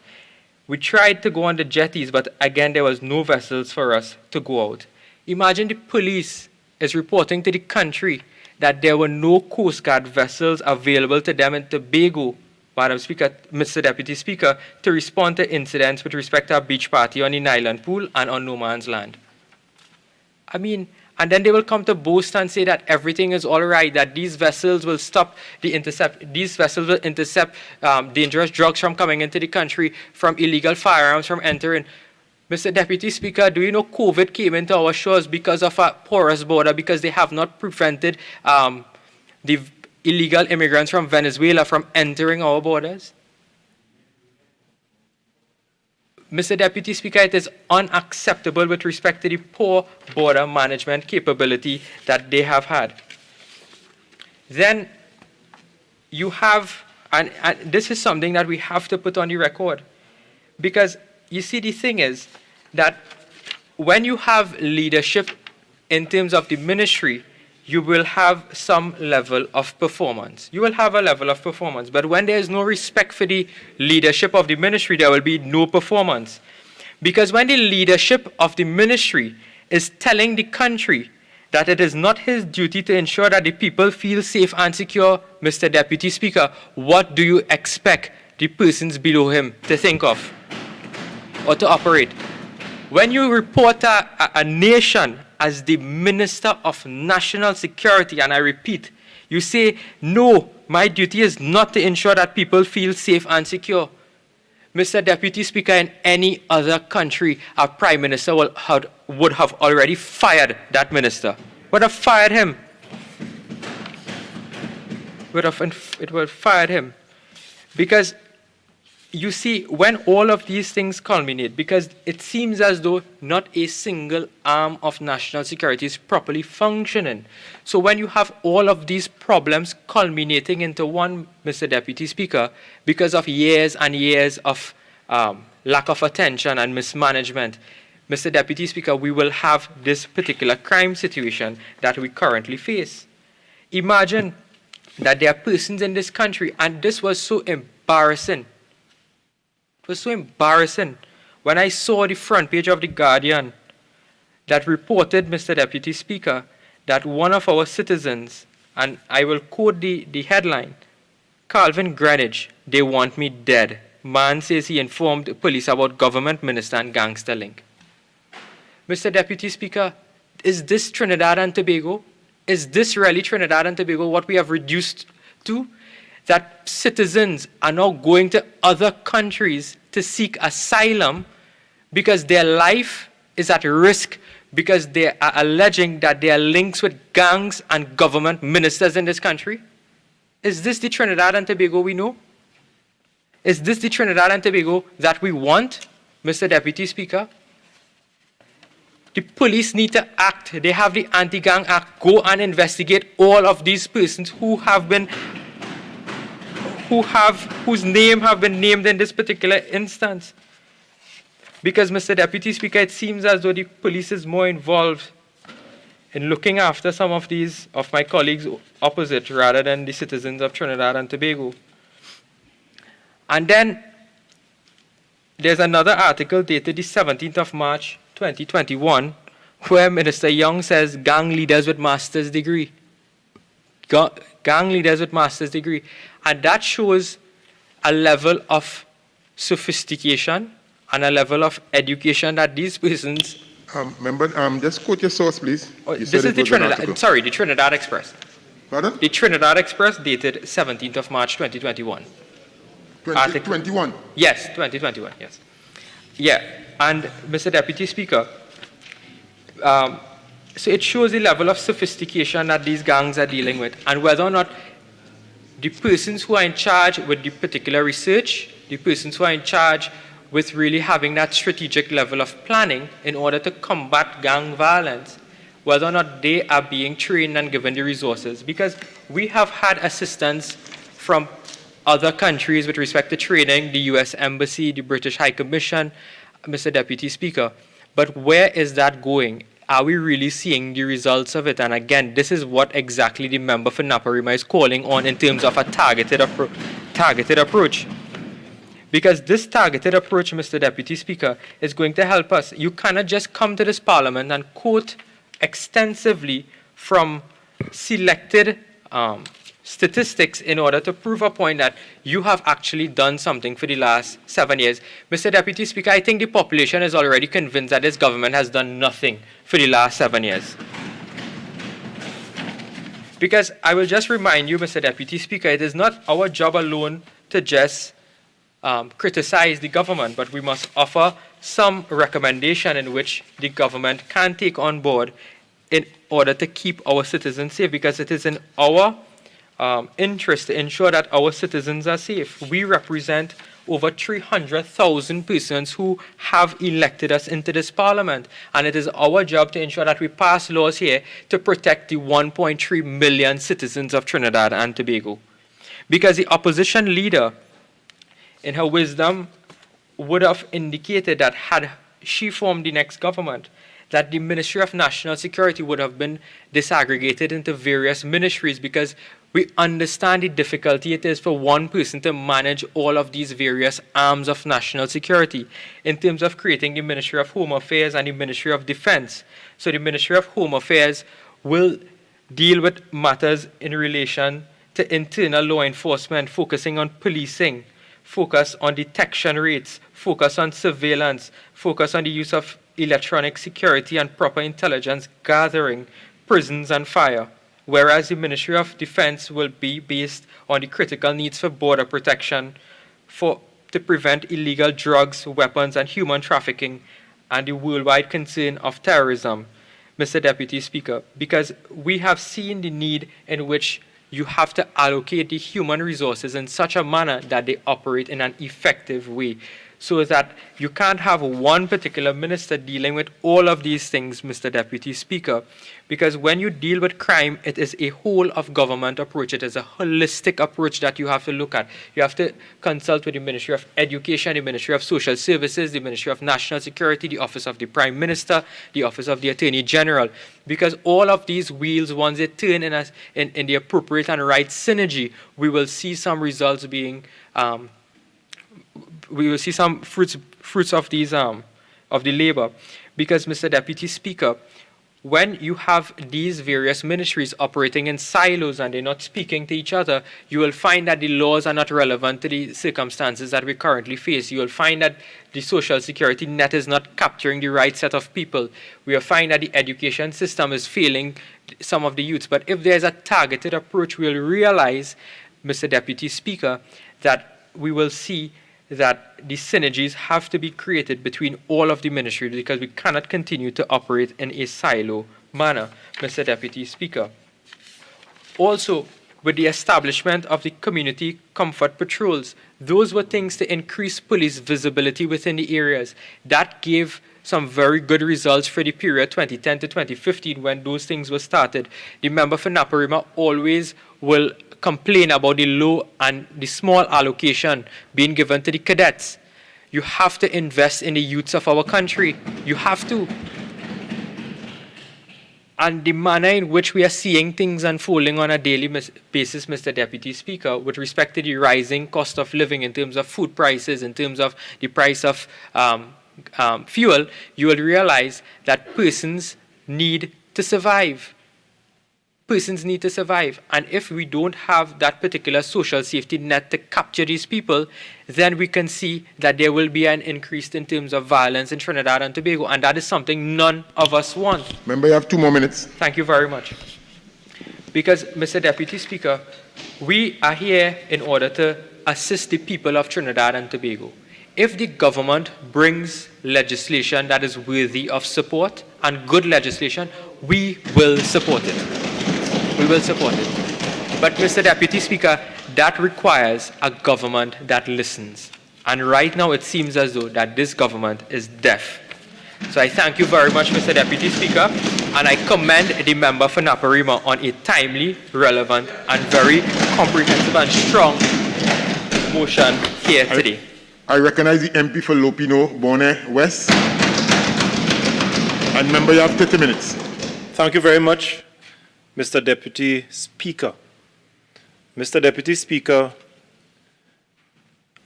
We tried to go on the jetties, but again, there was no vessels for us to go out. Imagine the police is reporting to the country that there were no Coast Guard vessels available to them in Tobago, Madam Speaker, Mr. Deputy Speaker, to respond to incidents with respect to a beach party on the Nyland Pool and on no man's land. I mean, and then they will come to boast and say that everything is all right, that these vessels will these vessels will intercept dangerous drugs from coming into the country, from illegal firearms from entering. Mr. Deputy Speaker, do you know COVID came into our shores because of a porous border, because they have not prevented the illegal immigrants from Venezuela from entering our borders? Mr. Deputy Speaker, it is unacceptable with respect to the poor border management capability that they have had. Then you have, and this is something that we have to put on the record, because you see, the thing is that when you have leadership in terms of the ministry, you will have some level of performance. You will have a level of performance. But when there is no respect for the leadership of the ministry, there will be no performance. Because when the leadership of the ministry is telling the country that it is not his duty to ensure that the people feel safe and secure, Mr. Deputy Speaker, what do you expect the persons below him to think of or to operate? When you report a nation as the Minister of National Security, and I repeat, you say, no, my duty is not to ensure that people feel safe and secure. Mr. Deputy Speaker, in any other country, our Prime Minister would have already fired that minister. Would have fired him. It would have fired him. Because you see, when all of these things culminate, because it seems as though not a single arm of national security is properly functioning. So when you have all of these problems culminating into one, Mr. Deputy Speaker, because of years and years of lack of attention and mismanagement, Mr. Deputy Speaker, we will have this particular crime situation that we currently face. Imagine that there are persons in this country, and this was so embarrassing. It was so embarrassing when I saw the front page of The Guardian that reported, Mr. Deputy Speaker, that one of our citizens, and I will quote the headline, Calvin Greenwich, they want me dead. Man says he informed police about government minister and gangster link. Mr. Deputy Speaker, is this Trinidad and Tobago? Is this really Trinidad and Tobago, what we have reduced to? That citizens are now going to other countries to seek asylum because their life is at risk, because they are alleging that there are links with gangs and government ministers in this country? Is this the Trinidad and Tobago we know? Is this the Trinidad and Tobago that we want, Mr. Deputy Speaker? The police need to act. They have the Anti-Gang Act. Go and investigate all of these persons whose name have been named in this particular instance. Because, Mr. Deputy Speaker, it seems as though the police is more involved in looking after some of my colleagues opposite rather than the citizens of Trinidad and Tobago. And then there's another article dated the 17th of March 2021 where Minister Young says gang leaders with master's degree. Gang leaders with master's degree. And that shows a level of sophistication and a level of education that these persons... Member, just quote your source, please. This is the Trinidad, sorry, the Trinidad Express. Pardon? The Trinidad Express dated 17th of March 2021. 2021. Yes, 2021, yes. Yeah, and Mr. Deputy Speaker, so it shows the level of sophistication that these gangs are dealing with, and whether or not the persons who are in charge with the particular research, the persons who are in charge with really having that strategic level of planning in order to combat gang violence, whether or not they are being trained and given the resources. Because we have had assistance from other countries with respect to training, the US Embassy, the British High Commission, Mr. Deputy Speaker. But where is that going? Are we really seeing the results of it? And again, this is what exactly the member for Naparima is calling on in terms of a targeted approach. Because this targeted approach, Mr. Deputy Speaker, is going to help us. You cannot just come to this parliament and quote extensively from selected statistics in order to prove a point that you have actually done something for the last 7 years. Mr. Deputy Speaker, I think the population is already convinced that this government has done nothing for the last 7 years. Because I will just remind you, Mr. Deputy Speaker, it is not our job alone to just criticize the government, but we must offer some recommendation in which the government can take on board in order to keep our citizens safe, because it is in our interest to ensure that our citizens are safe. We represent over 300,000 persons who have elected us into this parliament, and it is our job to ensure that we pass laws here to protect the 1.3 million citizens of Trinidad and Tobago. Because the opposition leader, in her wisdom, would have indicated that had she formed the next government, that the Ministry of National Security would have been disaggregated into various ministries, because we understand the difficulty it is for one person to manage all of these various arms of national security in terms of creating the Ministry of Home Affairs and the Ministry of Defense. So the Ministry of Home Affairs will deal with matters in relation to internal law enforcement, focusing on policing, focus on detection rates, focus on surveillance, focus on the use of electronic security and proper intelligence gathering, prisons and fire. Whereas the Ministry of Defense will be based on the critical needs for border protection, to prevent illegal drugs, weapons and human trafficking, and the worldwide concern of terrorism, Mr. Deputy Speaker, because we have seen the need in which you have to allocate the human resources in such a manner that they operate in an effective way, so that you can't have one particular minister dealing with all of these things, Mr. Deputy Speaker. Because when you deal with crime, it is a whole of government approach. It is a holistic approach that you have to look at. You have to consult with the Ministry of Education, the Ministry of Social Services, the Ministry of National Security, the Office of the Prime Minister, the Office of the Attorney General. Because all of these wheels, once they turn in the appropriate and right synergy, we will see some results being we will see some fruits of these of the labor. Because, Mr. Deputy Speaker, when you have these various ministries operating in silos and they're not speaking to each other, you will find that the laws are not relevant to the circumstances that we currently face. You will find that the social security net is not capturing the right set of people. We will find that the education system is failing some of the youths. But if there's a targeted approach, we'll realize, Mr. Deputy Speaker, that we will see that the synergies have to be created between all of the ministries, because we cannot continue to operate in a silo manner, Mr. Deputy Speaker. Also, with the establishment of the community comfort patrols, those were things to increase police visibility within the areas. That gave some very good results for the period 2010 to 2015 when those things were started. The member for Naparima always will complain about the low and the small allocation being given to the cadets. You have to invest in the youths of our country. You have to. And the manner in which we are seeing things unfolding on a daily basis, Mr. Deputy Speaker, with respect to the rising cost of living in terms of food prices, in terms of the price of fuel, you will realize that persons need to survive. Persons need to survive. And if we don't have that particular social safety net to capture these people, then we can see that there will be an increase in terms of violence in Trinidad and Tobago. And that is something none of us want. Member, you have 2 more minutes. Thank you very much. Because, Mr. Deputy Speaker, we are here in order to assist the people of Trinidad and Tobago. If the government brings legislation that is worthy of support and good legislation, we will support it. We will support it. But, Mr. Deputy Speaker, that requires a government that listens. And right now it seems as though that this government is deaf. So I thank you very much, Mr. Deputy Speaker, and I commend the member for Naparima on a timely, relevant, and very comprehensive and strong motion here today. I recognize the MP for Lupino Bone West. And member, you have 30 minutes. Thank you very much, Mr. Deputy Speaker. Mr. Deputy Speaker,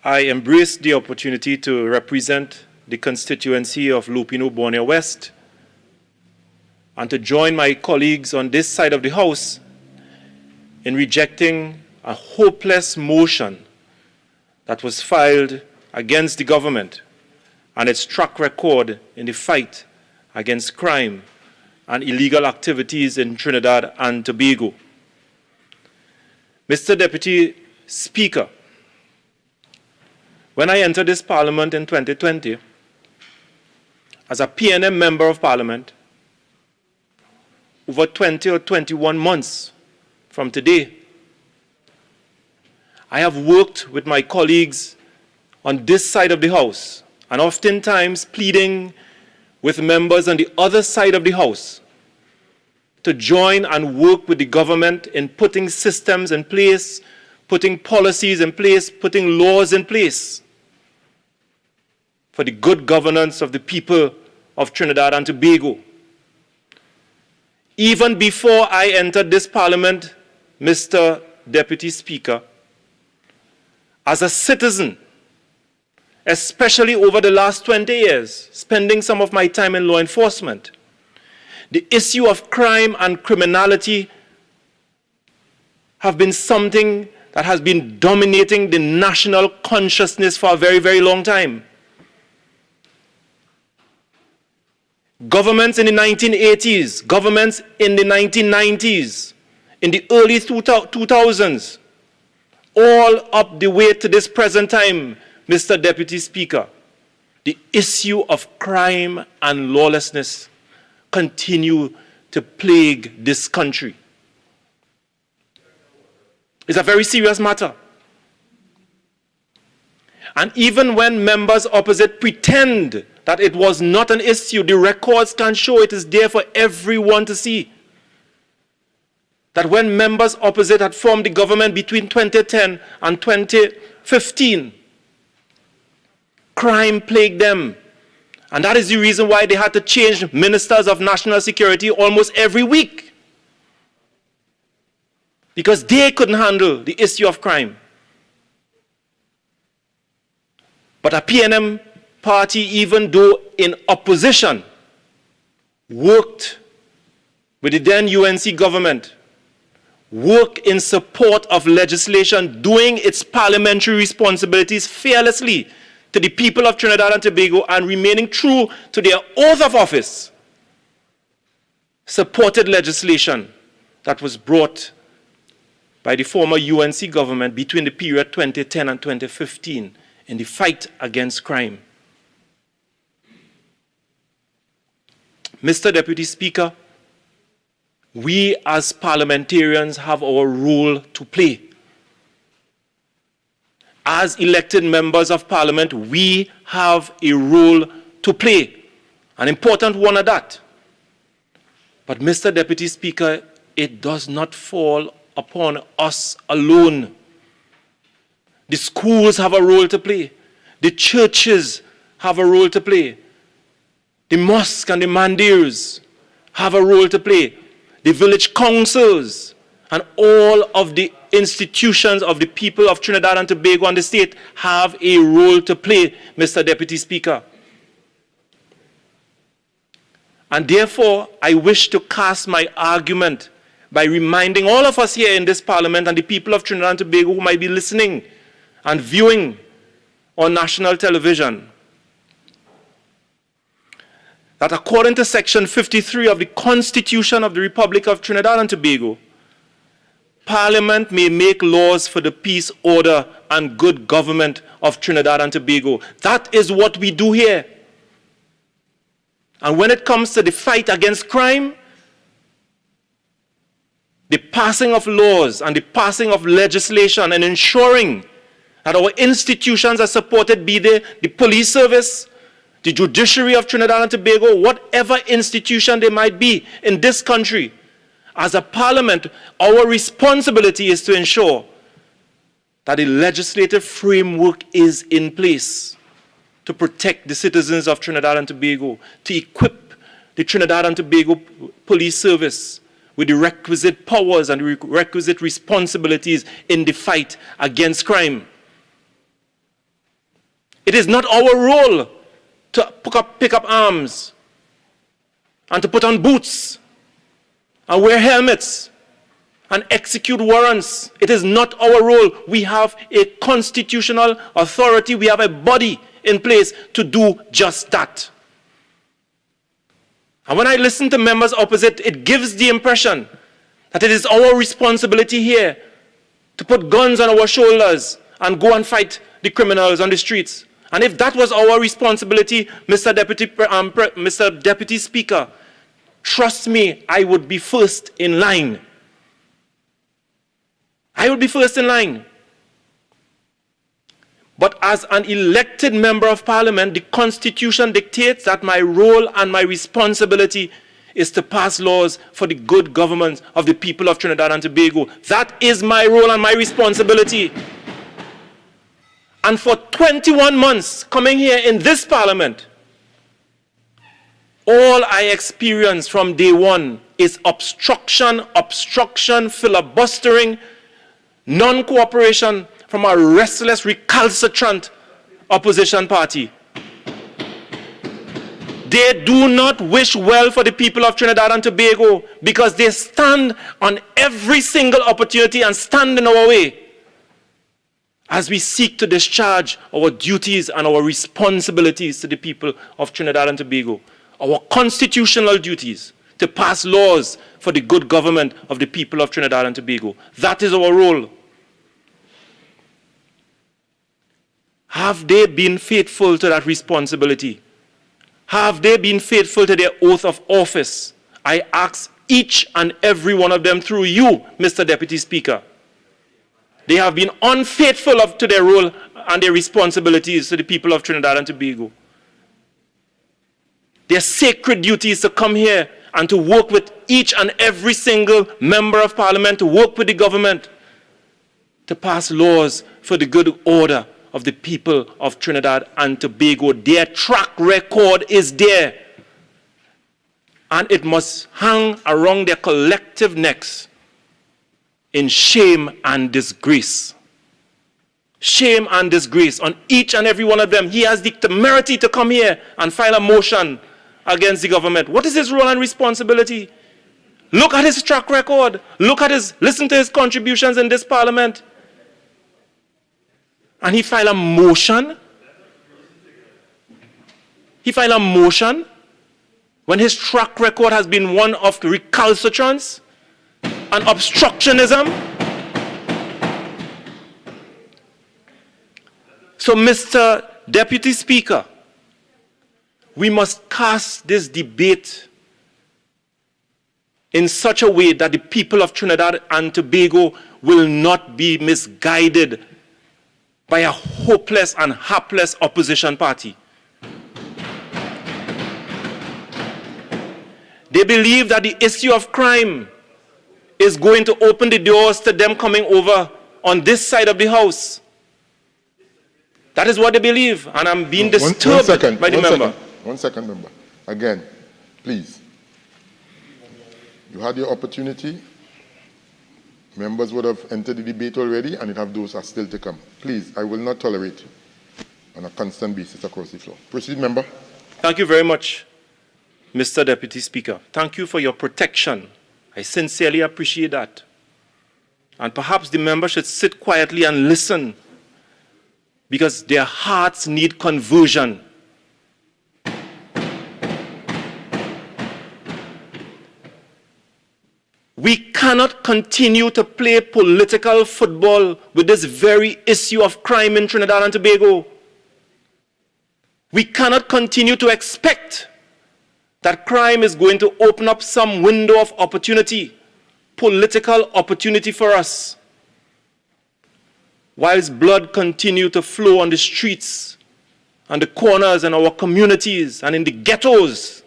I embrace the opportunity to represent the constituency of Lupino Bone West and to join my colleagues on this side of the House in rejecting a hopeless motion that was filed against the government and its track record in the fight against crime and illegal activities in Trinidad and Tobago. Mr. Deputy Speaker, when I entered this Parliament in 2020, as a PNM Member of Parliament, over 20 or 21 months from today, I have worked with my colleagues on this side of the House, and oftentimes pleading with members on the other side of the House to join and work with the government in putting systems in place, putting policies in place, putting laws in place for the good governance of the people of Trinidad and Tobago. Even before I entered this Parliament, Mr. Deputy Speaker, as a citizen, especially over the last 20 years, spending some of my time in law enforcement, the issue of crime and criminality have been something that has been dominating the national consciousness for a very, very long time. Governments in the 1980s, governments in the 1990s, in the early 2000s, all up the way to this present time, Mr. Deputy Speaker, the issue of crime and lawlessness continue to plague this country. It's a very serious matter. And even when members opposite pretend that it was not an issue, the records can show it is there for everyone to see. That when members opposite had formed the government between 2010 and 2015, crime plagued them. And that is the reason why they had to change ministers of national security almost every week. Because they couldn't handle the issue of crime. But a PNM party, even though in opposition, worked with the then UNC government, worked in support of legislation, doing its parliamentary responsibilities fearlessly to the people of Trinidad and Tobago and remaining true to their oath of office, supported legislation that was brought by the former UNC government between the period 2010 and 2015 in the fight against crime. Mr. Deputy Speaker, we as parliamentarians have our role to play. As elected members of Parliament, we have a role to play, an important one at that. But Mr. Deputy Speaker, it does not fall upon us alone. The schools have a role to play. The churches have a role to play. The mosques and the mandirs have a role to play. The village councils and all of the institutions of the people of Trinidad and Tobago and the state have a role to play, Mr. Deputy Speaker. And therefore, I wish to cast my argument by reminding all of us here in this Parliament and the people of Trinidad and Tobago who might be listening and viewing on national television that according to Section 53 of the Constitution of the Republic of Trinidad and Tobago, Parliament may make laws for the peace, order, and good government of Trinidad and Tobago. That is what we do here. And when it comes to the fight against crime, the passing of laws and the passing of legislation and ensuring that our institutions are supported, be they the police service, the judiciary of Trinidad and Tobago, whatever institution they might be in this country. As a parliament, our responsibility is to ensure that the legislative framework is in place to protect the citizens of Trinidad and Tobago, to equip the Trinidad and Tobago Police Service with the requisite powers and the requisite responsibilities in the fight against crime. It is not our role to pick up arms and to put on boots and wear helmets and execute warrants. It is not our role. We have a constitutional authority. We have a body in place to do just that. And when I listen to members opposite, it gives the impression that it is our responsibility here to put guns on our shoulders and go and fight the criminals on the streets. And if that was our responsibility, Mr. Deputy Speaker, trust me, I would be first in line. I would be first in line. But as an elected member of parliament, the Constitution dictates that my role and my responsibility is to pass laws for the good government of the people of Trinidad and Tobago. That is my role and my responsibility. And for 21 months coming here in this parliament, all I experienced from day one is obstruction, filibustering, non-cooperation from a restless, recalcitrant opposition party. They do not wish well for the people of Trinidad and Tobago because they stand on every single opportunity and stand in our way as we seek to discharge our duties and our responsibilities to the people of Trinidad and Tobago. Our constitutional duties to pass laws for the good government of the people of Trinidad and Tobago. That is our role. Have they been faithful to that responsibility? Have they been faithful to their oath of office? I ask each and every one of them through you, Mr. Deputy Speaker. They have been unfaithful to their role and their responsibilities to the people of Trinidad and Tobago. Their sacred duties to come here and to work with each and every single member of parliament, to work with the government, to pass laws for the good order of the people of Trinidad and Tobago. Their track record is there. And it must hang around their collective necks in shame and disgrace. Shame and disgrace on each and every one of them. He has the temerity to come here and file a motion against the government. What is his role and responsibility? Look at his track record. Listen to his contributions in this parliament. And he filed a motion. He filed a motion when his track record has been one of recalcitrance and obstructionism. So, Mr. Deputy Speaker, we must cast this debate in such a way that the people of Trinidad and Tobago will not be misguided by a hopeless and hapless opposition party. They believe that the issue of crime is going to open the doors to them coming over on this side of the house. That is what they believe, and I'm being disturbed by the member. One second, member. Again, please. You had your opportunity. Members would have entered the debate already, and it have those are still to come. Please, I will not tolerate on a constant basis across the floor. Proceed, member. Thank you very much, Mr. Deputy Speaker. Thank you for your protection. I sincerely appreciate that. And perhaps the member should sit quietly and listen, because their hearts need conversion. We cannot continue to play political football with this very issue of crime in Trinidad and Tobago. We cannot continue to expect that crime is going to open up some window of opportunity, political opportunity for us, whilst blood continue to flow on the streets and the corners in our communities and in the ghettos.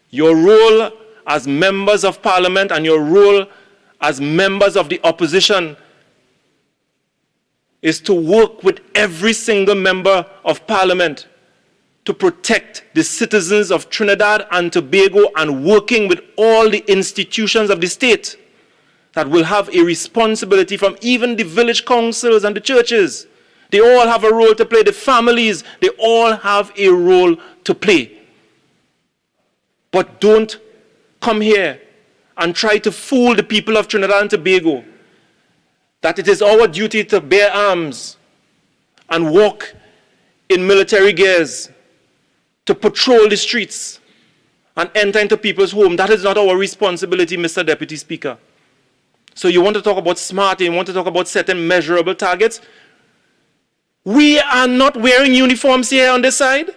Your role as members of parliament and your role as members of the opposition is to work with every single member of parliament to protect the citizens of Trinidad and Tobago, and working with all the institutions of the state that will have a responsibility, from even the village councils and the churches. They all have a role to play. The families, they all have a role to play. But don't come here and try to fool the people of Trinidad and Tobago that it is our duty to bear arms and walk in military gears, to patrol the streets and enter into people's homes. That is not our responsibility, Mr. Deputy Speaker. So you want to talk about smart, and you want to talk about setting measurable targets. We are not wearing uniforms here on this side.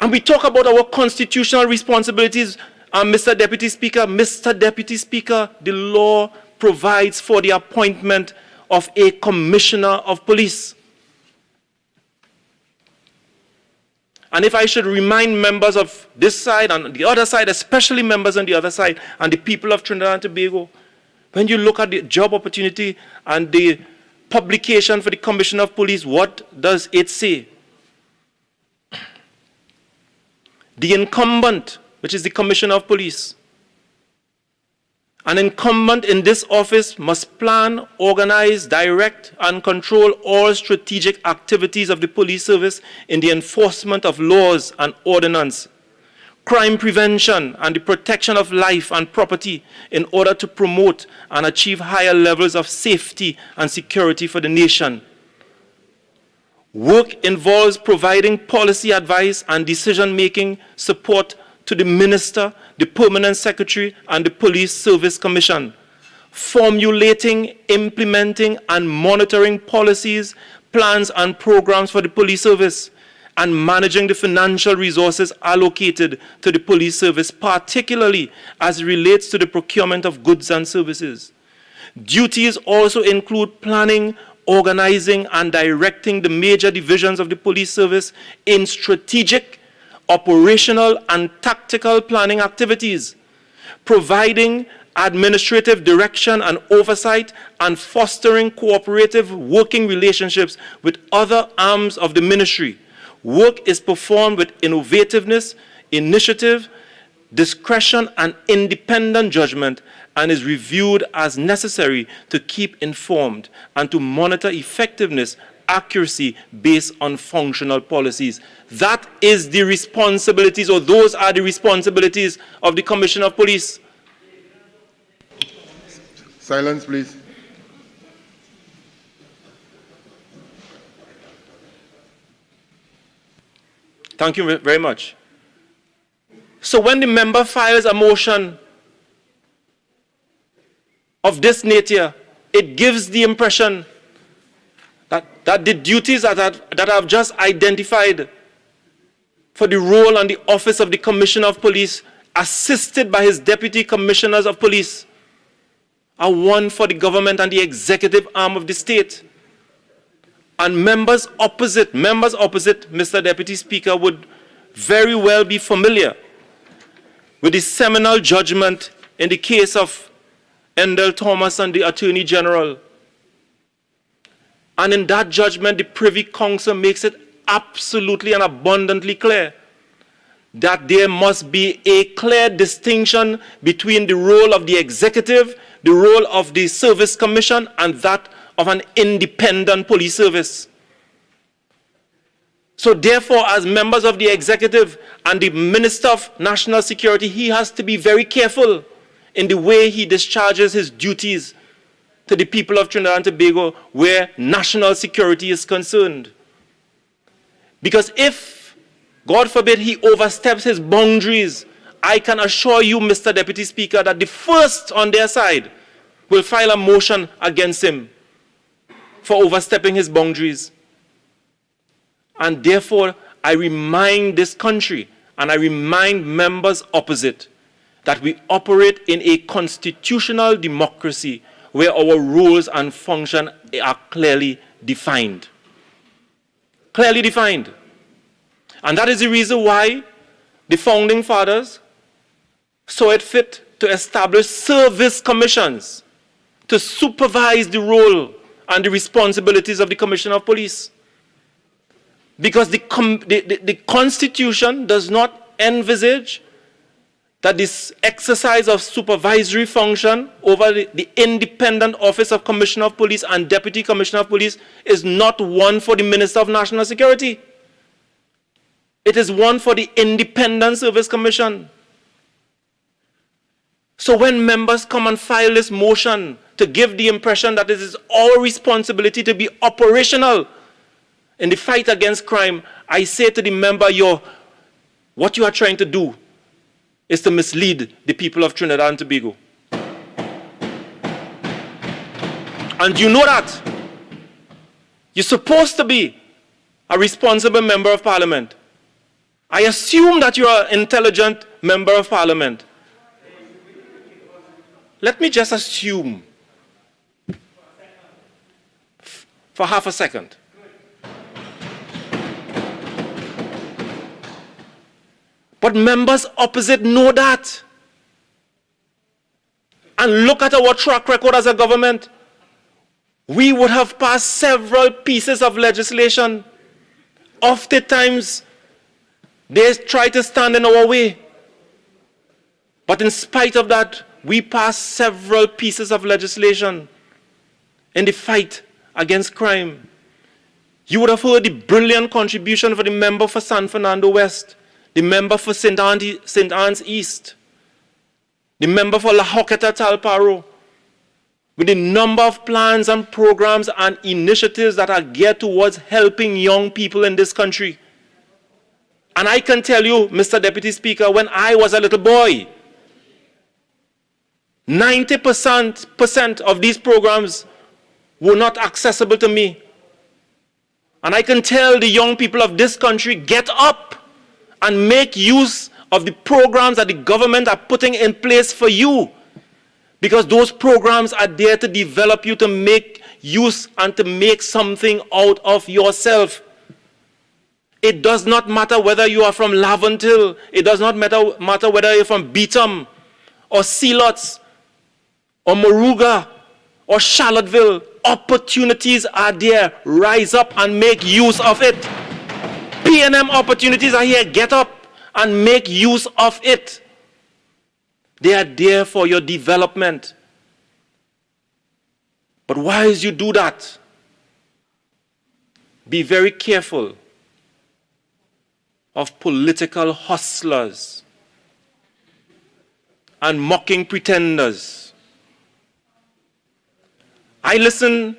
And we talk about our constitutional responsibilities, Mr. Deputy Speaker. Mr. Deputy Speaker, the law provides for the appointment of a commissioner of police. And if I should remind members of this side and the other side, especially members on the other side and the people of Trinidad and Tobago, when you look at the job opportunity and the publication for the Commissioner of Police, what does it say? The incumbent, which is the Commissioner of Police, an incumbent in this office must plan, organize, direct, and control all strategic activities of the police service in the enforcement of laws and ordinance, crime prevention, and the protection of life and property in order to promote and achieve higher levels of safety and security for the nation. Work involves providing policy advice and decision-making support to the Minister, the Permanent Secretary, and the Police Service Commission, formulating, implementing, and monitoring policies, plans, and programs for the police service, and managing the financial resources allocated to the police service, particularly as it relates to the procurement of goods and services. Duties also include planning, organizing, and directing the major divisions of the police service in strategic, operational, and tactical planning activities, providing administrative direction and oversight, and fostering cooperative working relationships with other arms of the ministry. Work is performed with innovativeness, initiative, discretion, and independent judgment, and is reviewed as necessary to keep informed and to monitor effectiveness, accuracy based on functional policies. That is the responsibilities, or those are the responsibilities of the Commissioner of Police. Silence, please. Thank you very much. So when the member files a motion of this nature, it gives the impression that the duties that I've just identified for the role and the office of the Commissioner of Police, assisted by his deputy commissioners of police, are one for the government and the executive arm of the state. And members opposite, Mr. Deputy Speaker, would very well be familiar with the seminal judgment in the case of Endell Thomas and the Attorney General. And in that judgment, the Privy Council makes it absolutely and abundantly clear that there must be a clear distinction between the role of the executive, the role of the Service Commission, and that of an independent police service. So therefore, as members of the executive and the Minister of National Security, he has to be very careful in the way he discharges his duties to the people of Trinidad and Tobago where national security is concerned. Because if God forbid he oversteps his boundaries, I can assure you, Mr. Deputy Speaker, that the first on their side will file a motion against him for overstepping his boundaries. And therefore, I remind this country and I remind members opposite that we operate in a constitutional democracy where our roles and function are clearly defined. Clearly defined. And that is the reason why the founding fathers saw it fit to establish service commissions to supervise the role and the responsibilities of the Commissioner of Police. Because the Constitution does not envisage that this exercise of supervisory function over the independent office of Commissioner of Police and Deputy Commissioner of Police is not one for the Minister of National Security. It is one for the Independent Service Commission. So when members come and file this motion to give the impression that it is our responsibility to be operational in the fight against crime, I say to the member, what you are trying to do is to mislead the people of Trinidad and Tobago. And you know that. You're supposed to be a responsible member of parliament. I assume that you're an intelligent member of parliament. Let me just assume for half a second. But members opposite know that. And look at our track record as a government. We would have passed several pieces of legislation. Oftentimes, they try to stand in our way. But in spite of that, we passed several pieces of legislation in the fight against crime. You would have heard the brilliant contribution for the member for San Fernando West, the member for St. Anne's East, the member for La Hoqueta Talparo, with the number of plans and programs and initiatives that are geared towards helping young people in this country. And I can tell you, Mr. Deputy Speaker, when I was a little boy, 90% of these programs were not accessible to me. And I can tell the young people of this country, get up and make use of the programs that the government are putting in place for you. Because those programs are there to develop you to make use and to make something out of yourself. It does not matter whether you are from Laventille. It does not matter whether you're from Beetham or Sealots or Moruga or Charlottesville. Opportunities are there. Rise up and make use of it. P&M opportunities are here. Get up and make use of it. They are there for your development. But while you do that, be very careful of political hustlers and mocking pretenders. I listened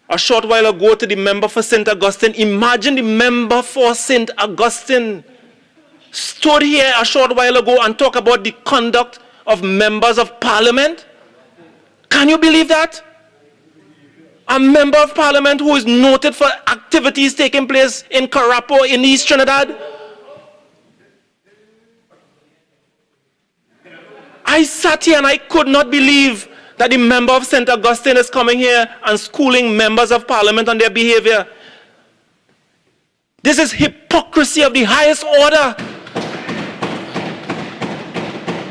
a short while ago to the member for St. Augustine. Imagine the member for St. Augustine stood here a short while ago and talked about the conduct of members of parliament. Can you believe that? A member of parliament who is noted for activities taking place in Carapo in East Trinidad. I sat here and I could not believe that the member of St. Augustine is coming here and schooling members of parliament on their behavior. This is hypocrisy of the highest order.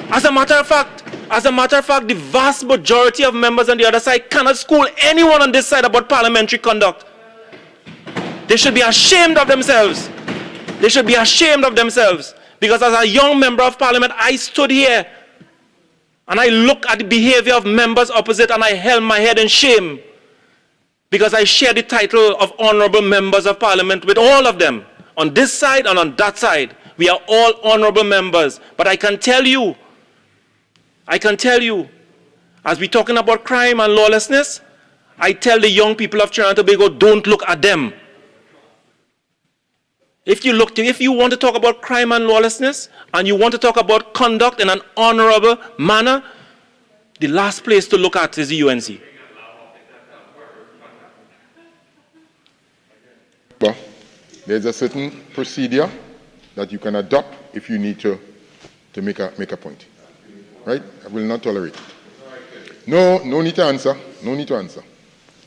As a matter of fact, the vast majority of members on the other side cannot school anyone on this side about parliamentary conduct. They should be ashamed of themselves. They should be ashamed of themselves. Because as a young member of parliament, I stood here and I looked at the behavior of members opposite and I held my head in shame. Because I share the title of honorable members of parliament with all of them. On this side and on that side. We are all honorable members. But I can tell you, as we're talking about crime and lawlessness, I tell the young people of Trinidad and Tobago, don't look at them. If you want to talk about crime and lawlessness, and you want to talk about conduct in an honorable manner, the last place to look at is the UNC. Well, there's a certain procedure that you can adopt if you need to make a point. Right? I will not tolerate it. No need to answer. No need to answer.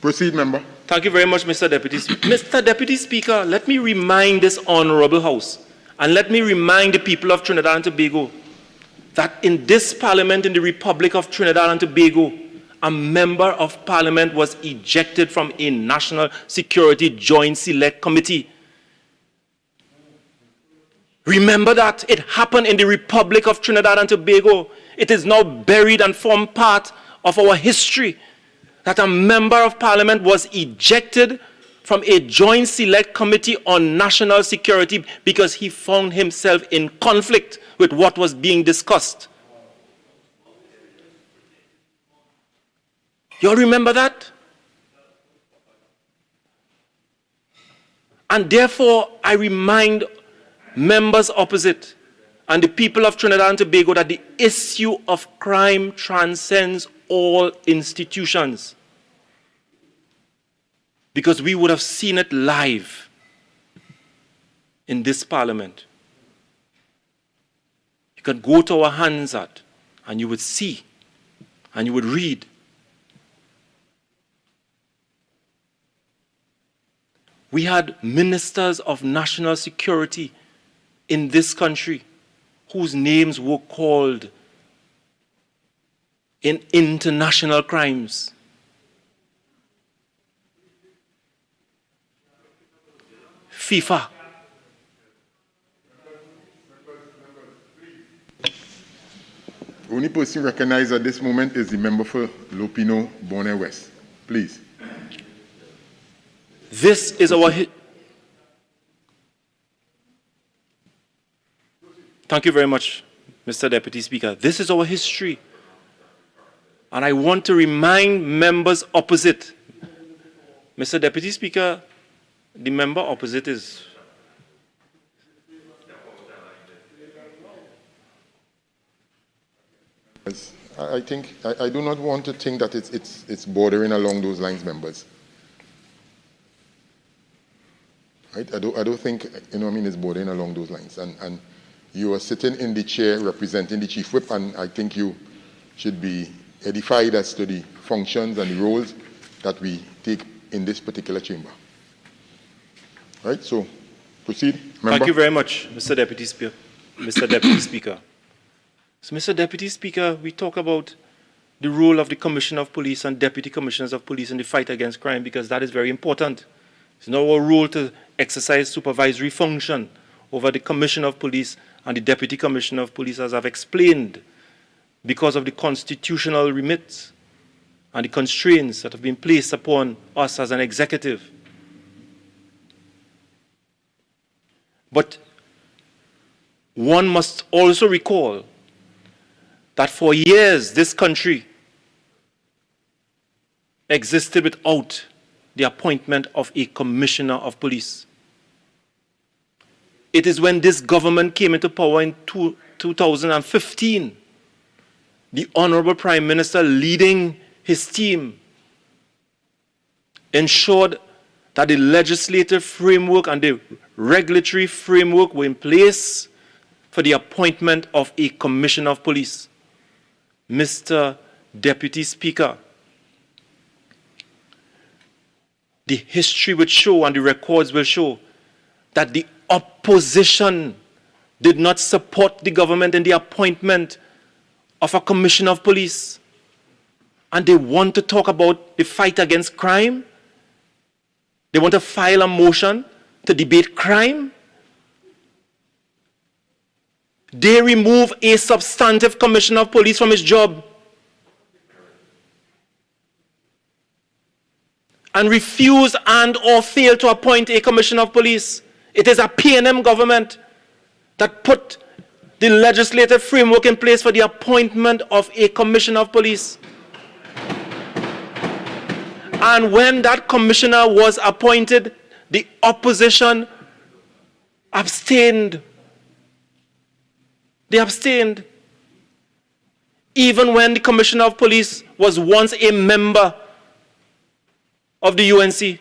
Proceed, member. Thank you very much, Mr. Deputy Speaker. Mr. Deputy Speaker, let me remind this honorable House, and let me remind the people of Trinidad and Tobago, that in this Parliament, in the Republic of Trinidad and Tobago, a member of Parliament was ejected from a National Security Joint Select Committee. Remember that. It happened in the Republic of Trinidad and Tobago. It is now buried and formed part of our history, that a member of Parliament was ejected from a Joint Select Committee on National Security because he found himself in conflict with what was being discussed. You all remember that? And therefore, I remind members opposite and the people of Trinidad and Tobago that the issue of crime transcends all institutions, because we would have seen it live in this Parliament. You could go to our Hansard and you would see and you would read. We had ministers of national security in this country whose names were called in international crimes. FIFA. The only person recognized at this moment is the member for Lopino, Bonner West. Please. This is our... Thank you very much, Mr. Deputy Speaker. This is our history. And I want to remind members opposite. Mr. Deputy Speaker, the member opposite is... I think, I do not want to think that it's bordering along those lines, members. Right? I don't think, it's bordering along those lines. And you are sitting in the chair representing the Chief Whip, and I think you should be edified as to the functions and the roles that we take in this particular chamber. Right, so proceed, member. Thank you very much, Mr. Deputy Speaker. Mr. Deputy Speaker. So, Mr. Deputy Speaker, we talk about the role of the Commissioner of Police and Deputy Commissioners of Police in the fight against crime, because that is very important. It's now our role to exercise supervisory function over the Commissioner of Police and the Deputy Commissioner of Police, as I've explained, because of the constitutional remits and the constraints that have been placed upon us as an executive. But one must also recall that for years this country existed without the appointment of a Commissioner of Police. It is when this government came into power in 2015, the Honorable Prime Minister, leading his team, ensured that the legislative framework and the regulatory framework were in place for the appointment of a Commissioner of Police. Mr. Deputy Speaker, the history would show and the records will show that the opposition did not support the government in the appointment of a Commissioner of Police. And they want to talk about the fight against crime. They want to file a motion to debate crime. They remove a substantive Commissioner of Police from his job and refuse and or fail to appoint a Commissioner of Police. It is a PNM government that put the legislative framework in place for the appointment of a Commissioner of Police. And when that Commissioner was appointed, the opposition abstained. They abstained. Even when the Commissioner of Police was once a member of the UNC,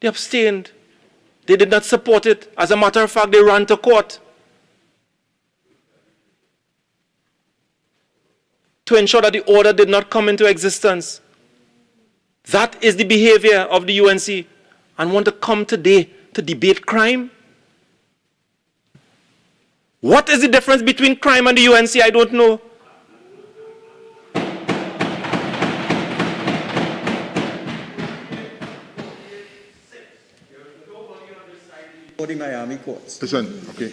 they abstained. They did not support it. As a matter of fact, they ran to court to ensure that the order did not come into existence. That is the behavior of the UNC. And want to come today to debate crime? What is the difference between crime and the UNC? I don't know. Miami courts. Listen, okay.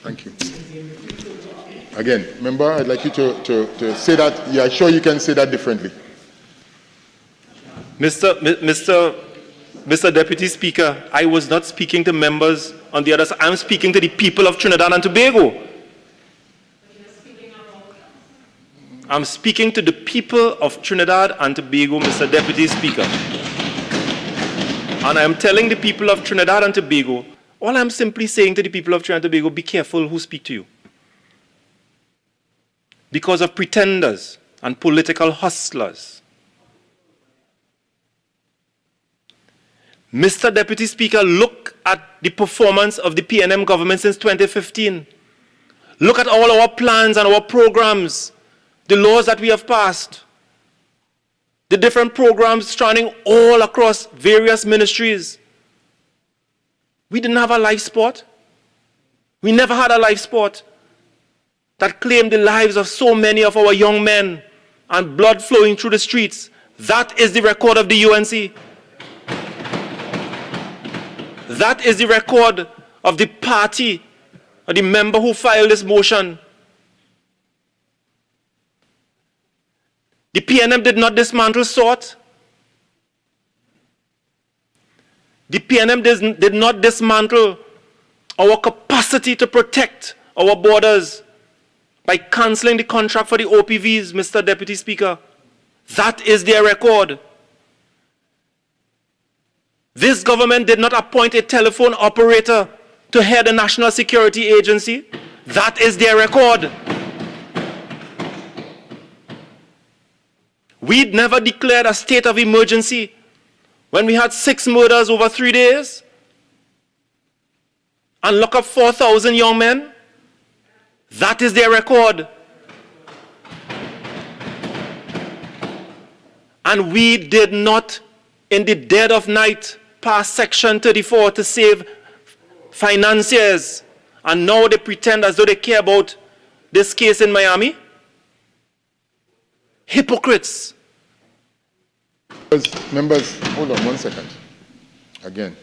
Thank you. Again, remember, I'd like you to say that. Yeah, sure you can say that differently. Mr. Deputy Speaker, I was not speaking to members on the other side. I'm speaking to the people of Trinidad and Tobago. I'm speaking to the people of Trinidad and Tobago, Mr. Deputy Speaker. And I'm telling the people of Trinidad and Tobago, all I'm simply saying to the people of Trinidad and Tobago, be careful who speak to you. Because of pretenders and political hustlers. Mr. Deputy Speaker, look at the performance of the PNM government since 2015. Look at all our plans and our programs, the laws that we have passed, the different programs spanning all across various ministries. We didn't have a life sport. We never had a life sport that claimed the lives of so many of our young men and blood flowing through the streets. That is the record of the UNC. That is the record of the party or the member who filed this motion. The PNM did not dismantle SORT. The PNM did not dismantle our capacity to protect our borders by cancelling the contract for the OPVs, Mr. Deputy Speaker. That is their record. This government did not appoint a telephone operator to head the National Security Agency. That is their record. We never declared a state of emergency when we had 6 murders over 3 days and lock up 4,000 young men. That is their record. And we did not, in the dead of night, pass Section 34 to save financiers. And now they pretend as though they care about this case in Miami. Hypocrites. Members, hold on 1 second. Again,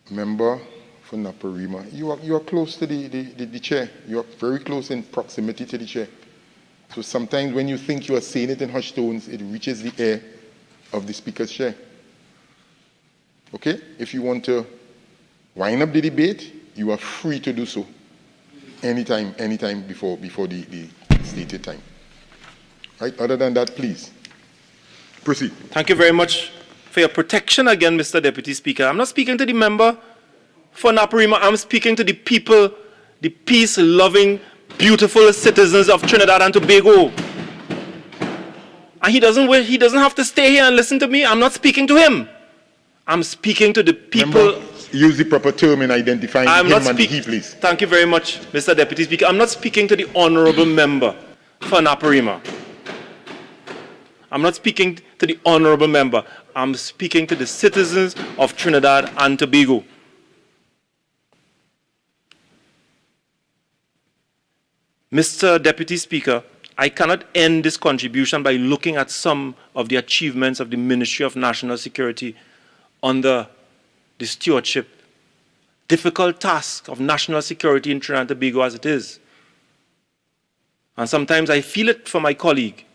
member for Naparima, you are close to the chair. You are very close in proximity to the chair. So sometimes when you think you are saying it in hushed tones, it reaches the air of the speaker's chair. Okay? If you want to wind up the debate, you are free to do so. Anytime before the stated time. Right? Other than that, please. Proceed. Thank you very much for your protection again, Mr. Deputy Speaker. I'm not speaking to the member for Naparima. I'm speaking to the people, the peace-loving, beautiful citizens of Trinidad and Tobago. And he doesn't have to stay here and listen to me. I'm not speaking to him. I'm speaking to the people. Member, use the proper term in identifying him and he, please. Thank you very much, Mr. Deputy Speaker. I'm not speaking to the honorable member for Naparima. I'm not speaking to the honorable member. I'm speaking to the citizens of Trinidad and Tobago. Mr. Deputy Speaker, I cannot end this contribution by looking at some of the achievements of the Ministry of National Security under the stewardship, difficult task of national security in Trinidad and Tobago as it is. And sometimes I feel it for my colleague,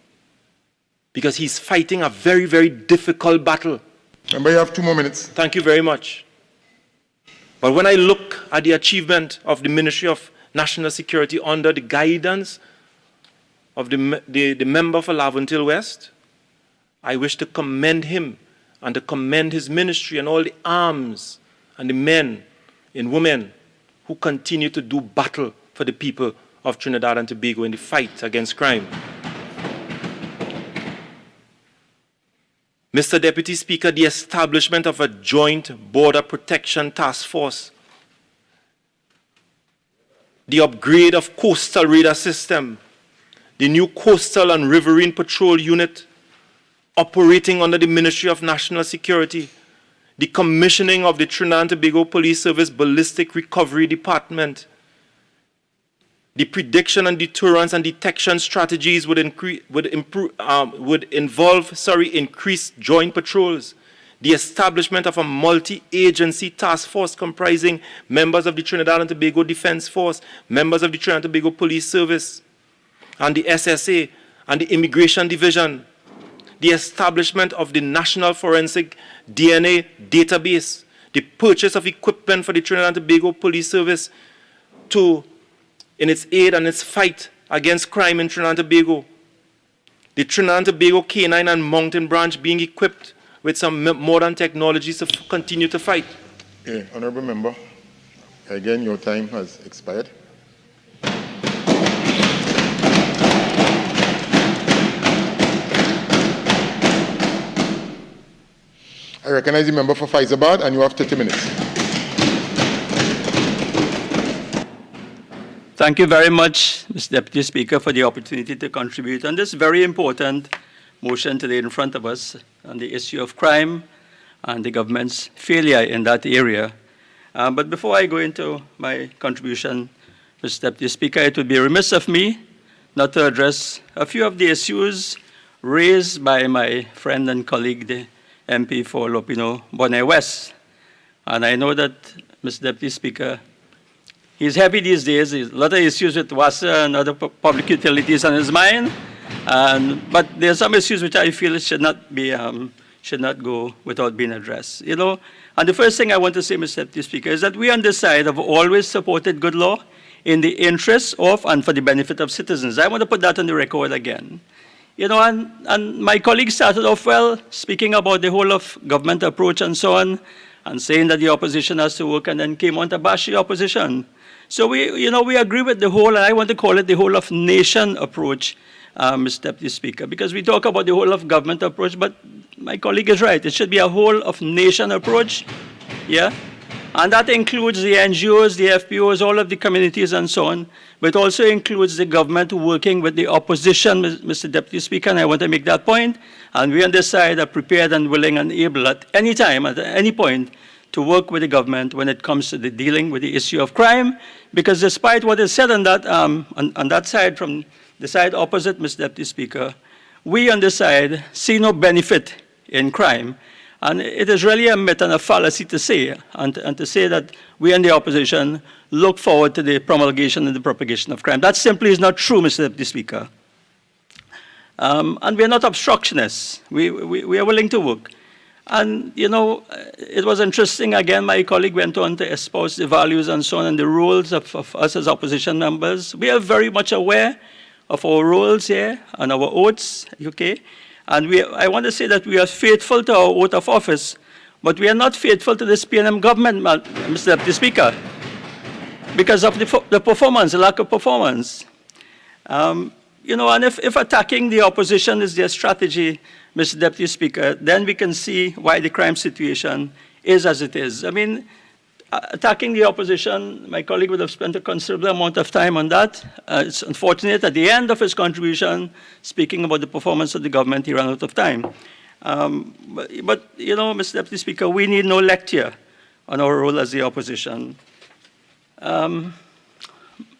because he's fighting a very, very difficult battle. Remember, you have 2 more minutes. Thank you very much. But when I look at the achievement of the Ministry of National Security under the guidance of the member for Laventille West, I wish to commend him and to commend his ministry and all the arms and the men and women who continue to do battle for the people of Trinidad and Tobago in the fight against crime. Mr. Deputy Speaker, the establishment of a joint border protection task force, the upgrade of coastal radar system, the new coastal and riverine patrol unit operating under the Ministry of National Security, the commissioning of the Trinidad and Tobago Police Service Ballistic Recovery Department, the prediction and deterrence and detection strategies would involve increased joint patrols, the establishment of a multi-agency task force comprising members of the Trinidad and Tobago Defense Force, members of the Trinidad and Tobago Police Service, and the SSA and the Immigration Division, the establishment of the National Forensic DNA Database, the purchase of equipment for the Trinidad and Tobago Police Service in its aid and its fight against crime in Trinidad and Tobago, the Trinidad and Tobago Canine and Mountain Branch being equipped with some modern technologies to continue to fight. Yeah, Honourable Member, again, your time has expired. I recognize the member for Faizabad, and you have 30 minutes. Thank you very much, Mr. Deputy Speaker, for the opportunity to contribute on this very important motion today in front of us on the issue of crime and the government's failure in that area. But before I go into my contribution, Mr. Deputy Speaker, it would be remiss of me not to address a few of the issues raised by my friend and colleague, the MP for Lopino Bonaire West. And I know that, Mr. Deputy Speaker, he's heavy these days. There's a lot of issues with WASA and other public utilities on his mind. But there are some issues which I feel should not go without being addressed. You know, and the first thing I want to say, Mr. Deputy Speaker, is that we on this side have always supported good law in the interests of and for the benefit of citizens. I want to put that on the record again. You know, and my colleague started off well, speaking about the whole of government approach and so on, and saying that the opposition has to work, and then came on to bash the opposition. So we agree with the whole, and I want to call it the whole of nation approach, Mr. Deputy Speaker, because we talk about the whole of government approach, but my colleague is right. It should be a whole of nation approach, yeah? And that includes the NGOs, the FPOs, all of the communities and so on, but it also includes the government working with the opposition, Mr. Deputy Speaker, and I want to make that point. And we on this side are prepared and willing and able at any time, at any point, to work with the government when it comes to the dealing with the issue of crime, because despite what is said on that side, from the side opposite, Mr. Deputy Speaker, we on this side see no benefit in crime. And it is really a myth and a fallacy to say, and to say that we in the opposition look forward to the promulgation and the propagation of crime. That simply is not true, Mr. Deputy Speaker. And we are not obstructionists. We are willing to work. And, you know, it was interesting, again, my colleague went on to espouse the values and so on and the roles of us as opposition members. We are very much aware of our roles here and our oaths, okay? And I want to say that we are faithful to our oath of office, but we are not faithful to this PNM government, Mr. Deputy Speaker, because of the performance, the lack of performance. You know, and if attacking the opposition is their strategy, Mr. Deputy Speaker, then we can see why the crime situation is as it is. I mean, attacking the opposition, my colleague would have spent a considerable amount of time on that. It's unfortunate at the end of his contribution, speaking about the performance of the government, he ran out of time. But you know, Mr. Deputy Speaker, we need no lecture on our role as the opposition. Mr.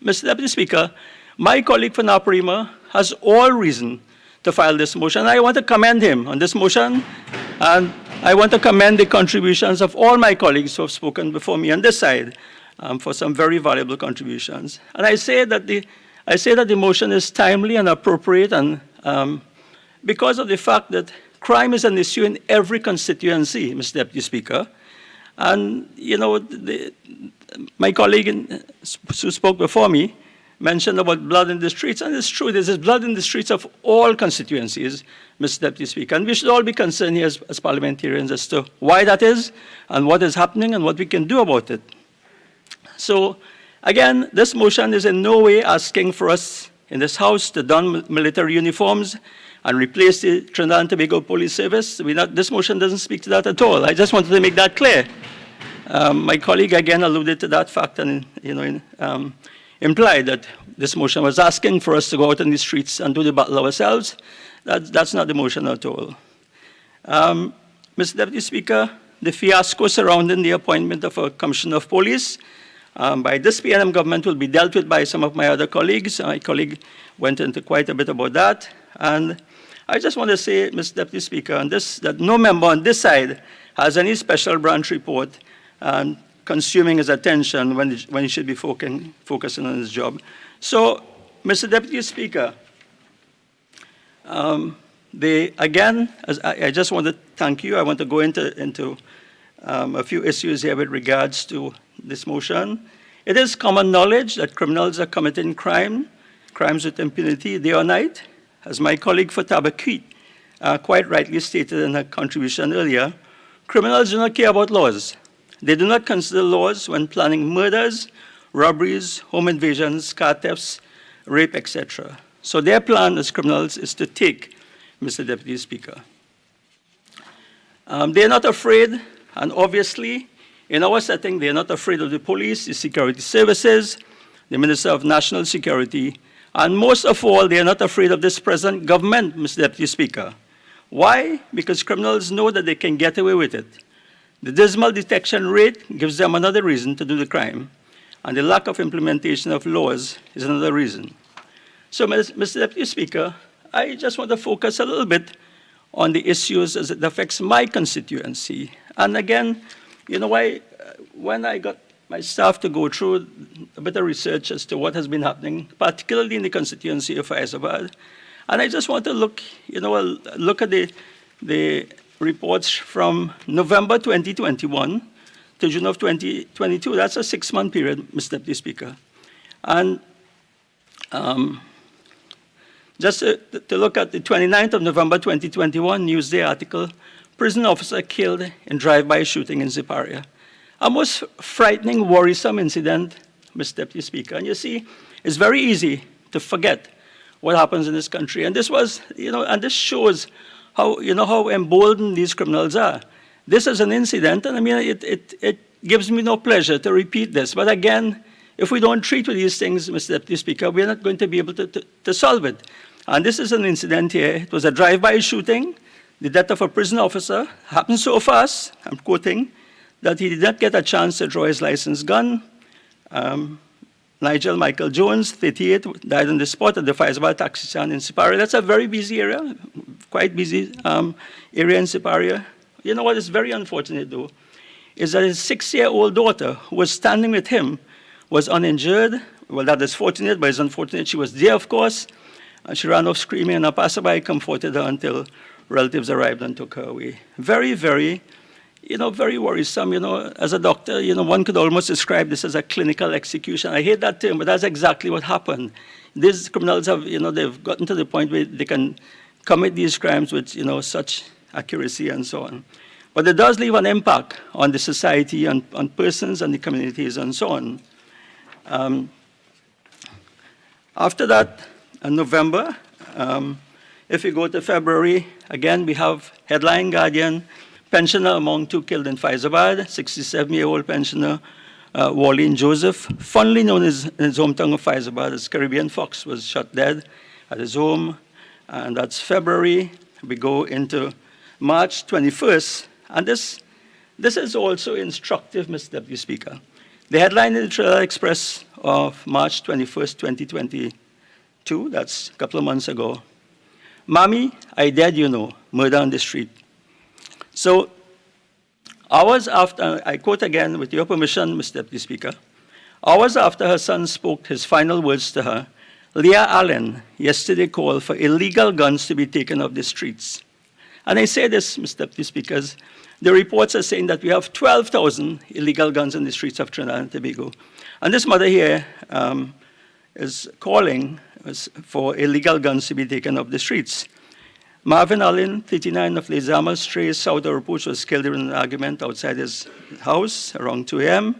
Deputy Speaker, my colleague from Naparima has all reason to file this motion. I want to commend him on this motion, and I want to commend the contributions of all my colleagues who have spoken before me on this side for some very valuable contributions. And I say that the motion is timely and appropriate, and because of the fact that crime is an issue in every constituency, Mr. Deputy Speaker. And you know, my colleague who spoke before me mentioned about blood in the streets, and it's true, there's blood in the streets of all constituencies, Mr. Deputy Speaker, and we should all be concerned here as parliamentarians as to why that is, and what is happening, and what we can do about it. So, again, this motion is in no way asking for us in this House to don military uniforms and replace the Trinidad and Tobago Police Service. This motion doesn't speak to that at all. I just wanted to make that clear. My colleague again alluded to that fact and implied that this motion was asking for us to go out in the streets and do the battle ourselves. That's not the motion at all. Mr. Deputy Speaker, the fiasco surrounding the appointment of a Commissioner of Police by this PNM government will be dealt with by some of my other colleagues. My colleague went into quite a bit about that. And I just want to say, Mr. Deputy Speaker, on this, that no member on this side has any special branch report consuming his attention when he should be focusing on his job. So, Mr. Deputy Speaker, again, I just want to thank you. I want to go into a few issues here with regards to this motion. It is common knowledge that criminals are committing crimes with impunity day or night. As my colleague for Tabaquit quite rightly stated in her contribution earlier, criminals do not care about laws. They do not consider laws when planning murders, robberies, home invasions, car thefts, rape, etc. So their plan as criminals is to take, Mr. Deputy Speaker. They are not afraid, and obviously, in our setting, they are not afraid of the police, the security services, the Minister of National Security, and most of all, they are not afraid of this present government, Mr. Deputy Speaker. Why? Because criminals know that they can get away with it. The dismal detection rate gives them another reason to do the crime, and the lack of implementation of laws is another reason. So, Mr. Deputy Speaker, I just want to focus a little bit on the issues as it affects my constituency. And again, you know, when I got my staff to go through a bit of research as to what has been happening, particularly in the constituency of Faizabad, and I just want to look at the reports from November 2021 to June of 2022. That's a 6-month period, Mr. Deputy Speaker. And just to look at the 29th of November 2021 Newsday article, prison officer killed in drive-by shooting in Ziparia. A most frightening, worrisome incident, Mr. Deputy Speaker. And you see, it's very easy to forget what happens in this country. And this was, and this shows how, how emboldened these criminals are. This is an incident, and I mean, it gives me no pleasure to repeat this. But again, if we don't treat with these things, Mr. Deputy Speaker, we're not going to be able to solve it. And this is an incident here. It was a drive-by shooting. The death of a prison officer happened so fast, I'm quoting, that he did not get a chance to draw his licensed gun. Nigel Michael Jones, 38, died on the spot at the Faizabad taxi stand in Siparia. That's a very busy area, quite busy area in Siparia. You know what is very unfortunate, though, is that his 6-year-old daughter, who was standing with him, was uninjured. Well, that is fortunate, but it's unfortunate. She was there, of course, and she ran off screaming, and a passerby comforted her until relatives arrived and took her away. Very, very, very worrisome. As a doctor, one could almost describe this as a clinical execution. I hate that term, but that's exactly what happened. These criminals have, they've gotten to the point where they can commit these crimes with, such accuracy and so on. But it does leave an impact on the society, on persons and the communities and so on. After that, in November, if we go to February, again, we have headline Guardian, pensioner among 2 killed in Faizabad, 67-year-old pensioner Warlene Joseph, fondly known in his hometown of Faizabad as Caribbean Fox, was shot dead at his home. And that's February. We go into March 21st. And this is also instructive, Mr. Deputy Speaker. The headline in the Trinidad Express of March 21st, 2022, that's a couple of months ago. Mommy, I dead, murder on the street. So, hours after, I quote again with your permission, Mr. Deputy Speaker, hours after her son spoke his final words to her, Leah Allen yesterday called for illegal guns to be taken off the streets. And I say this, Mr. Deputy Speaker, because the reports are saying that we have 12,000 illegal guns in the streets of Trinidad and Tobago. And this mother here, is calling for illegal guns to be taken off the streets. Marvin Allen, 39 of Les Amas Strays, South Oropouche, was killed in an argument outside his house around 2 a.m.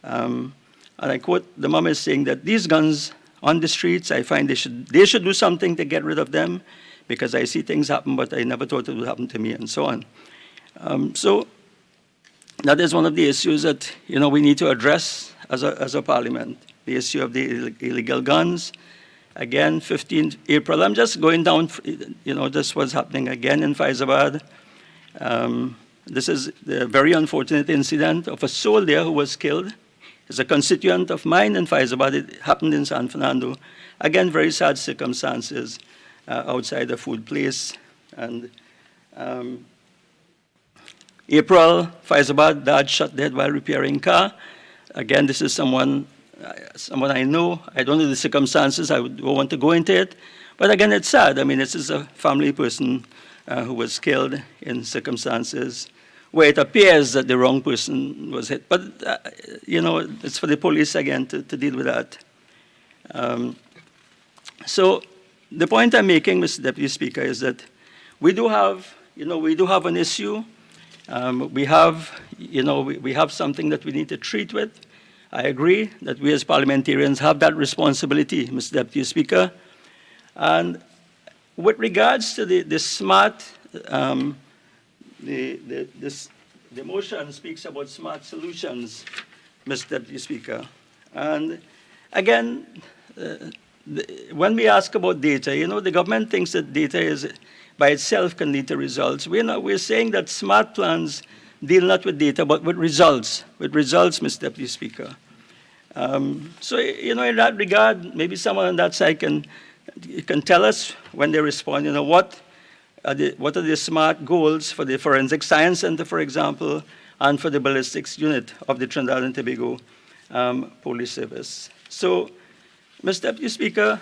And I quote, the mom is saying that these guns on the streets, I find they should do something to get rid of them because I see things happen, but I never thought it would happen to me, and so on. So that is one of the issues that we need to address as a parliament, the issue of the illegal guns. Again, 15th April, I'm just going down, this was happening again in Faizabad. This is the very unfortunate incident of a soldier who was killed. It's a constituent of mine in Faizabad. It happened in San Fernando. Again, very sad circumstances outside a food place. And April, Faizabad, dad shot dead while repairing car. Again, this is someone I know. I don't know the circumstances. I don't want to go into it. But again, it's sad. I mean, this is a family person who was killed in circumstances where it appears that the wrong person was hit. But, it's for the police, again, to deal with that. So the point I'm making, Mr. Deputy Speaker, is that we do have an issue. We have something that we need to treat with. I agree that we as parliamentarians have that responsibility, Mr. Deputy Speaker. And with regards to the smart, the motion speaks about smart solutions, Mr. Deputy Speaker. And again, when we ask about data, the government thinks that data is by itself can lead to results. We're saying that smart plans deal not with data, but with results, Mr. Deputy Speaker. So, in that regard, maybe someone on that side can tell us when they respond, what are the smart goals for the Forensic Science Center, for example, and for the ballistics unit of the Trinidad and Tobago Police Service. So, Mr. Deputy Speaker,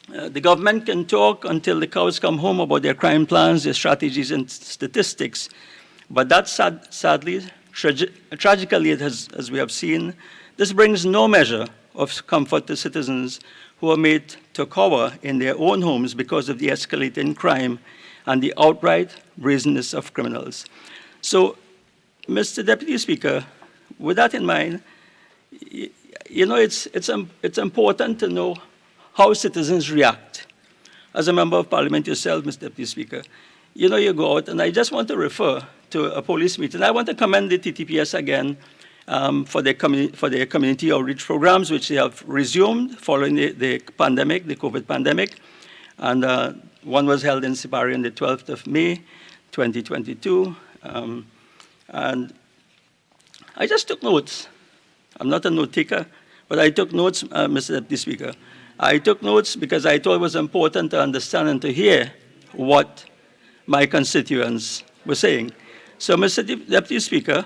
the government can talk until the cows come home about their crime plans, their strategies, and statistics. But that sadly, tragically, as we have seen, this brings no measure of comfort to citizens who are made to cower in their own homes because of the escalating crime and the outright brazenness of criminals. So, Mr. Deputy Speaker, with that in mind, it's important to know how citizens react. As a member of parliament yourself, Mr. Deputy Speaker, you go out, and I just want to refer to a police meeting. I want to commend the TTPS again for their community outreach programs, which they have resumed following the pandemic, the COVID pandemic. And one was held in Sipari on the 12th of May, 2022. And I just took notes. I'm not a note taker, but I took notes, Mr. Deputy Speaker. I took notes because I thought it was important to understand and to hear what my constituents were saying. So, Mr. Deputy Speaker,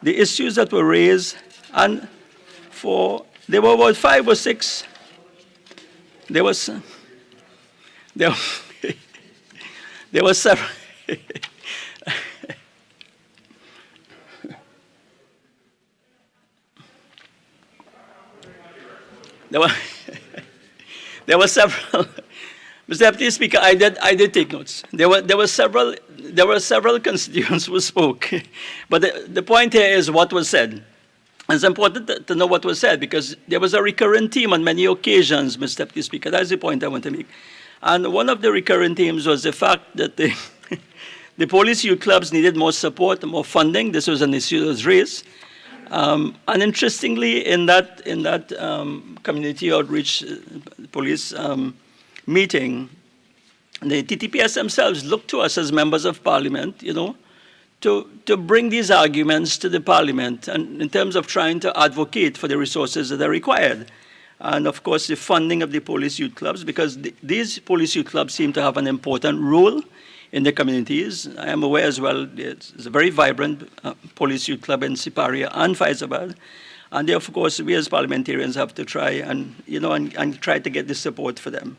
the issues that were raised, and there were about 5 or 6, there were several, there were several. Mr. Deputy Speaker, I did take notes. There were several constituents who spoke, but the point here is what was said. It's important to know what was said because there was a recurrent theme on many occasions, Mr. Deputy Speaker. That's the point I want to make. And one of the recurrent themes was the fact that the police youth clubs needed more support, more funding. This was an issue that was raised. And interestingly, in that community outreach police meeting, the TTPS themselves looked to us as members of parliament, to bring these arguments to the parliament and in terms of trying to advocate for the resources that are required. And of course, the funding of the police youth clubs, because these police youth clubs seem to have an important role in the communities. I am aware as well, there's a very vibrant police youth club in Siparia and Faizabad. And they, of course, we as parliamentarians have to try and, and try to get the support for them.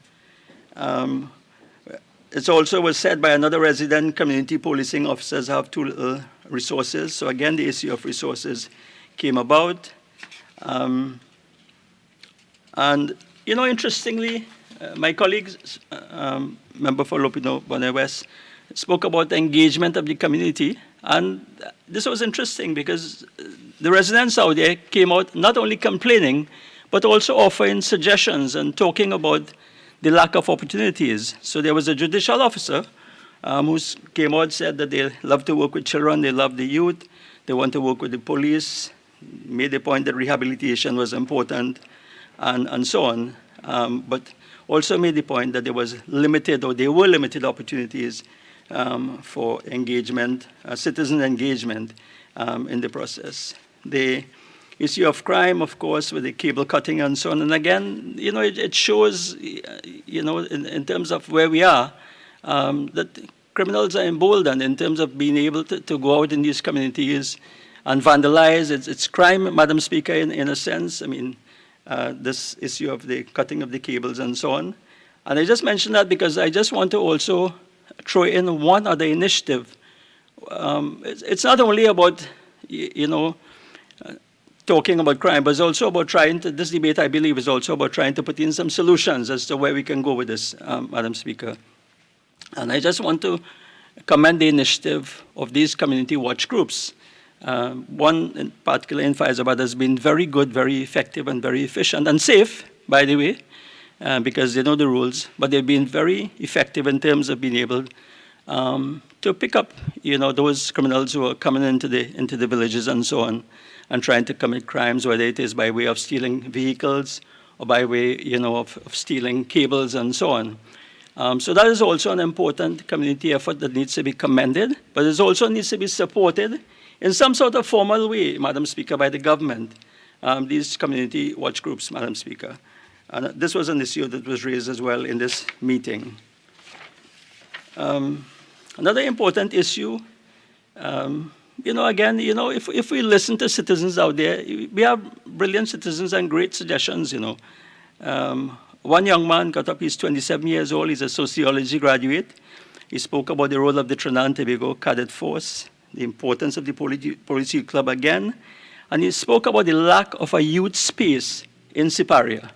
It also was said by another resident, community policing officers have too little resources. So again, the issue of resources came about. And, you know, interestingly, my colleagues, Member for Lopino Bonner West, spoke about the engagement of the community. And this was interesting because the residents out there came out not only complaining, but also offering suggestions and talking about the lack of opportunities. So there was a judicial officer who came out and said that they love to work with children, they love the youth, they want to work with the police, made the point that rehabilitation was important, and so on. But also made the point that there was limited, or there were limited opportunities for engagement, citizen engagement in the process. The issue of crime, of course, with the cable cutting and so on. And again, you know, it shows, you know, in terms of where we are, that criminals are emboldened in terms of being able to go out in these communities and vandalize. It's crime, Madam Speaker, in a sense. I mean, this issue of the cutting of the cables and so on. And I just mentioned that because I just want to also throw in one other initiative. It's not only about, you know, talking about crime, but it's also about trying to, this debate, I believe, is also about trying to put in some solutions as to where we can go with this, Madam Speaker. And I just want to commend the initiative of these community watch groups. One in particular in Faizabad has been very good, very effective, and very efficient, and safe, by the way, because they know the rules, but they've been very effective in terms of being able to pick up, you know, those criminals who are coming into the villages and so on, and trying to commit crimes, whether it is by way of stealing vehicles or by way, you know, of stealing cables and so on. So that is also an important community effort that needs to be commended, but it also needs to be supported in some sort of formal way, Madam Speaker, by the government, these community watch groups, Madam Speaker. And this was an issue that was raised as well in this meeting. Another important issue, you know, again, you know, if we listen to citizens out there, we have brilliant citizens and great suggestions, you know. One young man got up, he's 27 years old, he's a sociology graduate. He spoke about the role of the Trinidad and Tobago Cadet Force, the importance of the Police Youth Club again, and he spoke about the lack of a youth space in Siparia.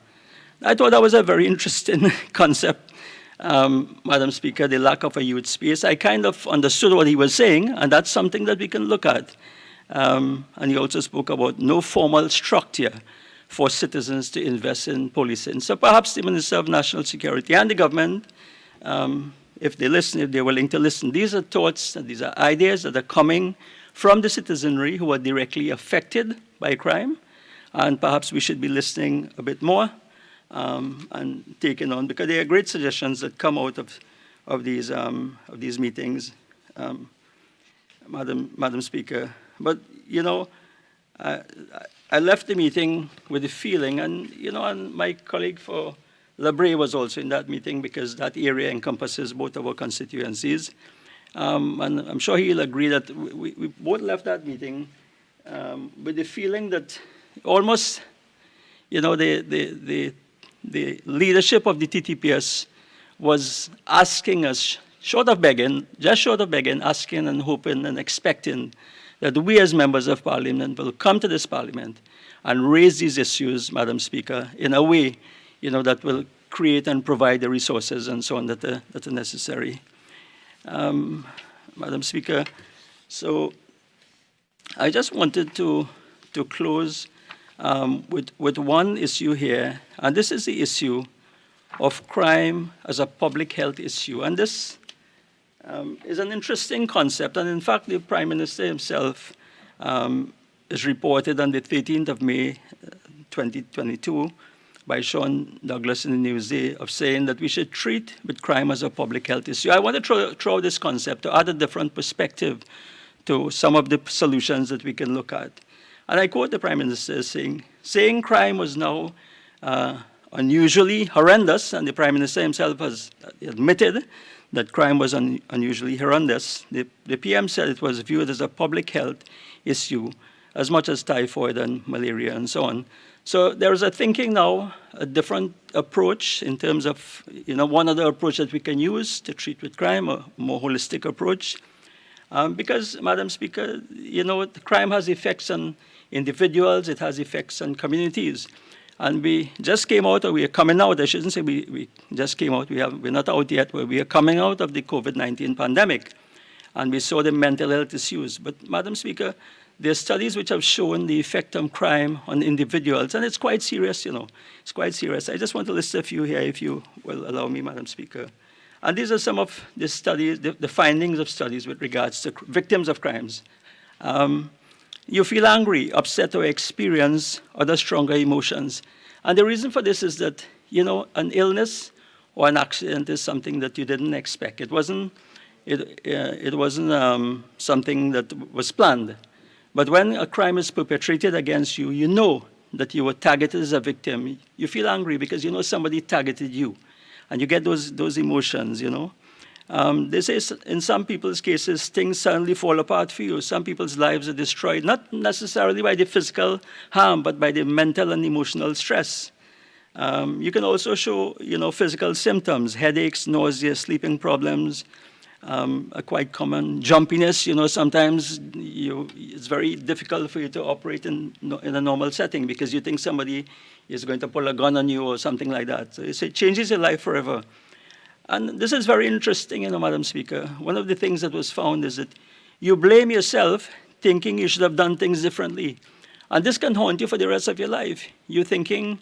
I thought that was a very interesting concept, Madam Speaker, the lack of a youth space. I kind of understood what he was saying, and that's something that we can look at. And he also spoke about no formal structure for citizens to invest in policing. So perhaps the Minister of National Security and the government, if they listen, if they're willing to listen, these are thoughts and these are ideas that are coming from the citizenry who are directly affected by crime. And perhaps we should be listening a bit more and taking on, because there are great suggestions that come out of these meetings, Madam Speaker. But, you know, I left the meeting with a feeling, and, you know, and my colleague for Labre was also in that meeting because that area encompasses both of our constituencies. And I'm sure he'll agree that we both left that meeting with the feeling that almost, you know, the leadership of the TTPS was asking us, short of begging, asking and hoping and expecting that we as members of Parliament will come to this Parliament and raise these issues, Madam Speaker, in a way, you know, that will create and provide the resources and so on that are necessary. Madam Speaker, so I just wanted to close with one issue here, and this is the issue of crime as a public health issue. And this is an interesting concept, and in fact, the Prime Minister himself is reported on the 13th of May, 2022, by Sean Douglas in the Newsday, of saying that we should treat with crime as a public health issue. I want to throw this concept to add a different perspective to some of the solutions that we can look at. And I quote the Prime Minister saying crime was now unusually horrendous, and the Prime Minister himself has admitted that crime was unusually horrendous. The PM said it was viewed as a public health issue as much as typhoid and malaria and so on. So there is a thinking now, a different approach in terms of, you know, one other approach that we can use to treat with crime, a more holistic approach. Because, Madam Speaker, you know, crime has effects on individuals, it has effects on communities. And we just came out, or we are coming out, I shouldn't say we just came out, we're not out yet, but we are coming out of the COVID-19 pandemic. And we saw the mental health issues. But, Madam Speaker, there are studies which have shown the effect of crime on individuals, and it's quite serious, you know. It's quite serious. I just want to list a few here, if you will allow me, Madam Speaker. And these are some of the studies, the findings of studies with regards to victims of crimes. You feel angry, upset, or experience other stronger emotions. And the reason for this is that, you know, an illness or an accident is something that you didn't expect. It wasn't something that was planned. But when a crime is perpetrated against you, you know that you were targeted as a victim. You feel angry because you know somebody targeted you. And you get those emotions, you know. They say in some people's cases, things suddenly fall apart for you. Some people's lives are destroyed, not necessarily by the physical harm, but by the mental and emotional stress. You can also show, you know, physical symptoms, headaches, nausea, sleeping problems, are quite common. Jumpiness, you know, sometimes it's very difficult for you to operate in a normal setting because you think somebody is going to pull a gun on you or something like that. So it changes your life forever. And this is very interesting, you know, Madam Speaker. One of the things that was found is that you blame yourself thinking you should have done things differently. And this can haunt you for the rest of your life. You're thinking,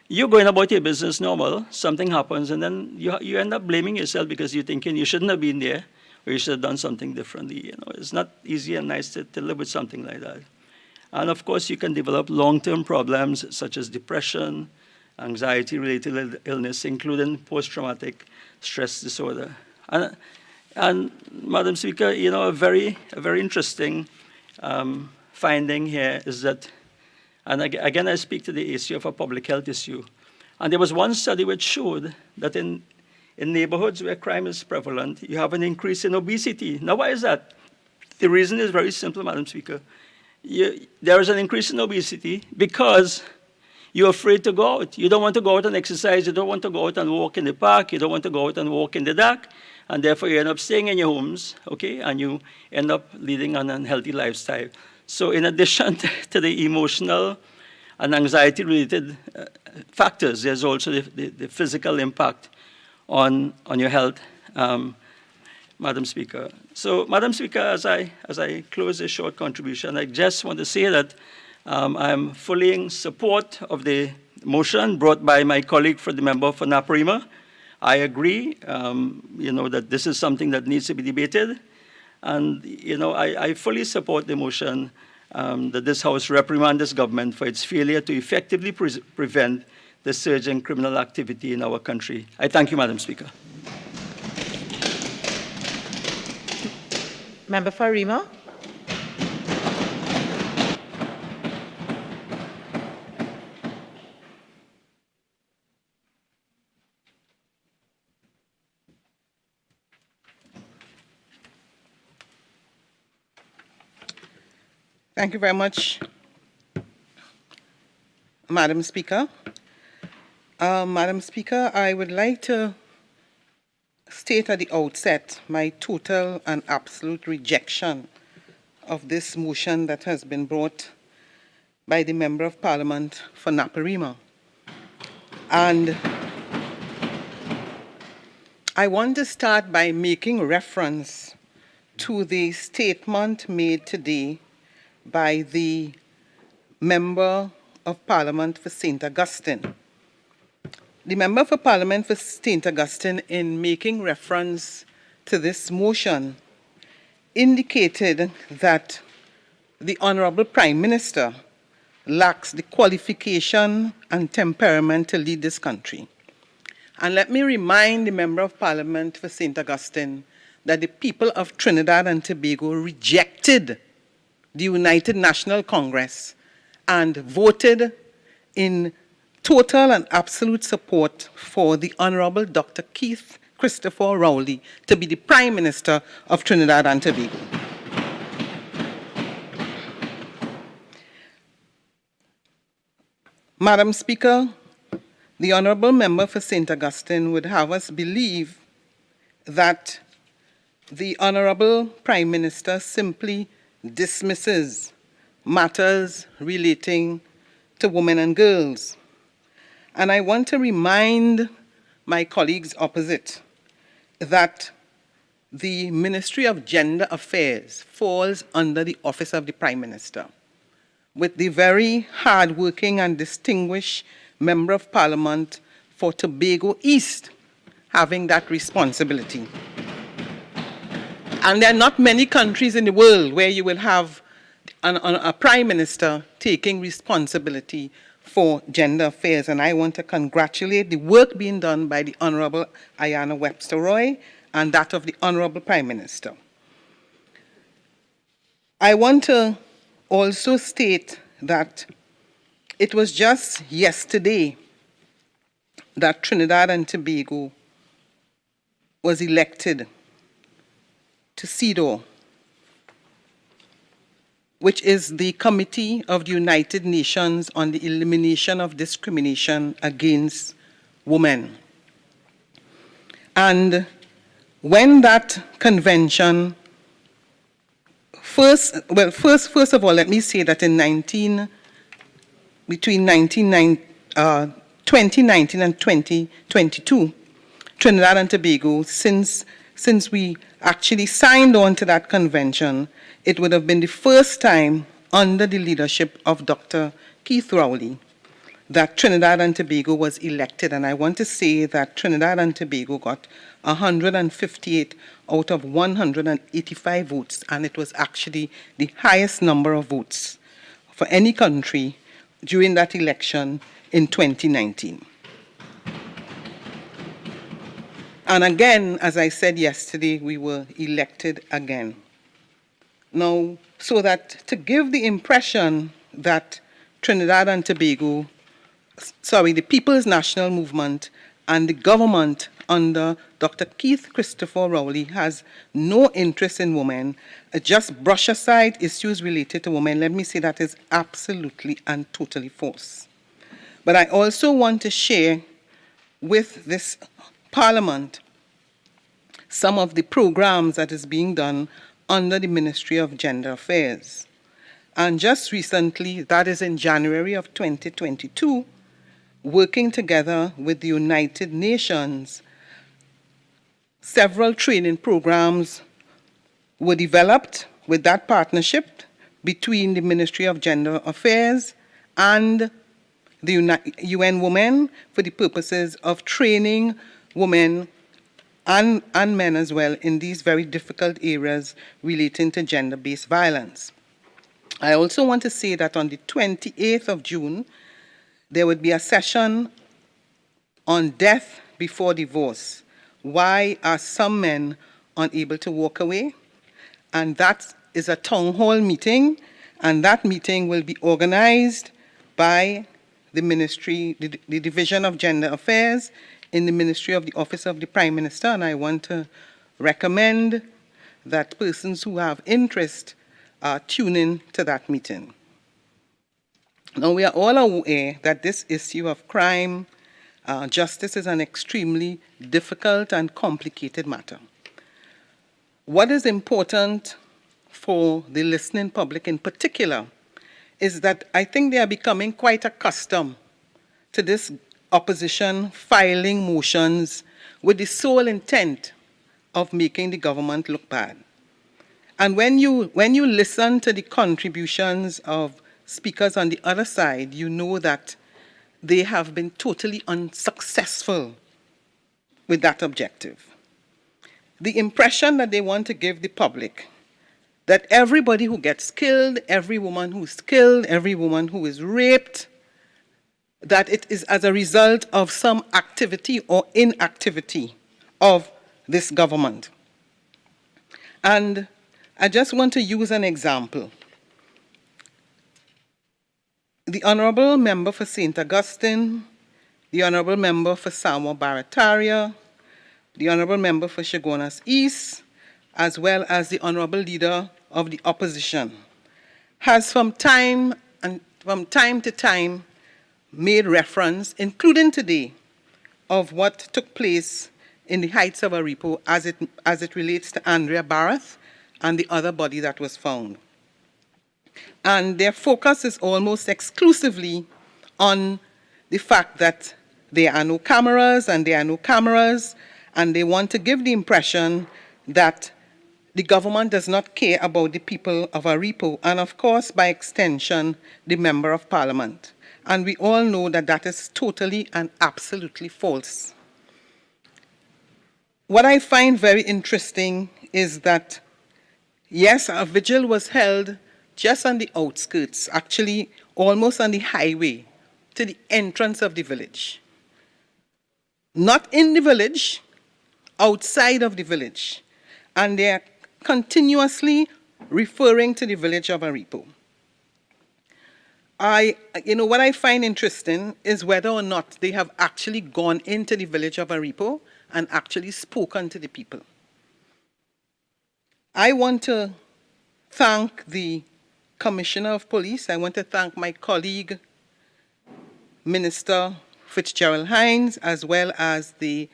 you're going about your business normal, something happens, and then you end up blaming yourself because you're thinking you shouldn't have been there or you should have done something differently. You know, it's not easy and nice to live with something like that. And of course, you can develop long-term problems such as depression, anxiety-related illness, including post-traumatic stress disorder. And Madam Speaker, you know, a very interesting finding here is that, and again I speak to the issue of a public health issue, and there was one study which showed that in neighborhoods where crime is prevalent, you have an increase in obesity. Now, why is that? The reason is very simple, Madam Speaker. There is an increase in obesity because you're afraid to go out. You don't want to go out and exercise. You don't want to go out and walk in the park. You don't want to go out and walk in the dark. And therefore, you end up staying in your homes, okay? And you end up leading an unhealthy lifestyle. So in addition to the emotional and anxiety-related factors, there's also the physical impact on your health, Madam Speaker. So, Madam Speaker, as I close this short contribution, I just want to say that I'm fully in support of the motion brought by my colleague, the member for Naparima. I agree, you know, that this is something that needs to be debated. And, you know, I fully support the motion that this House reprimand this government for its failure to effectively prevent the surge in criminal activity in our country. I thank you, Madam Speaker. Member for Rima. Thank you very much, Madam Speaker. Madam Speaker, I would like to state at the outset my total and absolute rejection of this motion that has been brought by the Member of Parliament for Naparima. And I want to start by making reference to the statement made today by the Member of Parliament for St. Augustine. The Member for Parliament for St. Augustine, in making reference to this motion, indicated that the Honorable Prime Minister lacks the qualification and temperament to lead this country. And let me remind the Member of Parliament for St. Augustine that the people of Trinidad and Tobago rejected the United National Congress and voted in total and absolute support for the Honorable Dr. Keith Christopher Rowley to be the Prime Minister of Trinidad and Tobago. Madam Speaker, the Honorable Member for St. Augustine would have us believe that the Honorable Prime Minister simply dismisses matters relating to women and girls. And I want to remind my colleagues opposite that the Ministry of Gender Affairs falls under the Office of the Prime Minister, with the very hardworking and distinguished Member of Parliament for Tobago East having that responsibility. And there are not many countries in the world where you will have a Prime Minister taking responsibility for gender affairs. And I want to congratulate the work being done by the Honorable Ayanna Webster-Roy and that of the Honorable Prime Minister. I want to also state that it was just yesterday that Trinidad and Tobago was elected to CEDAW, which is the Committee of the United Nations on the Elimination of Discrimination Against Women. And when that convention first of all, let me say that in between 2019 and 2022, Trinidad and Tobago, since we actually signed on to that convention, it would have been the first time under the leadership of Dr. Keith Rowley that Trinidad and Tobago was elected. And I want to say that Trinidad and Tobago got 158 out of 185 votes, and it was actually the highest number of votes for any country during that election in 2019. And again, as I said yesterday, we were elected again. Now, so that to give the impression that Trinidad and Tobago, the People's National Movement and the government under Dr. Keith Christopher Rowley has no interest in women, just brush aside issues related to women, let me say that is absolutely and totally false. But I also want to share with this Parliament some of the programs that is being done under the Ministry of Gender Affairs. And just recently, that is in January of 2022, working together with the United Nations, several training programs were developed with that partnership between the Ministry of Gender Affairs and the UN Women for the purposes of training women and men as well in these very difficult areas relating to gender-based violence. I also want to say that on the 28th of June, there would be a session on death before divorce. Why are some men unable to walk away? And that is a town hall meeting, and that meeting will be organized by the Ministry, the Division of Gender Affairs in the Ministry of the Office of the Prime Minister, and I want to recommend that persons who have interest tune in to that meeting. Now, we are all aware that this issue of crime, justice is an extremely difficult and complicated matter. What is important for the listening public in particular is that I think they are becoming quite accustomed to this opposition filing motions with the sole intent of making the government look bad. And when you listen to the contributions of speakers on the other side, you know that they have been totally unsuccessful with that objective. The impression that they want to give the public that everybody who gets killed, every woman who is killed, every woman who is raped, that it is as a result of some activity or inactivity of this government. And I just want to use an example. The Honourable Member for St. Augustine, the Honourable Member for Samoa Barataria, the Honourable Member for Chaguanas East, as well as the Honourable Leader of the Opposition, has from time to time made reference, including today, of what took place in the Heights of Aripo as it relates to Andrea Barrath and the other body that was found. And their focus is almost exclusively on the fact that there are no cameras and there are no cameras, and they want to give the impression that the government does not care about the people of Aripo, and of course, by extension, the Member of Parliament. And we all know that that is totally and absolutely false. What I find very interesting is that, yes, a vigil was held just on the outskirts, actually almost on the highway to the entrance of the village. Not in the village, outside of the village. And they are continuously referring to the village of Aripo. What I find interesting is whether or not they have actually gone into the village of Aripo and actually spoken to the people. I want to thank the Commissioner of Police. I want to thank my colleague, Minister Fitzgerald Haynes, as well as the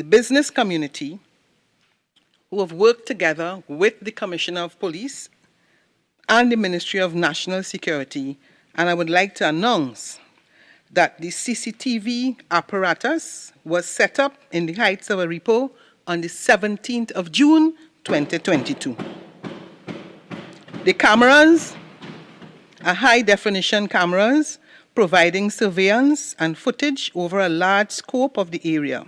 business community who have worked together with the Commissioner of Police and the Ministry of National Security. And I would like to announce that the CCTV apparatus was set up in the heights of Aripo on the 17th of June, 2022. The cameras are high-definition cameras providing surveillance and footage over a large scope of the area.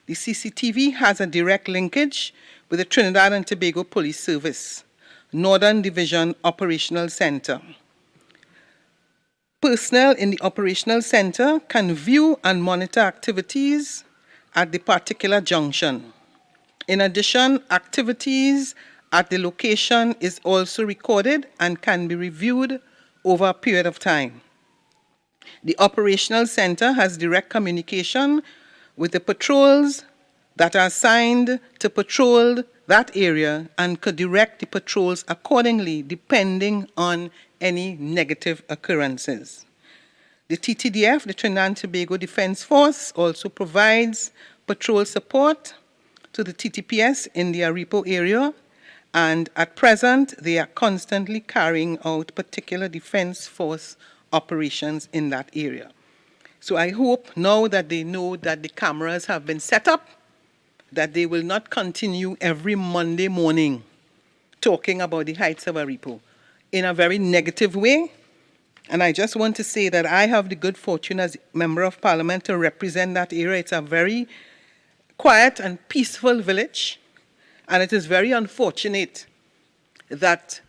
The CCTV has a direct linkage with the Trinidad and Tobago Police Service, Northern Division Operational Center. Personnel in the operational center can view and monitor activities at the particular junction. In addition, activities at the location is also recorded and can be reviewed over a period of time. The operational center has direct communication with the patrols that are assigned to patrol that area and could direct the patrols accordingly depending on any negative occurrences. The TTDF, the Trinidad and Tobago Defense Force, also provides patrol support to the TTPS in the Aripo area, and at present they are constantly carrying out particular Defense Force operations in that area. So I hope now that they know that the cameras have been set up, that they will not continue every Monday morning talking about the heights of Aripo in a very negative way. And I just want to say that I have the good fortune as Member of Parliament to represent that area. It's a very quiet and peaceful village, and it is very unfortunate that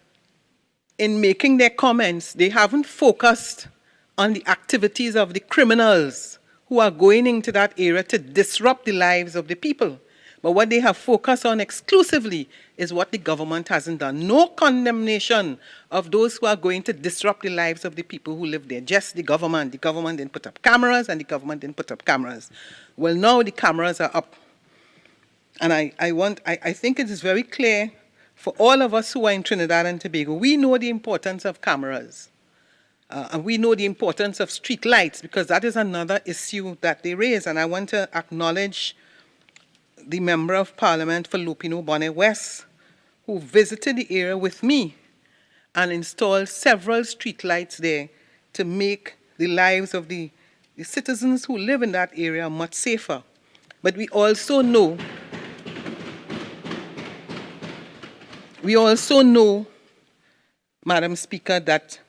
in making their comments, they haven't focused on the activities of the criminals who are going into that area to disrupt the lives of the people. But what they have focused on exclusively is what the government hasn't done. No condemnation of those who are going to disrupt the lives of the people who live there. Just the government. The government didn't put up cameras, and the government didn't put up cameras. Well, now the cameras are up. And I think it is very clear for all of us who are in Trinidad and Tobago, we know the importance of cameras. And we know the importance of street lights, because that is another issue that they raise. And I want to acknowledge the Member of Parliament for Lupino Bonnet West, who visited the area with me and installed several street lights there to make the lives of the citizens who live in that area much safer. But we also know, Madam Speaker, that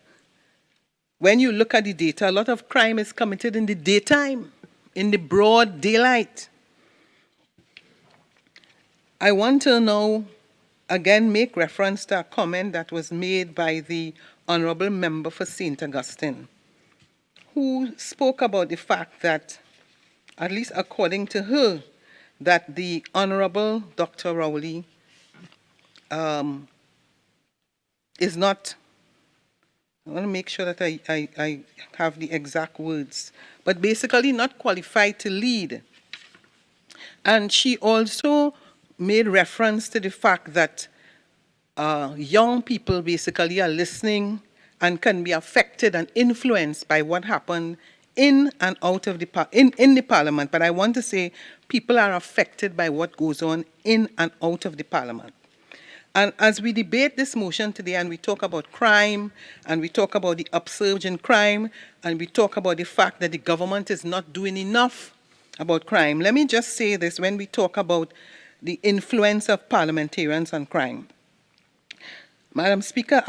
when you look at the data, a lot of crime is committed in the daytime, in the broad daylight. I want to now again make reference to a comment that was made by the Honourable Member for St. Augustine, who spoke about the fact that, at least according to her, that the Honourable Dr. Rowley is not, I want to make sure that I have the exact words, but basically not qualified to lead. And she also made reference to the fact that young people basically are listening and can be affected and influenced by what happened in and out of in the Parliament. But I want to say people are affected by what goes on in and out of the Parliament. And as we debate this motion today and we talk about crime and we talk about the upsurge in crime and we talk about the fact that the government is not doing enough about crime, let me just say this when we talk about the influence of parliamentarians on crime. Madam Speaker,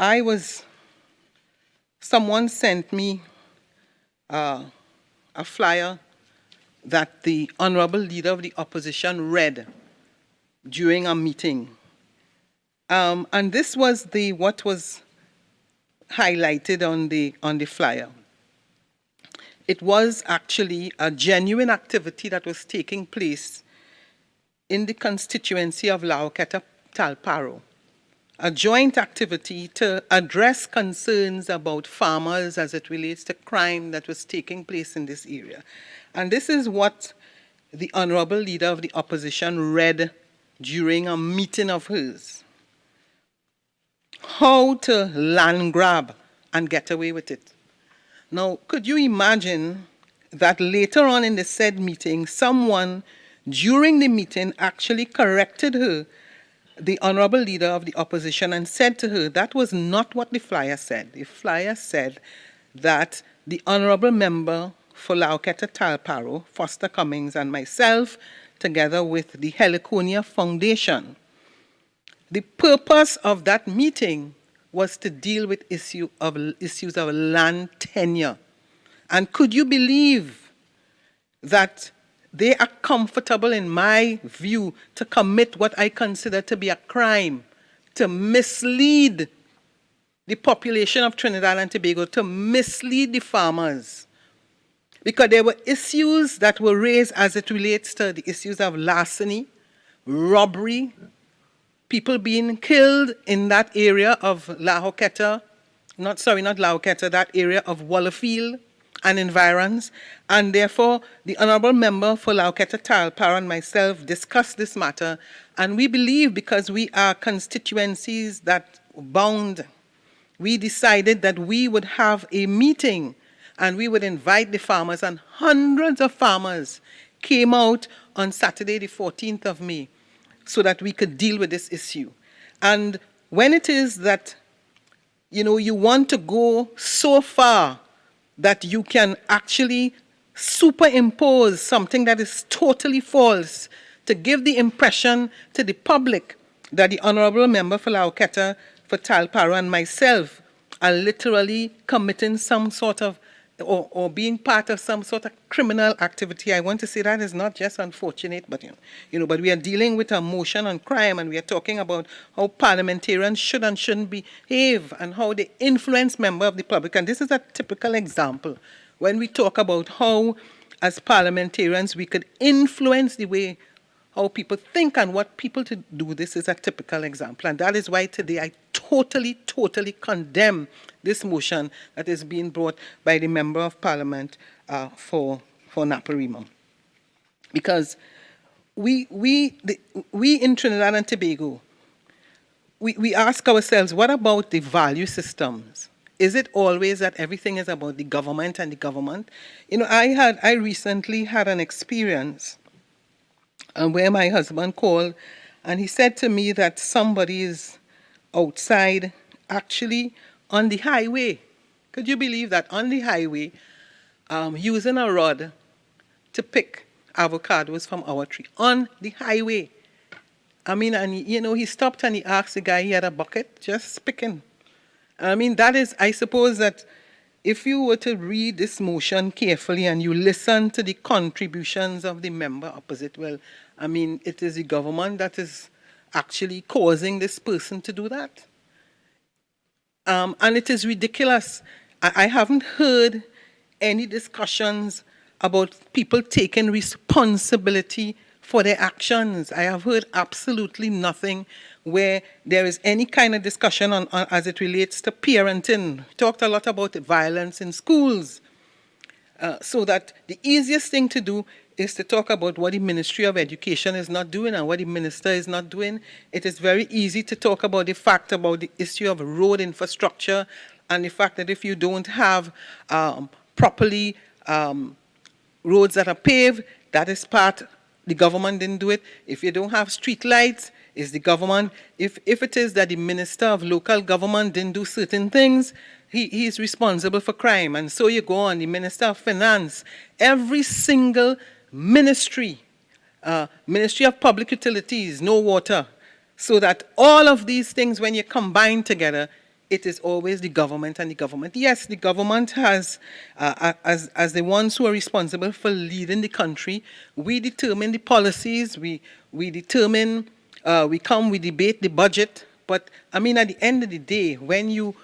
someone sent me a flyer that the Honorable Leader of the Opposition read during a meeting. And this was what was highlighted on the flyer. It was actually a genuine activity that was taking place in the constituency of Laoketa Talparo, a joint activity to address concerns about farmers as it relates to crime that was taking place in this area. And this is what the Honorable Leader of the Opposition read during a meeting of hers. How to land grab and get away with it. Now, could you imagine that later on in the said meeting, someone during the meeting actually corrected her, the Honorable Leader of the Opposition, and said to her, that was not what the flyer said. The flyer said that the Honorable Member for Laoketa Talparo, Foster Cummings, and myself, together with the Heliconia Foundation, the purpose of that meeting was to deal with issues of land tenure. And could you believe that they are comfortable, in my view, to commit what I consider to be a crime, to mislead the population of Trinidad and Tobago, to mislead the farmers? Because there were issues that were raised as it relates to the issues of larceny, robbery, people being killed in that area of that area of Wallerfield and environs. And therefore, the Honorable Member for Laoketa Talparo and myself discussed this matter. And we believe, because we are constituencies that bound, we decided that we would have a meeting and we would invite the farmers, and hundreds of farmers came out on Saturday, the 14th of May, so that we could deal with this issue. And when it is that, you want to go so far that you can actually superimpose something that is totally false to give the impression to the public that the Honorable Member for Laoketa for Talparo and myself are literally committing some sort of or being part of some sort of criminal activity, I want to say that is not just unfortunate, but but we are dealing with a motion on crime, and we are talking about how parliamentarians should and shouldn't behave, and how they influence members of the public. And this is a typical example when we talk about how, as parliamentarians, we could influence the way how people think and what people to do. This is a typical example, and that is why today I totally condemn this motion that is being brought by the Member of Parliament for Naparima. Because we in Trinidad and Tobago, we ask ourselves, what about the value systems? Is it always that everything is about the government and the government? I recently had an experience where my husband called and he said to me that somebody is outside, actually on the highway. Could you believe that? On the highway, using a rod to pick avocados from our tree. On the highway. And he stopped and he asked the guy, he had a bucket, just picking. That is, I suppose that if you were to read this motion carefully and you listen to the contributions of the member opposite, well, it is the government that is actually causing this person to do that. And it is ridiculous. I haven't heard any discussions about people taking responsibility for their actions. I have heard absolutely nothing where there is any kind of discussion on as it relates to parenting. We talked a lot about violence in schools. So that the easiest thing to do is to talk about what the Ministry of Education is not doing and what the minister is not doing. It is very easy to talk about the fact about the issue of road infrastructure and the fact that if you don't have properly roads that are paved, that is part, the government didn't do it. If you don't have street lights, Is the government, if it is that the Minister of Local Government didn't do certain things, he is responsible for crime. And so you go on, the Minister of Finance, every single ministry, Ministry of Public Utilities, no water, so that all of these things, when you combine together, it is always the government and the government. Yes, the government has, as the ones who are responsible for leading the country, we determine the policies, we determine, we debate the budget. But I mean, at the end of the day, when you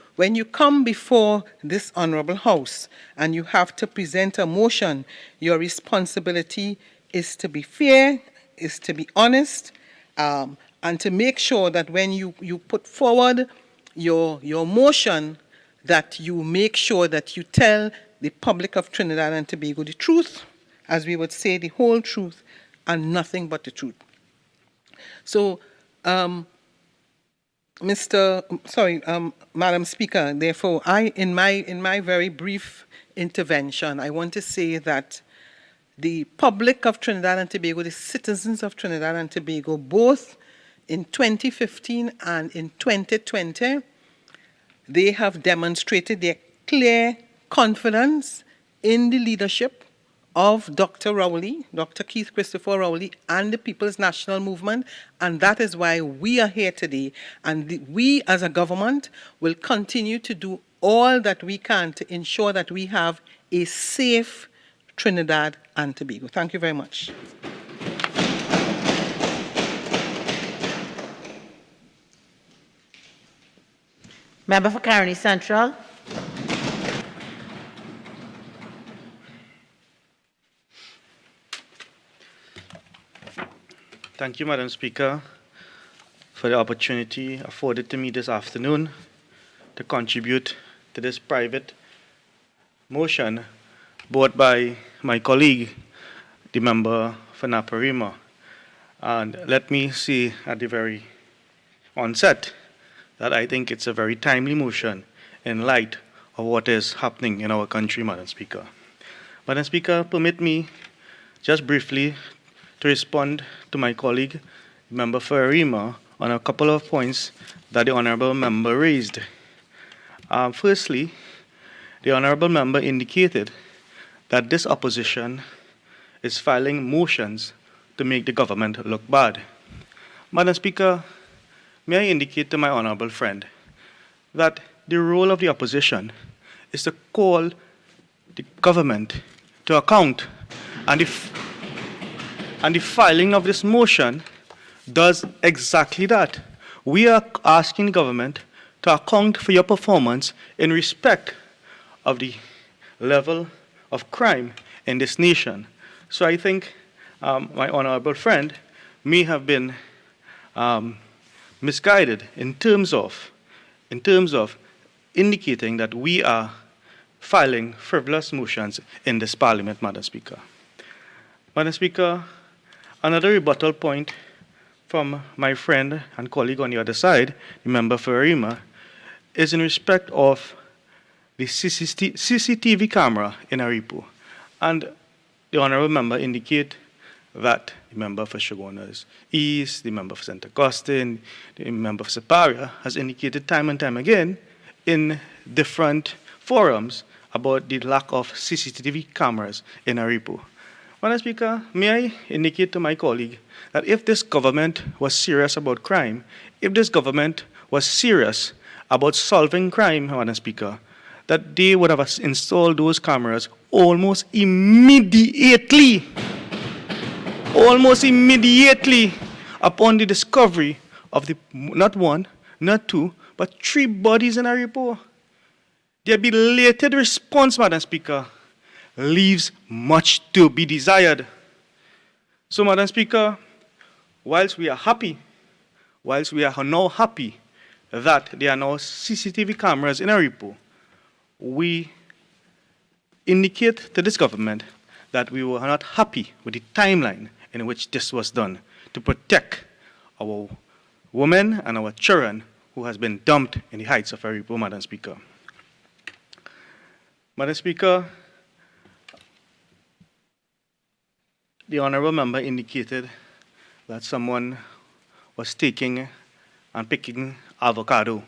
come before this honorable house and you have to present a motion, your responsibility is to be fair, is to be honest, and to make sure that when you put forward your motion, that you make sure that you tell the public of Trinidad and Tobago the truth, as we would say, the whole truth, and nothing but the truth. So, Madam Speaker, therefore, in my very brief intervention, I want to say that the public of Trinidad and Tobago, the citizens of Trinidad and Tobago, both in 2015 and in 2020, they have demonstrated their clear confidence in the leadership of Dr. Rowley, Dr. Keith Christopher Rowley, and the People's National Movement, and that is why we are here today. And we, as a government, will continue to do all that we can to ensure that we have a safe Trinidad and Tobago. Thank you very much. Member for Caroni Central. Thank you, Madam Speaker, for the opportunity afforded to me this afternoon to contribute to this private motion brought by my colleague, the member for Naparima. And let me say at the very onset that I think it's a very timely motion in light of what is happening in our country, Madam Speaker. Madam Speaker, permit me just briefly to respond to my colleague, Member for Arima, on a couple of points that the Honourable Member raised. Firstly, the Honourable Member indicated that this opposition is filing motions to make the government look bad. Madam Speaker, may I indicate to my honourable friend that the role of the opposition is to call the government to account, and the filing of this motion does exactly that. We are asking the government to account for your performance in respect of the level of crime in this nation. So I think my honourable friend may have been misguided in terms of indicating that we are filing frivolous motions in this Parliament, Madam Speaker. Madam Speaker, another rebuttal point from my friend and colleague on the other side, the member for Arima, is in respect of the CCTV camera in Aripo. And the honourable member indicate that the member for Shogunas East, the member for St. Augustine, the member for Separia has indicated time and time again in different forums about the lack of CCTV cameras in Aripo. Madam Speaker, may I indicate to my colleague that if this government was serious about crime, if this government was serious about solving crime, Madam Speaker, that they would have installed those cameras almost immediately upon the discovery of the not one, not two, but 3 bodies in Aripo. Their belated response, Madam Speaker, leaves much to be desired. So, Madam Speaker, whilst we are now happy that there are now CCTV cameras in Aripo, we indicate to this government that we were not happy with the timeline in which this was done to protect our women and our children who has been dumped in the heights of Aripo, Madam Speaker. Madam Speaker, the honourable member indicated that someone was taking and picking avocado,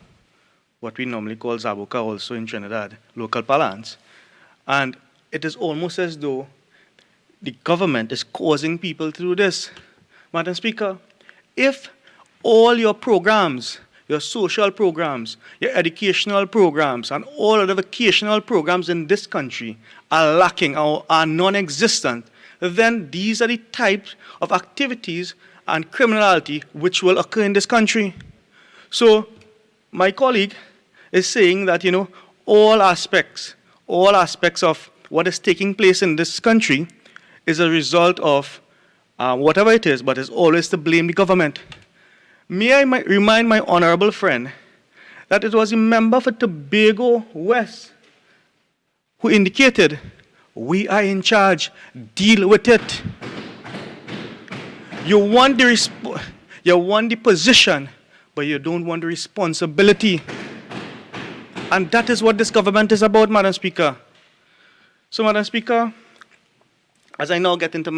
what we normally call zabuka also in Trinidad, local parlance. And it is almost as though the government is causing people to do this. Madam Speaker, if all your programs, your social programs, your educational programs, and all other vocational programs in this country are lacking or are non-existent, then these are the types of activities and criminality which will occur in this country. So my colleague is saying that, all aspects of what is taking place in this country is a result of whatever it is, but it's always to blame the government. May I remind my honorable friend that it was a member for Tobago West who indicated, we are in charge, deal with it. You want the position, but you don't want the responsibility. And that is what this government is about, Madam Speaker. So, Madam Speaker, as I now get into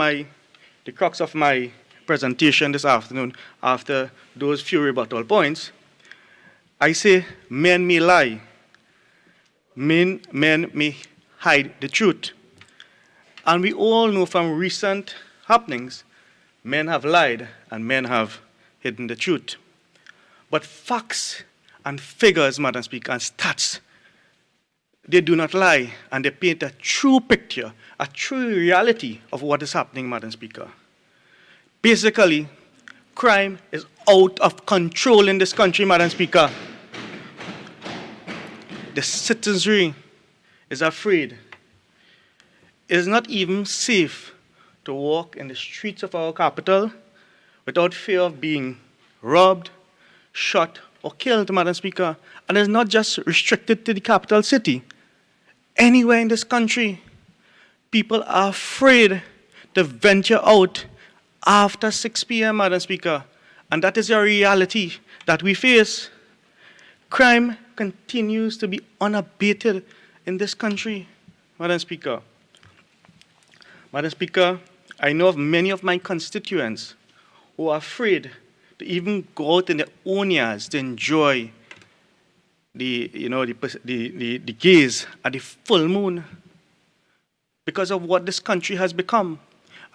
the crux of my presentation this afternoon, after those few rebuttal points, I say men may lie, men may hide the truth. And we all know from recent happenings, men have lied and men have hidden the truth. But facts and figures, Madam Speaker, and stats, they do not lie, and they paint a true picture, a true reality of what is happening, Madam Speaker. Basically, crime is out of control in this country, Madam Speaker. The citizenry is afraid. It is not even safe to walk in the streets of our capital without fear of being robbed, shot, or killed, Madam Speaker. And it's not just restricted to the capital city. Anywhere in this country, people are afraid to venture out after 6 p.m., Madam Speaker. And that is a reality that we face. Crime continues to be unabated in this country, Madam Speaker. Madam Speaker, I know of many of my constituents who are afraid to even go out in their own yards to enjoy the gaze at the full moon because of what this country has become.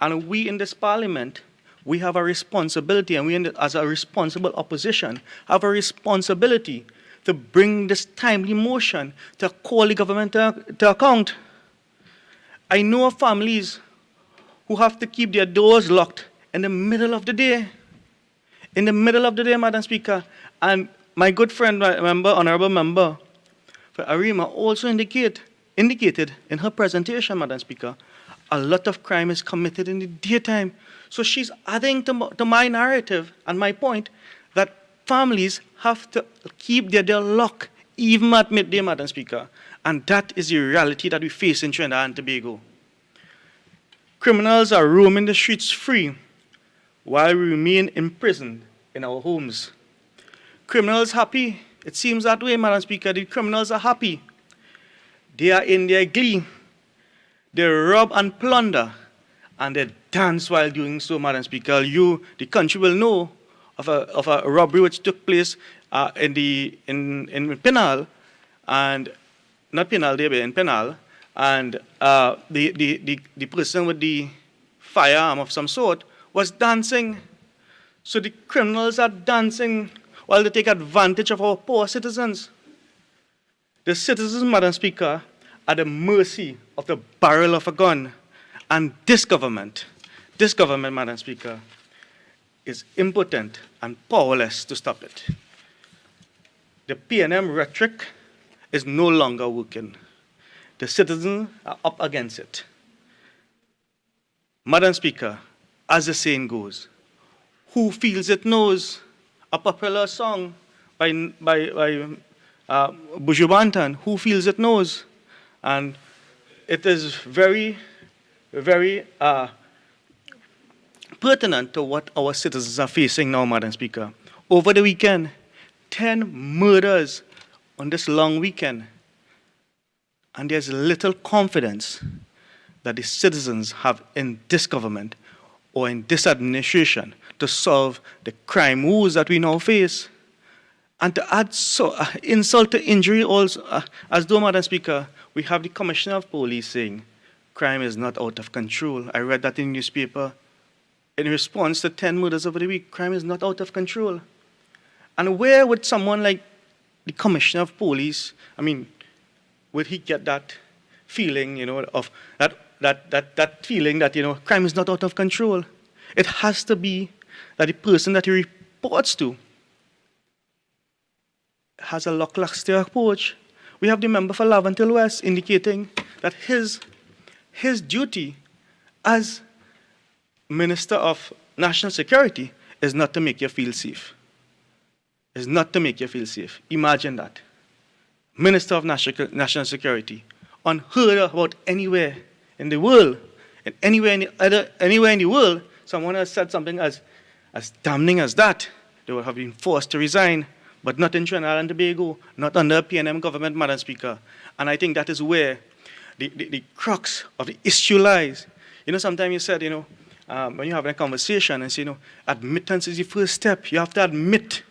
And we in this parliament, we have a responsibility, and we as a responsible opposition have a responsibility to bring this timely motion to call the government to account. I know of families who have to keep their doors locked in the middle of the day. In the middle of the day, Madam Speaker. And my good friend, honorable member for Arima, also indicated in her presentation, Madam Speaker, a lot of crime is committed in the daytime. So she's adding to my narrative and my point that families have to keep their door locked even at midday, Madam Speaker. And that is the reality that we face in Trinidad and Tobago. Criminals are roaming the streets free while we remain imprisoned in our homes. Criminals happy? It seems that way, Madam Speaker. The criminals are happy. They are in their glee. They rob and plunder, and they dance while doing so, Madam Speaker. The country will know of a robbery which took place in Penal, and not Penal, in Penal, and the person with the firearm of some sort was dancing. So the criminals are dancing while they take advantage of our poor citizens. The citizens, Madam Speaker, are at the mercy of the barrel of a gun. And this government, Madam Speaker, is impotent and powerless to stop it. The PNM rhetoric is no longer working. The citizens are up against it. Madam Speaker, as the saying goes, who feels it knows, a popular song by Buju Banton, who feels it knows. And it is very, very pertinent to what our citizens are facing now, Madam Speaker. Over the weekend, 10 murders on this long weekend. And there's little confidence that the citizens have in this government or in this administration to solve the crime woes that we now face. And to add insult to injury also, as though, Madam Speaker, we have the Commissioner of Police saying crime is not out of control. I read that in the newspaper. In response to 10 murders over the week, crime is not out of control. And where would someone like the Commissioner of Police, I mean, would he get that feeling, you know, of that feeling that, you know, crime is not out of control? It has to be that the person that he reports to has a lackluster approach. We have the member for Laventille West indicating that his duty as Minister of National Security is not to make you feel safe. Is not to make you feel safe. Imagine that. Minister of National Security, unheard about anywhere in the world, and anywhere in the world, someone has said something as damning as that, they would have been forced to resign, but not in Trinidad and Tobago, not under a PNM government, Madam Speaker. And I think that is where the crux of the issue lies. You know, sometimes you said, you know, when you're having a conversation and say, you know, admittance is the first step. You have to admit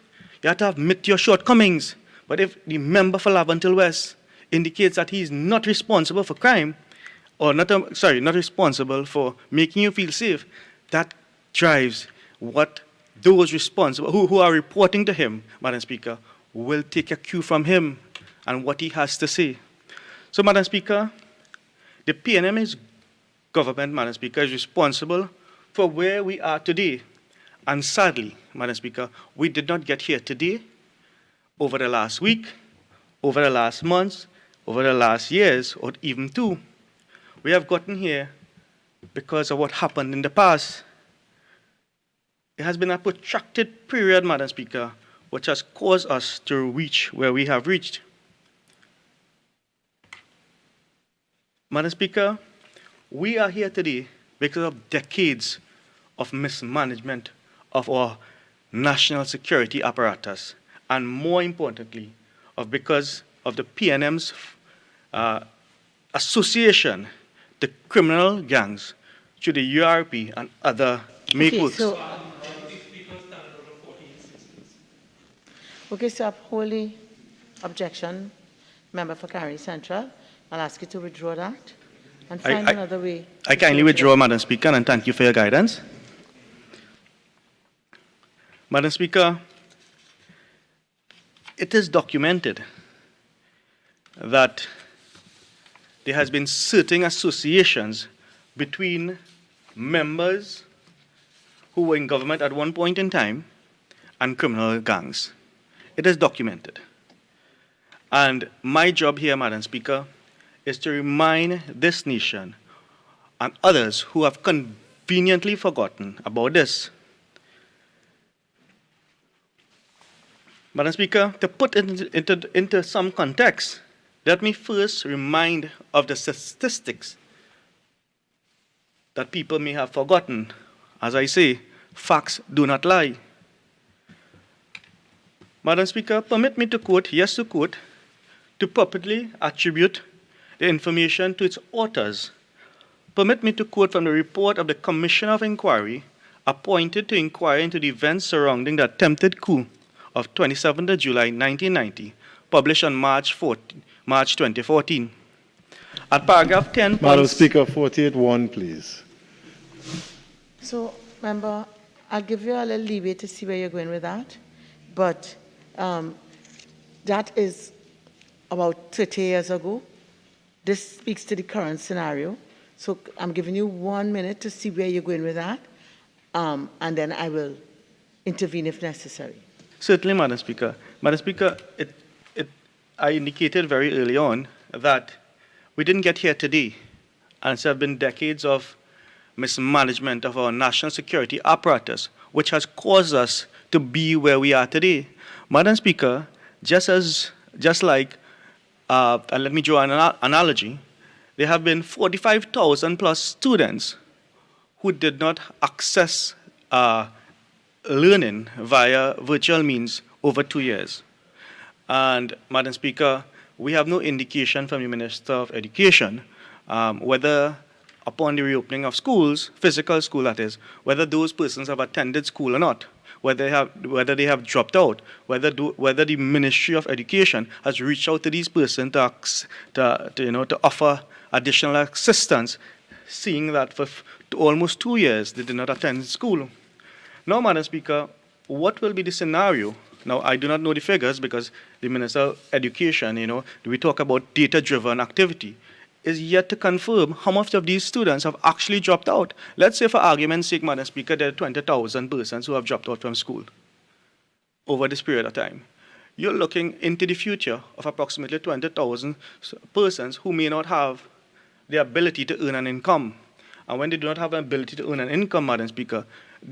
your shortcomings. But if the member for Laventille West indicates that he is not responsible for crime, or not responsible for making you feel safe, that drives what those responsible, who are reporting to him, Madam Speaker, will take a cue from him and what he has to say. So, Madam Speaker, the PNM government, Madam Speaker, is responsible for where we are today. And sadly, Madam Speaker, we did not get here today, over the last week, over the last months, over the last years, or even two. We have gotten here because of what happened in the past. It has been a protracted period, Madam Speaker, which has caused us to reach where we have reached. Madam Speaker, we are here today because of decades of mismanagement of our national security apparatus, and more importantly, because of the PNM's association to criminal gangs through the URP and other make-works. Okay, so wholly objection, member for Carey Central. I'll ask you to withdraw that and find another way. I kindly withdraw, Madam Speaker, and thank you for your guidance. Madam Speaker, it is documented that there has been certain associations between members who were in government at one point in time and criminal gangs. It is documented. And my job here, Madam Speaker, is to remind this nation and others who have conveniently forgotten about this. Madam Speaker, to put it into some context, let me first remind of the statistics that people may have forgotten. As I say, facts do not lie. Madam Speaker, permit me to quote, to properly attribute the information to its authors. Permit me to quote from the report of the Commission of Inquiry appointed to inquire into the events surrounding the attempted coup of 27th of July 1990, published on March 2014. At paragraph 10. Madam Speaker, 48.1, please. So, member, I'll give you a little leeway to see where you're going with that, but that is about 30 years ago. This speaks to the current scenario. So I'm giving you 1 minute to see where you're going with that, and then I will intervene if necessary. Certainly, Madam Speaker. Madam Speaker, I indicated very early on that we didn't get here today, and there have been decades of mismanagement of our national security apparatus, which has caused us to be where we are today. Madam Speaker, just like, and let me draw an analogy, there have been 45,000 plus students who did not access learning via virtual means over 2 years. And, Madam Speaker, we have no indication from the Minister of Education whether upon the reopening of schools, physical school that is, whether those persons have attended school or not, whether they have dropped out, whether the Ministry of Education has reached out to these persons to offer additional assistance, seeing that for almost 2 years they did not attend school. Now, Madam Speaker, what will be the scenario? Now, I do not know the figures because the Minister of Education, we talk about data-driven activity, is yet to confirm how much of these students have actually dropped out. Let's say, for argument's sake, Madam Speaker, there are 20,000 persons who have dropped out from school over this period of time. You're looking into the future of approximately 20,000 persons who may not have the ability to earn an income. And when they do not have an ability to earn an income, Madam Speaker,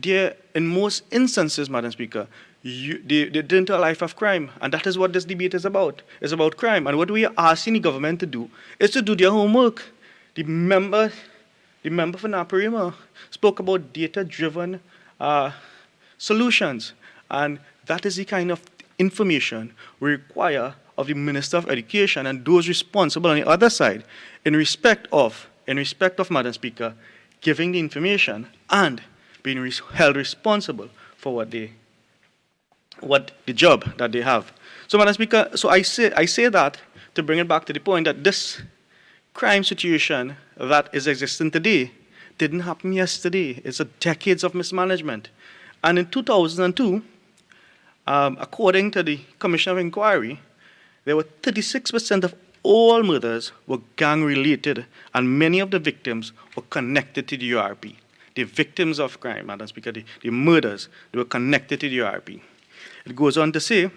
in most instances, Madam Speaker, they get into a life of crime. And that is what this debate is about. It's about crime. And what we are asking the government to do is to do their homework. The member for Naparima spoke about data-driven solutions. And that is the kind of information we require of the Minister of Education and those responsible on the other side in respect of, Madam Speaker, giving the information and being held responsible for what the job that they have. So, Madam Speaker, so I say that to bring it back to the point that this crime situation that is existing today didn't happen yesterday. It's decades of mismanagement. And in 2002, according to the Commission of Inquiry, there were 36% of all murders were gang-related, and many of the victims were connected to the URP. The victims of crime, Madam Speaker, the murders, they were connected to the URP. It goes on to say,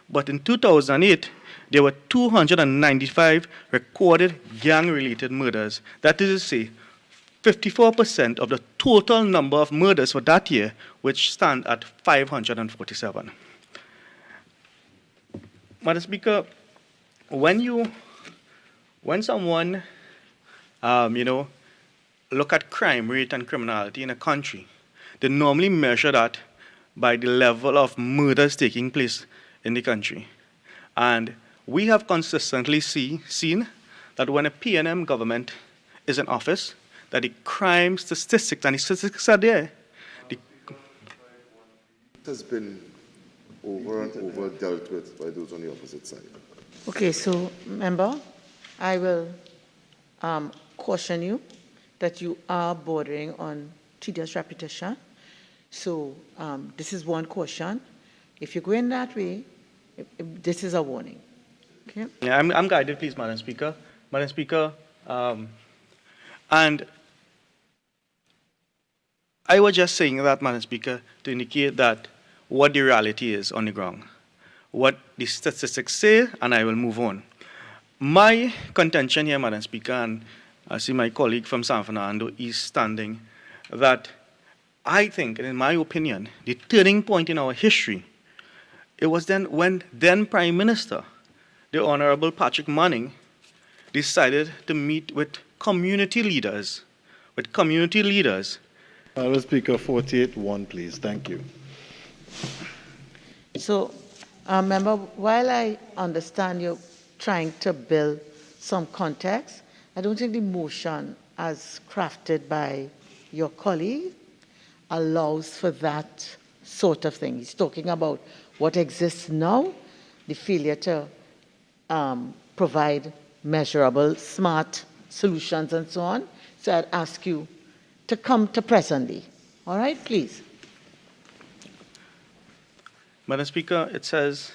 but in 2008, there were 295 recorded gang-related murders. That is to say, 54% of the total number of murders for that year, which stand at 547. Madam Speaker, when someone, look at crime rate and criminality in a country, they normally measure that by the level of murders taking place in the country. And we have consistently seen that when a PNM government is in office, that the crime statistics, and the statistics are there. It has been over and over dealt with by those on the opposite side. Okay, so, member, I will caution you that you are bordering on tedious repetition. So this is one caution. If you're going that way, this is a warning. Okay? Yeah, I'm guided, please, Madam Speaker. Madam Speaker, and I was just saying that, Madam Speaker, to indicate that what the reality is on the ground, what the statistics say, and I will move on. My contention here, Madam Speaker, and I see my colleague from San Fernando is standing, that I think, and in my opinion, the turning point in our history, it was then when then Prime Minister, the Honorable Patrick Manning, decided to meet with community leaders, Madam Speaker, 48-1, please. Thank you. So, member, while I understand you're trying to build some context, I don't think the motion as crafted by your colleague allows for that sort of thing. He's talking about what exists now, the failure to provide measurable, smart solutions and so on. So I'd ask you to come to presently. All right, please. Madam Speaker, it says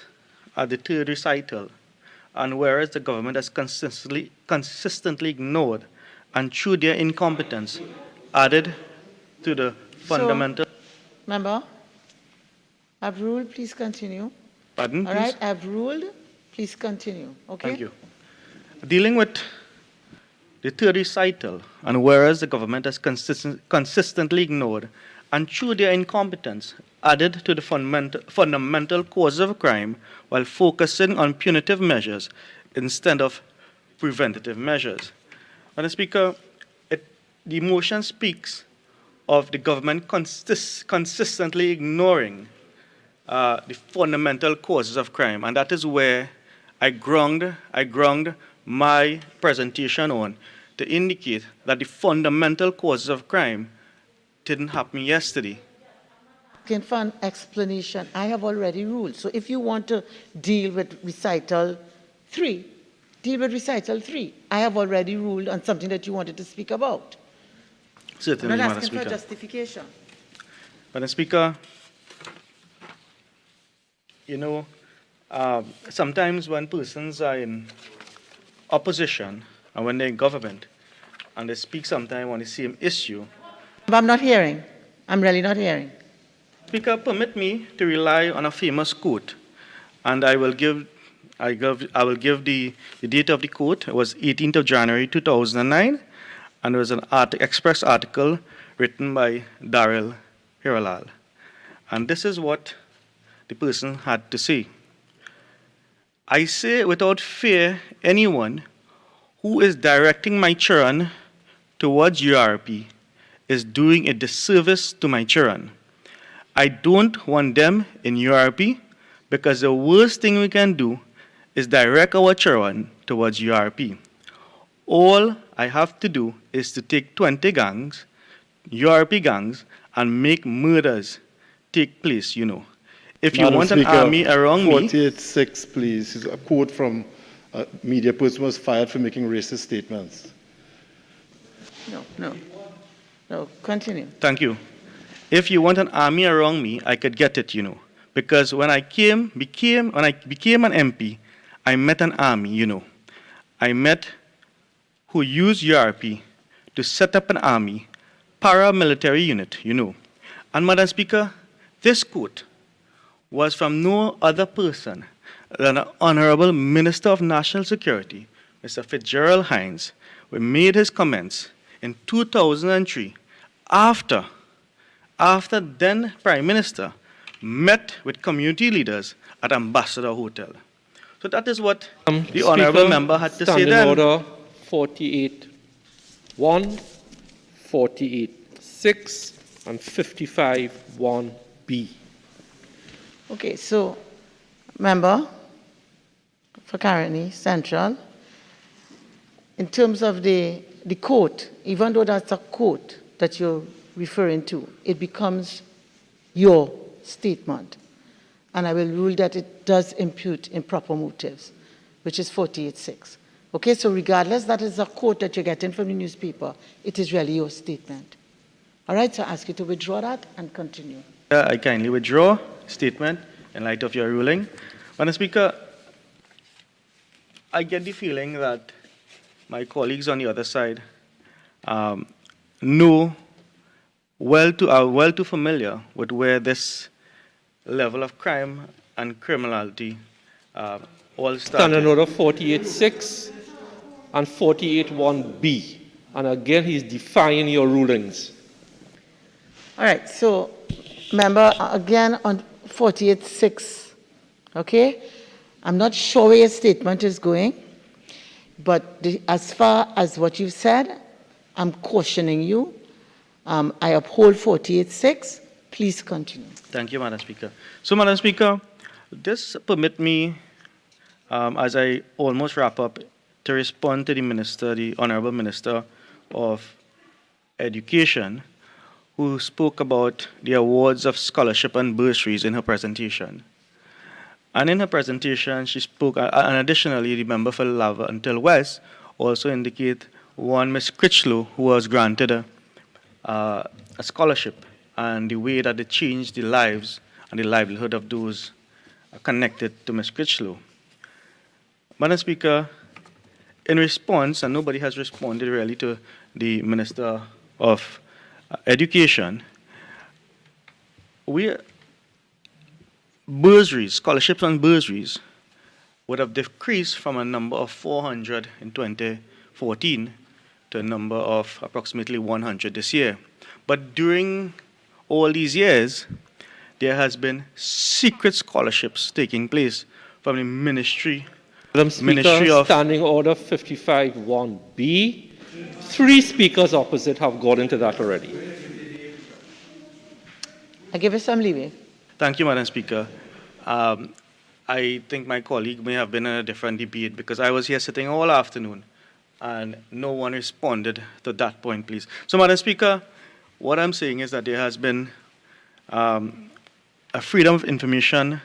at the third recital, and whereas the government has consistently ignored and through their incompetence added to the fundamental... Member, I've ruled, please continue. Pardon, All please? right, I've ruled, please continue, okay? Thank you. Dealing with the third recital, and whereas the government has consistently ignored and through their incompetence added to the fundamental causes of crime while focusing on punitive measures instead of preventative measures. Madam Speaker, the motion speaks of the government consistently ignoring the fundamental causes of crime, and that is where I ground my presentation on to indicate that the fundamental causes of crime didn't happen yesterday. Asking for an explanation. I have already ruled. So if you want to deal with recital 3, deal with recital 3. I have already ruled on something that you wanted to speak about. Certainly, I'm not Madam asking for Speaker. justification. Madam Speaker, sometimes when persons are in opposition and when they're in government and they speak sometimes on the same issue. I'm not hearing. I'm really not hearing. Speaker, permit me to rely on a famous quote, and I will give the date of the quote. It was 18th of January 2009, and it was an Express article written by Daryl Hiralal. And this is what the person had to say. I say without fear, anyone who is directing my children towards URP is doing a disservice to my children. I don't want them in URP because the worst thing we can do is direct our children towards URP. All I have to do is to take 20 gangs, URP gangs, and make murders take place, If you Madam want Speaker, an army around me... 48.6, please. Is a quote from a media person was fired for making racist statements. No, continue. Thank you. If you want an army around me, I could get it, Because when I became an MP, I met an army, I met who used URP to set up an army, paramilitary unit, And Madam Speaker, this quote was from no other person than the Honorable Minister of National Security, Mr. Fitzgerald Haynes, who made his comments in 2003 after then Prime Minister met with community leaders at Ambassador Hotel. So that is what the Honorable Member had to say then. Order 48.1, 48.6, and 55.1b. Okay, so, member for Caroni Central, in terms of the quote, even though that's a quote that you're referring to, it becomes your statement. And I will rule that it does impute improper motives, which is 48.6. Okay, so regardless that is a quote that you're getting from the newspaper, it is really your statement. All right, so I ask you to withdraw that and continue. I kindly withdraw statement in light of your ruling. Madam Speaker, I get the feeling that my colleagues on the other side are well too familiar with where this level of crime and criminality all started. Standing Order 48.6 and 48.1b. And again, he's defying your rulings. All right, so, member, again on 48.6, okay? I'm not sure where your statement is going, but as far as what you've said, I'm cautioning you. I uphold 48.6. Please continue. Thank you, Madam Speaker. So, Madam Speaker, this permit me, as I almost wrap up, to respond to the Minister, the Honorable Minister of Education, who spoke about the awards of scholarship and bursaries in her presentation. And in her presentation, she spoke, and additionally, the member for Lava Until West also indicate one Miss Critchlow, who was granted a scholarship, and the way that it changed the lives and the livelihood of those connected to Miss Critchlow. Madam Speaker, in response, and nobody has responded really to the Minister of Education, bursaries, scholarships and bursaries would have decreased from a number of 400 in 2014 to a number of approximately 100 this year. But during all these years, there has been secret scholarships taking place from the Ministry Madam Speaker, Standing Order 55.1b. 3 speakers opposite have got into that already. I give you some leeway. Thank you, Madam Speaker. I think my colleague may have been in a different debate because I was here sitting all afternoon and no one responded to that point, please. So, Madam Speaker, what I'm saying is that there has been a Freedom of Information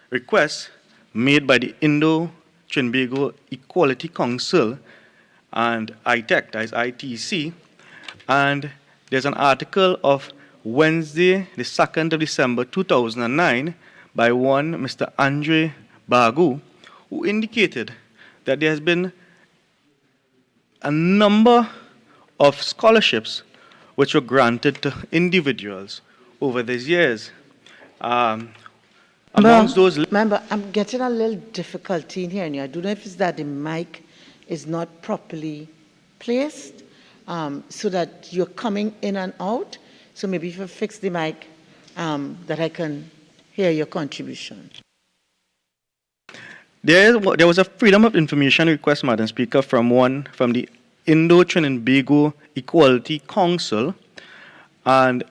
request made by the Indo-Trinbago Equality Council and ITEC, that is ITC, and there's an article of Wednesday, the 2nd of December 2009 by one Mr. Andre Bagu, who indicated that there has been a number of scholarships which were granted to individuals over these years. Amongst those... Remember, I'm getting a little difficulty in hearing you. I don't know if it's that the mic is not properly placed, so that you're coming in and out. So maybe if you fix the mic, that I can hear your contribution. There was a Freedom of Information request, Madam Speaker, from the Indo-Trinbago Equality Council, and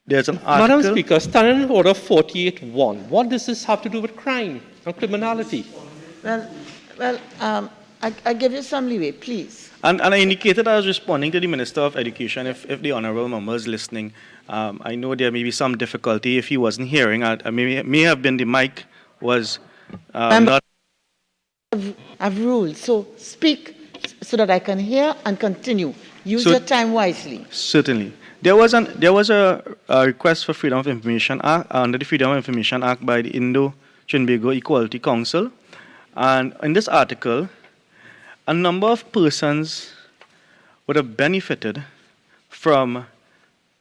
there's an article... Madam Speaker, Standing Order 48.1. What does this have to do with crime and criminality? Well, I give you some leeway, please. And I indicated I was responding to the Minister of Education, if the honourable member is listening. I know there may be some difficulty if he wasn't hearing. May have been the mic was not... I've ruled, so speak so that I can hear and continue. Use your time wisely. Certainly. There was a request for Freedom of Information Act, under the Freedom of Information Act by the Indo-Trinbago Equality Council. And in this article, a number of persons would have benefited from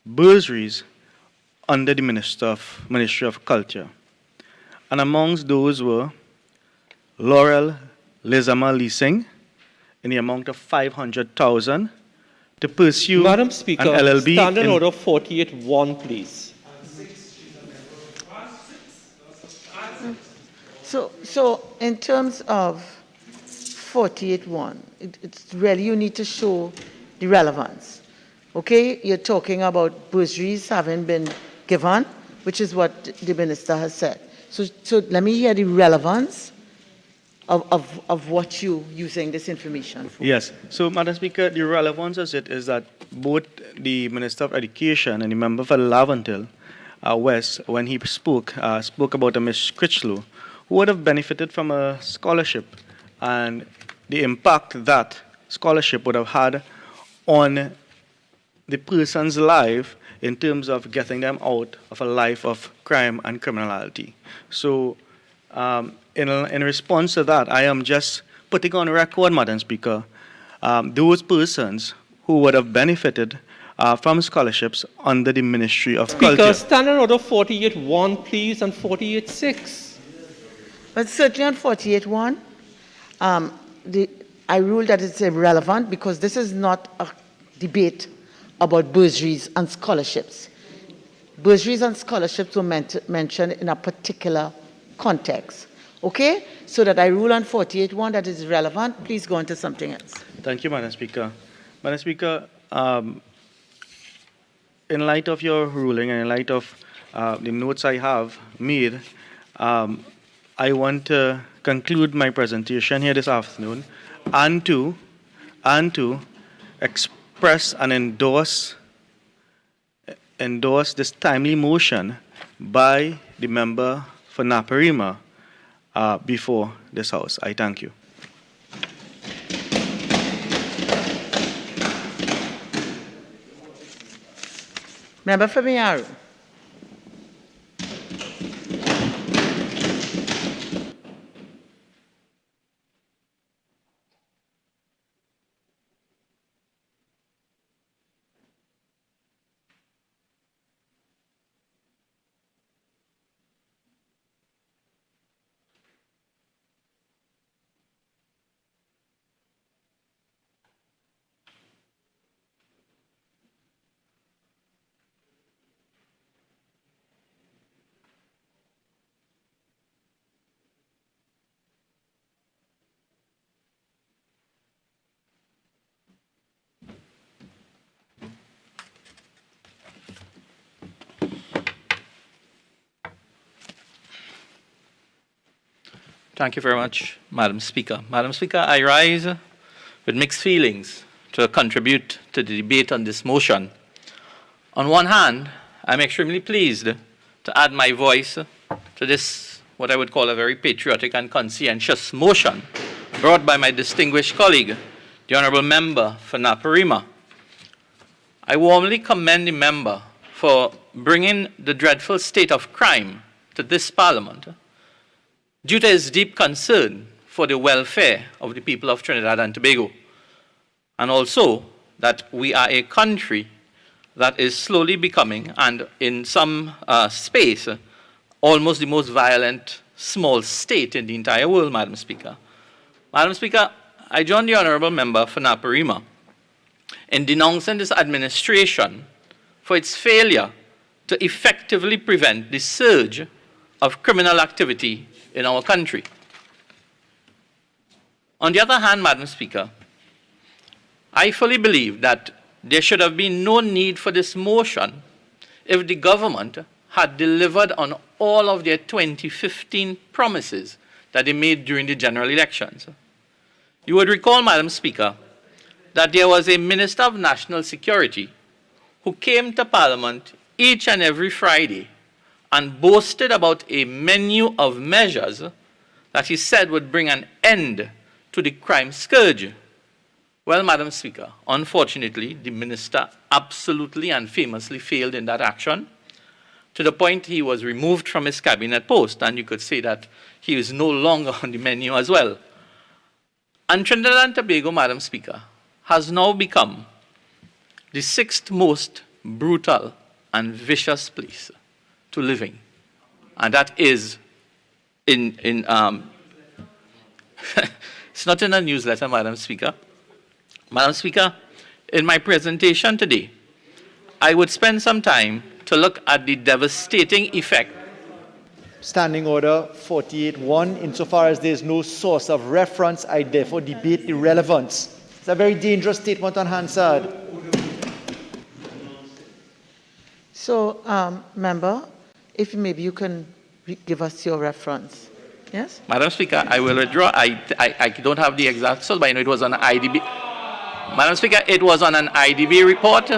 bursaries under the Ministry of Culture. And amongst those were Laurel Lizama Leasing in the amount of 500,000 to pursue Madam Speaker, an LLB. Standing Order 48.1, please. So in terms of 48.1, it's really you need to show the relevance. Okay, you're talking about bursaries having been given, which is what the minister has said. So let me hear the relevance of what you're using this information for. Yes. So, Madam Speaker, the relevance of it is that both the Minister of Education and the member for Laventille West, when he spoke about a Miss Critchlow, who would have benefited from a scholarship and the impact that scholarship would have had on the person's life in terms of getting them out of a life of crime and criminality. So, in response to that, I am just putting on record, Madam Speaker, those persons who would have benefited from scholarships under the Ministry of Culture. Speaker, Standing Order 48.1, please, and 48.6. But certainly on 48.1, I rule that it's irrelevant because this is not a debate about bursaries and scholarships. Bursaries and scholarships were mentioned in a particular context. Okay? So that I rule on 48.1 that is relevant. Please go on to something else. Thank you, Madam Speaker. Madam Speaker, in light of your ruling and in light of the notes I have made, I want to conclude my presentation here this afternoon and to express and endorse this timely motion by the member for Naparima before this House. I thank you. Member for Miyaru. Thank you very much, Madam Speaker. Madam Speaker, I rise with mixed feelings to contribute to the debate on this motion. On one hand, I'm extremely pleased to add my voice to this, what I would call a very patriotic and conscientious motion brought by my distinguished colleague, the Honourable Member for Naparima. I warmly commend the member for bringing the dreadful state of crime to this Parliament due to his deep concern for the welfare of the people of Trinidad and Tobago, and also that we are a country that is slowly becoming, and in some space, almost the most violent small state in the entire world, Madam Speaker. Madam Speaker, I join the Honourable Member for Naparima in denouncing this administration for its failure to effectively prevent the surge of criminal activity in our country. On the other hand, Madam Speaker, I fully believe that there should have been no need for this motion if the government had delivered on all of their 2015 promises that they made during the general elections. You would recall, Madam Speaker, that there was a Minister of National Security who came to Parliament each and every Friday and boasted about a menu of measures that he said would bring an end to the crime scourge. Well, Madam Speaker, unfortunately, the minister absolutely and famously failed in that action, to the point he was removed from his cabinet post, and you could say that he is no longer on the menu as well. And Trinidad and Tobago, Madam Speaker, has now become the sixth most brutal and vicious place to live in. And that is it's not in a newsletter, Madam Speaker. Madam Speaker, in my presentation today, I would spend some time to look at the devastating effect. Standing Order 48.1, insofar as there is no source of reference, I therefore debate the relevance. It's a very dangerous statement on Hansard. So, member, if maybe you can give us your reference. Yes? Madam Speaker, I will withdraw. I don't have the exact source, but I know it was on an IDB. Madam Speaker, it was on an IDB report.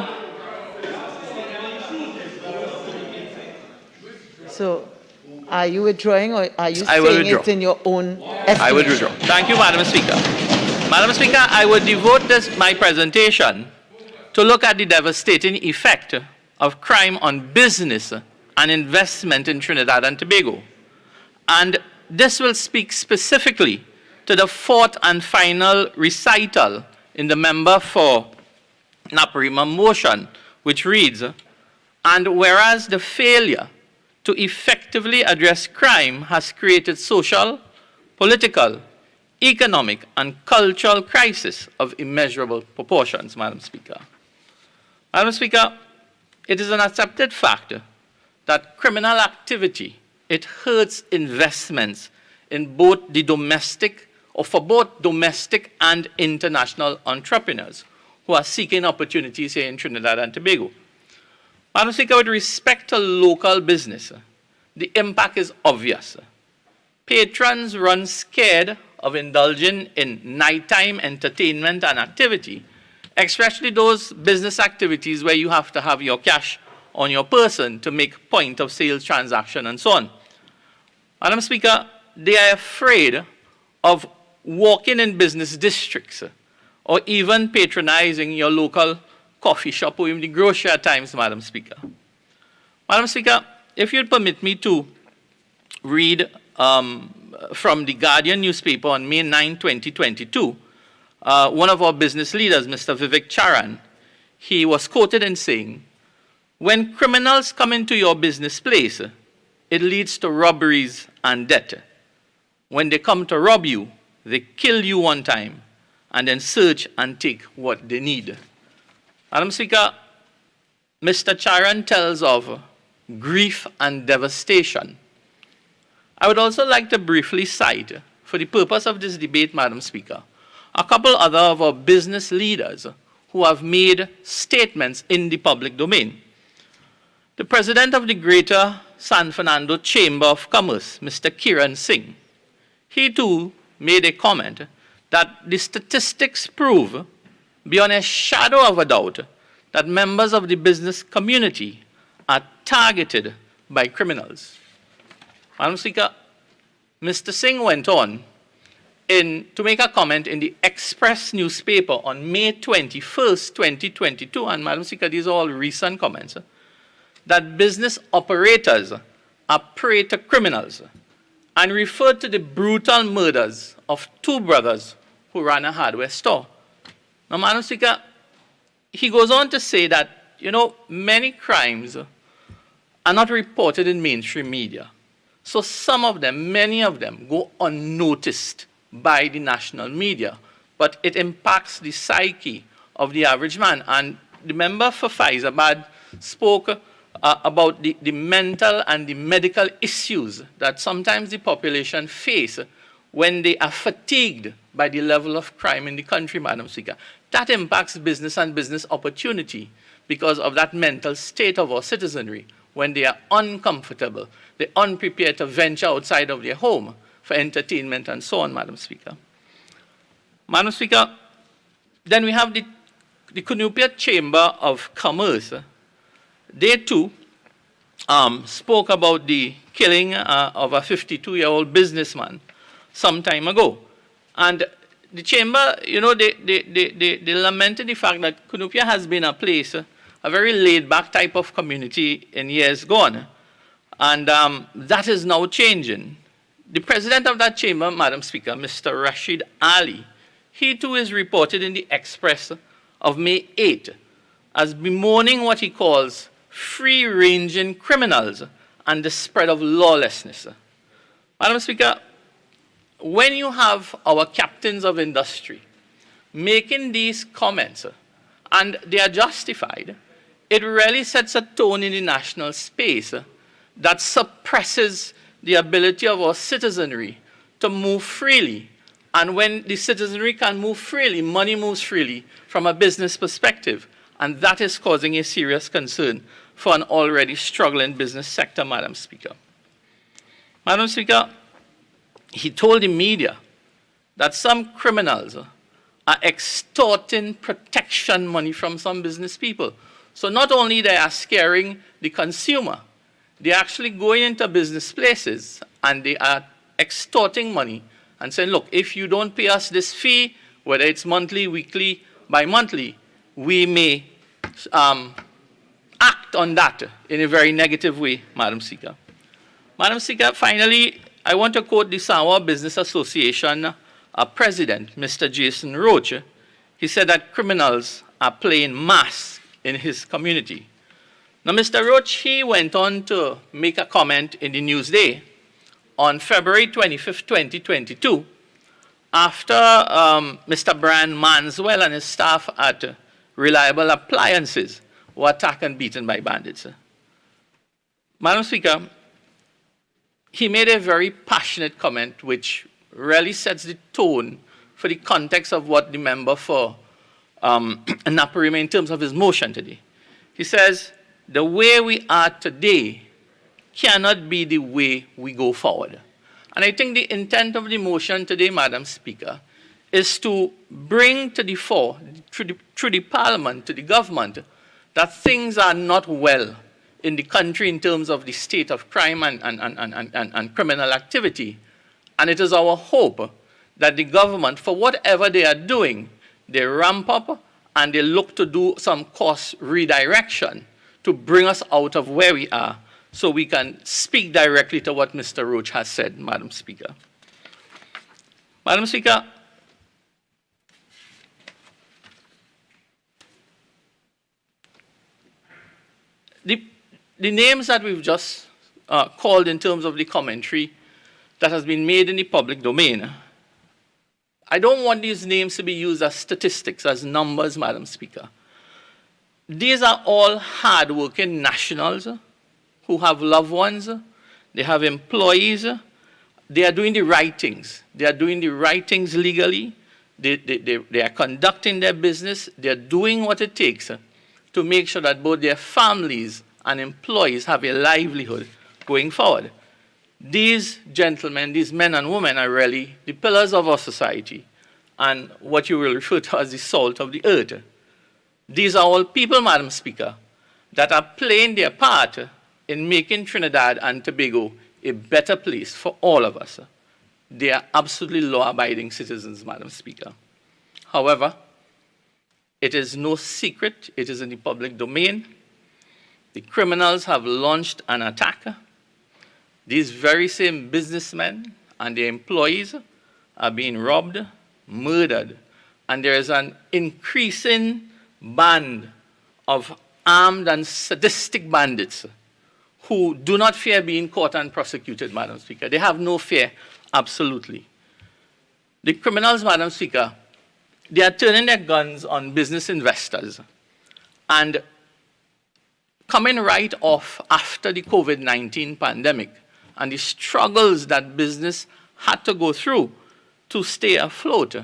So, are you withdrawing, or are you saying it in your own estimate? I will withdraw. Thank you, Madam Speaker. Madam Speaker, I would devote my presentation to look at the devastating effect of crime on business and investment in Trinidad and Tobago. And this will speak specifically to the fourth and final recital in the member for Naparima motion, which reads, and whereas the failure to effectively address crime has created social, political, economic, and cultural crisis of immeasurable proportions, Madam Speaker. Madam Speaker, it is an accepted fact that criminal activity, it hurts investments in both the domestic, or for both domestic and international entrepreneurs who are seeking opportunities here in Trinidad and Tobago. Madam Speaker, with respect to local business, the impact is obvious. Patrons run scared of indulging in nighttime entertainment and activity, especially those business activities where you have to have your cash on your person to make point of sales transaction and so on. Madam Speaker, they are afraid of walking in business districts or even patronizing your local coffee shop or even the grocery at times, Madam Speaker. Madam Speaker, if you'd permit me to read from the Guardian newspaper on May 9, 2022, one of our business leaders, Mr. Vivek Charan, he was quoted in saying, when criminals come into your business place, it leads to robberies and debt. When they come to rob you, they kill you one time and then search and take what they need. Madam Speaker, Mr. Charan tells of grief and devastation. I would also like to briefly cite, for the purpose of this debate, Madam Speaker, a couple other of our business leaders who have made statements in the public domain. The president of the Greater San Fernando Chamber of Commerce, Mr. Kiran Singh, he too made a comment that the statistics prove, beyond a shadow of a doubt, that members of the business community are targeted by criminals. Madam Speaker, Mr. Singh went on to make a comment in the Express newspaper on May 21st, 2022, and Madam Speaker, these are all recent comments, that business operators are prey to criminals, and referred to the brutal murders of two brothers who ran a hardware store. Now, Madam Speaker, he goes on to say that, many crimes are not reported in mainstream media. So some of them, many of them, go unnoticed by the national media, but it impacts the psyche of the average man. And the member for Faizabad spoke about the mental and the medical issues that sometimes the population face when they are fatigued by the level of crime in the country, Madam Speaker. That impacts business and business opportunity because of that mental state of our citizenry when they are uncomfortable, they're unprepared to venture outside of their home for entertainment and so on, Madam Speaker. Madam Speaker, then we have the Cunupia Chamber of Commerce. They too spoke about the killing of a 52-year-old businessman some time ago. And the chamber, they lamented the fact that Cunupia has been a place, a very laid-back type of community in years gone. And that is now changing. The president of that chamber, Madam Speaker, Mr. Rashid Ali, he too is reported in the Express of May 8 as bemoaning what he calls free-ranging criminals and the spread of lawlessness. Madam Speaker, when you have our captains of industry making these comments, and they are justified, it really sets a tone in the national space that suppresses the ability of our citizenry to move freely. And when the citizenry can move freely, money moves freely from a business perspective. And that is causing a serious concern for an already struggling business sector, Madam Speaker. Madam Speaker, he told the media that some criminals are extorting protection money from some business people. So not only they are scaring the consumer, they're actually going into business places and they are extorting money and saying, look, if you don't pay us this fee, whether it's monthly, weekly, bi-monthly, we may act on that in a very negative way, Madam Speaker. Madam Speaker, finally, I want to quote the Samoa Business Association president, Mr. Jason Roach. He said that criminals are playing mass in his community. Now, Mr. Roach, he went on to make a comment in the Newsday on February 25th, 2022, after Mr. Brian Manswell and his staff at Reliable Appliances were attacked and beaten by bandits. Madam Speaker, he made a very passionate comment which really sets the tone for the context of what the member for Naparima in terms of his motion today. He says, the way we are today cannot be the way we go forward. And I think the intent of the motion today, Madam Speaker, is to bring to the fore, through the Parliament, to the government, that things are not well in the country in terms of the state of crime and criminal activity. And it is our hope that the government, for whatever they are doing, they ramp up and they look to do some cost redirection to bring us out of where we are so we can speak directly to what Mr. Roach has said, Madam Speaker. Madam Speaker, the names that we've just called in terms of the commentary that has been made in the public domain, I don't want these names to be used as statistics, as numbers, Madam Speaker. These are all hard-working nationals who have loved ones, they have employees, they are doing the right things. They are doing the right things legally, they are conducting their business, they are doing what it takes to make sure that both their families and employees have a livelihood going forward. These gentlemen, these men and women are really the pillars of our society. and what you will refer to as the salt of the earth. These are all people, Madam Speaker, that are playing their part in making Trinidad and Tobago a better place for all of us. They are absolutely law-abiding citizens, Madam Speaker. However, it is no secret, it is in the public domain. The criminals have launched an attack. These very same businessmen and their employees are being robbed, murdered, and there is an increasing band of armed and sadistic bandits who do not fear being caught and prosecuted, Madam Speaker. They have no fear, absolutely. The criminals, Madam Speaker, they are turning their guns on business investors and coming right off after the COVID-19 pandemic and the struggles that business had to go through to stay afloat.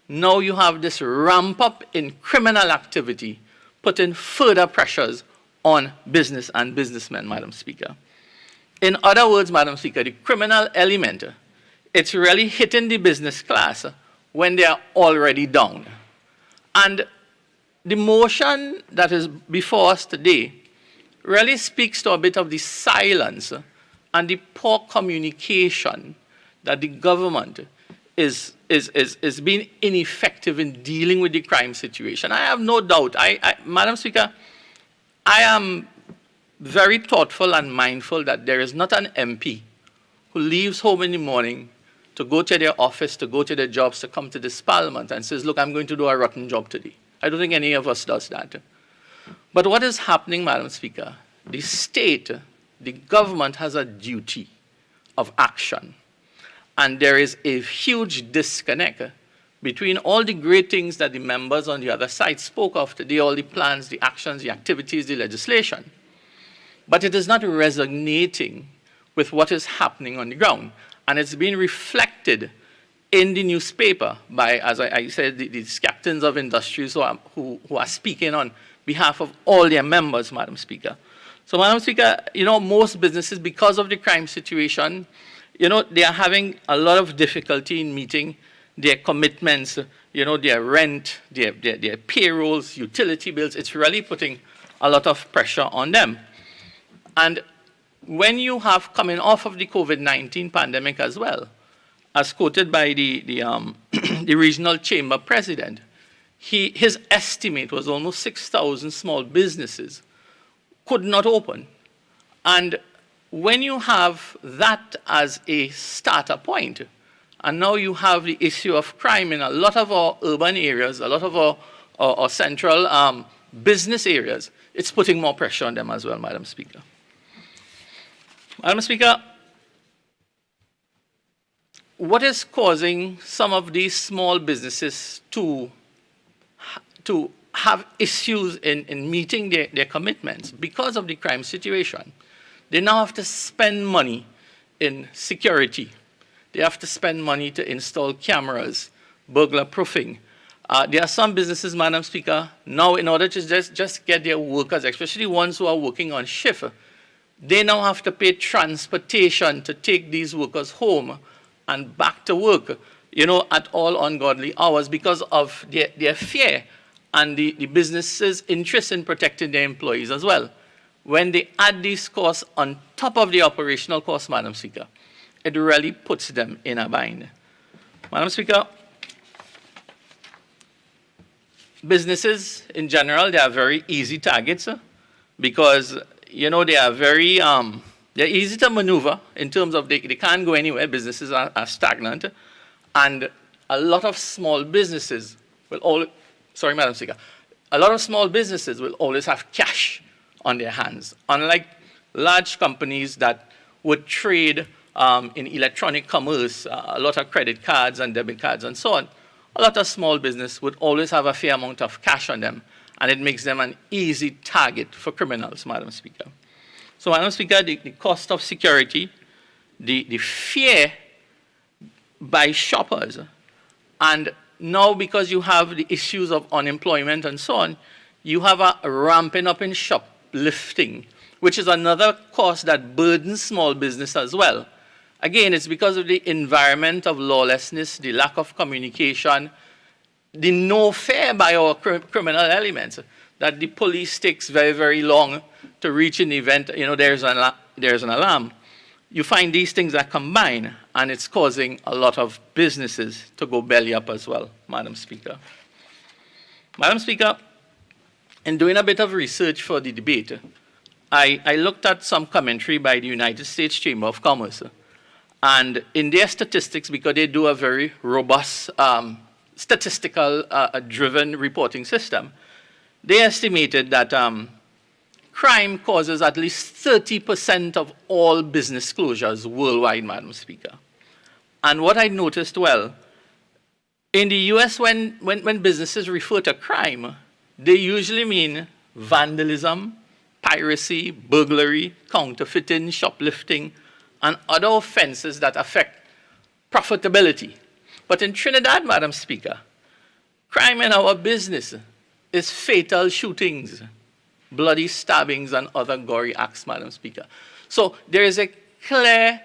Now you have this ramp up in criminal activity, putting further pressures on business and businessmen, Madam Speaker. In other words, Madam Speaker, the criminal element, it's really hitting the business class when they are already down. And the motion that is before us today really speaks to a bit of the silence and the poor communication that the government is being ineffective in dealing with the crime situation. I have no doubt, Madam Speaker, I am very thoughtful and mindful that there is not an MP who leaves home in the morning to go to their office, to go to their jobs, to come to this parliament and says, look, I'm going to do a rotten job today. I don't think any of us does that. But what is happening, Madam Speaker? The state, the government has a duty of action. And there is a huge disconnect between all the great things that the members on the other side spoke of today, all the plans, the actions, the activities, the legislation. But it is not resonating with what is happening on the ground. And it's being reflected in the newspaper by, as I said, these captains of industries who are speaking on behalf of all their members, Madam Speaker. So, Madam Speaker, most businesses, because of the crime situation, they are having a lot of difficulty in meeting their commitments, their rent, their payrolls, utility bills. It's really putting a lot of pressure on them. And when you have coming off of the COVID-19 pandemic as well, as quoted by the regional chamber president, his estimate was almost 6,000 small businesses could not open. And when you have that as a starter point, and now you have the issue of crime in a lot of our urban areas, a lot of our central business areas, it's putting more pressure on them as well, Madam Speaker. Madam Speaker, what is causing some of these small businesses to have issues in meeting their commitments because of the crime situation? They now have to spend money in security. They have to spend money to install cameras, burglar proofing. There are some businesses, Madam Speaker, now in order to just get their workers, especially ones who are working on shift, they now have to pay transportation to take these workers home and back to work, at all ungodly hours because of their fear and the business's interest in protecting their employees as well. When they add these costs on top of the operational costs, Madam Speaker, it really puts them in a bind. Madam Speaker, businesses in general, they are very easy targets because, they are very, they're easy to maneuver in terms of they can't go anywhere. Businesses are stagnant. And a lot of small businesses will Madam Speaker, a lot of small businesses will always have cash on their hands. Unlike large companies that would trade in electronic commerce, a lot of credit cards and debit cards and so on, a lot of small business would always have a fair amount of cash on them, and it makes them an easy target for criminals, Madam Speaker. So, Madam Speaker, the cost of security, the fear by shoppers, and now because you have the issues of unemployment and so on, you have a ramping up in shoplifting, which is another cost that burdens small business as well. Again, it's because of the environment of lawlessness, the lack of communication, the no fear by our criminal elements, that the police takes very, very long to reach an event, there's an alarm. You find these things that combine, and it's causing a lot of businesses to go belly up as well, Madam Speaker. Madam Speaker, in doing a bit of research for the debate, I looked at some commentary by the United States Chamber of Commerce. And in their statistics, because they do a very robust statistical driven reporting system, they estimated that crime causes at least 30% of all business closures worldwide, Madam Speaker. And what I noticed, well, in the US, when businesses refer to crime, they usually mean vandalism, piracy, burglary, counterfeiting, shoplifting, and other offenses that affect profitability. But in Trinidad, Madam Speaker, crime in our business is fatal shootings, bloody stabbings, and other gory acts, Madam Speaker. So there is a clear,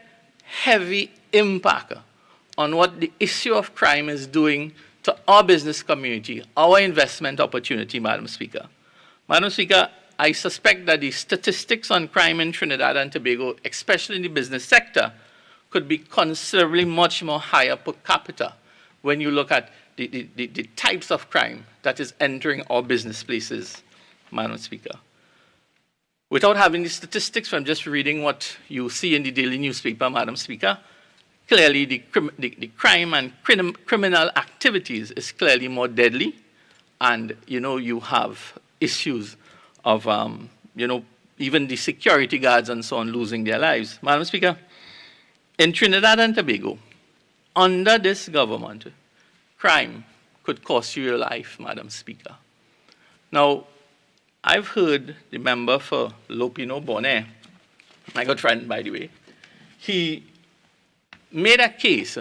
heavy impact on what the issue of crime is doing to our business community, our investment opportunity, Madam Speaker. Madam Speaker, I suspect that the statistics on crime in Trinidad and Tobago, especially in the business sector, could be considerably much more higher per capita when you look at the types of crime that is entering our business places, Madam Speaker. Without having the statistics from just reading what you see in the daily newspaper, Madam Speaker, clearly the crime and criminal activities is clearly more deadly, and you have issues of, even the security guards and so on losing their lives. Madam Speaker, in Trinidad and Tobago, under this government, crime could cost you your life, Madam Speaker. Now, I've heard the member for Lopino Bonnet, my good friend, by the way, he made a case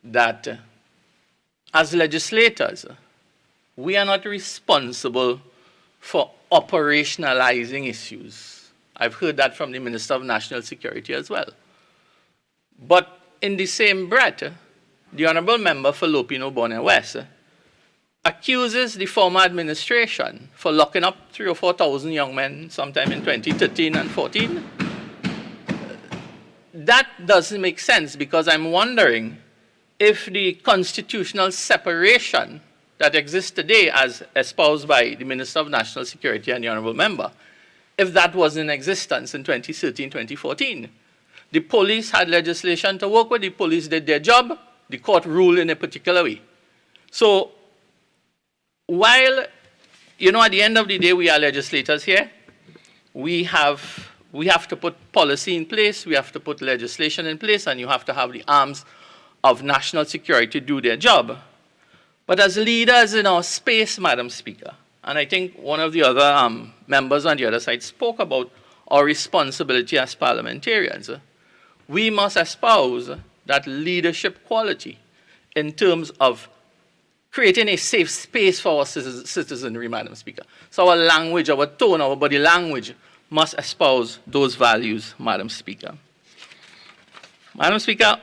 that as legislators, we are not responsible for operationalizing issues. I've heard that from the Minister of National Security as well. But in the same breath, the Honourable Member for Lopino Bonnet West accuses the former administration for locking up 3,000 or 4,000 young men sometime in 2013 and 14. That doesn't make sense, because I'm wondering if the constitutional separation that exists today, as espoused by the Minister of National Security and the Honourable Member, if that was in existence in 2013, 2014. The police had legislation to work with, the police did their job, the court ruled in a particular way. So while, at the end of the day, we are legislators here, we have to put policy in place, we have to put legislation in place, and you have to have the arms of national security do their job. But as leaders in our space, Madam Speaker, and I think one of the other members on the other side spoke about our responsibility as parliamentarians, we must espouse that leadership quality in terms of creating a safe space for our citizenry, Madam Speaker. So our language, our tone, our body language must espouse those values, Madam Speaker. Madam Speaker,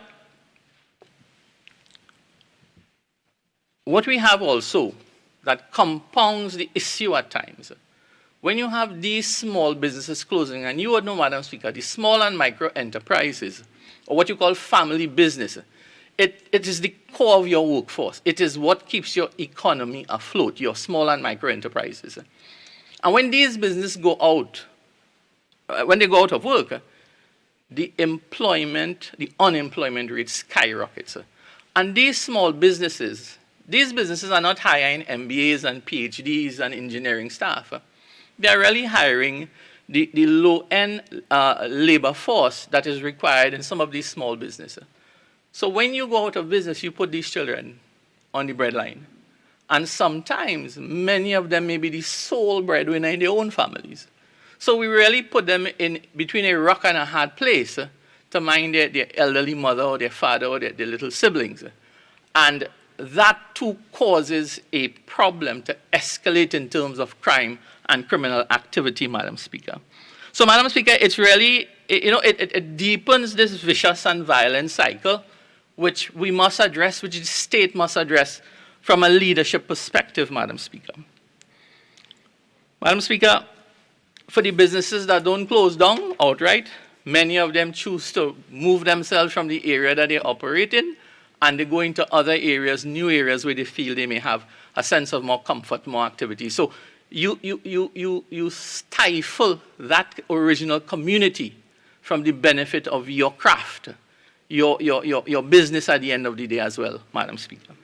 what we have also that compounds the issue at times, when you have these small businesses closing, and you would know, Madam Speaker, the small and micro enterprises, or what you call family business, it is the core of your workforce. It is what keeps your economy afloat, your small and micro enterprises. And when these businesses go out, when they go out of work, the unemployment rate skyrockets. And these small businesses, are not hiring MBAs and PhDs and engineering staff. They are really hiring the low-end labor force that is required in some of these small businesses. So when you go out of business, you put these children on the breadline. And sometimes, many of them may be the sole breadwinner in their own families. So we really put them in between a rock and a hard place to mind their elderly mother or their father or their little siblings. And that too causes a problem to escalate in terms of crime and criminal activity, Madam Speaker. So, Madam Speaker, it's really, it deepens this vicious and violent cycle, which we must address, which the state must address from a leadership perspective, Madam Speaker. Madam Speaker, for the businesses that don't close down outright, many of them choose to move themselves from the area that they operate in, and they go into other areas, new areas where they feel they may have a sense of more comfort, more activity. So you stifle that original community from the benefit of your craft, your business at the end of the day as well, Madam Speaker.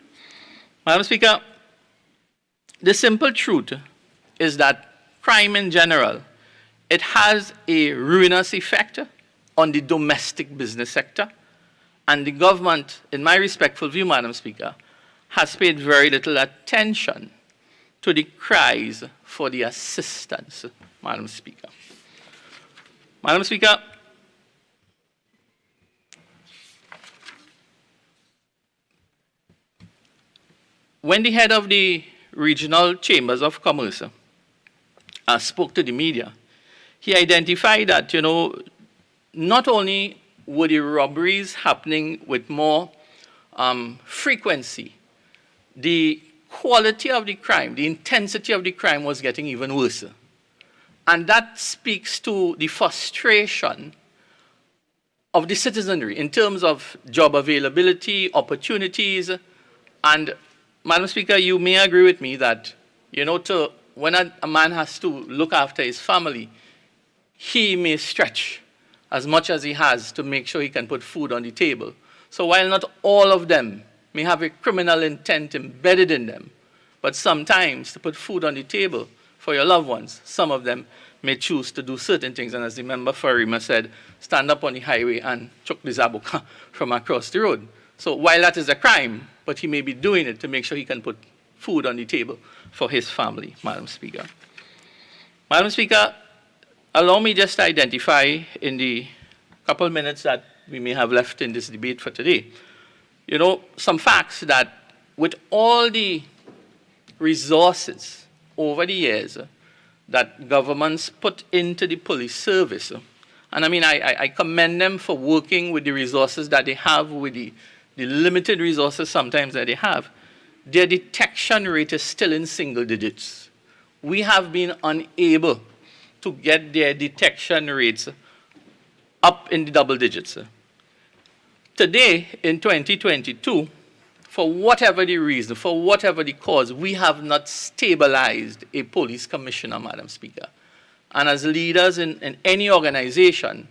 Madam Speaker, the simple truth is that crime in general, it has a ruinous effect on the domestic business sector. And the government, in my respectful view, Madam Speaker, has paid very little attention to the cries for the assistance, Madam Speaker. Madam Speaker, when the head of the regional chambers of commerce spoke to the media, he identified that, not only were the robberies happening with more frequency, the quality of the crime, the intensity of the crime was getting even worse. And that speaks to the frustration of the citizenry in terms of job availability, opportunities. And, Madam Speaker, you may agree with me that, when a man has to look after his family, he may stretch as much as he has to make sure he can put food on the table. So while not all of them may have a criminal intent embedded in them, but sometimes to put food on the table for your loved ones, some of them may choose to do certain things. And as the member for Rima said, stand up on the highway and chuck the zabuka from across the road. So while that is a crime, but he may be doing it to make sure he can put food on the table for his family, Madam Speaker. Madam Speaker, allow me just to identify in the couple minutes that we may have left in this debate for today, some facts that with all the resources over the years that governments put into the police service, and I mean, I commend them for working with the resources that they have, with the limited resources sometimes that they have, their detection rate is still in single digits. We have been unable to get their detection rates up in the double digits. Today, in 2022, for whatever the reason, for whatever the cause, we have not stabilized a police commissioner, Madam Speaker. And as leaders in any organization,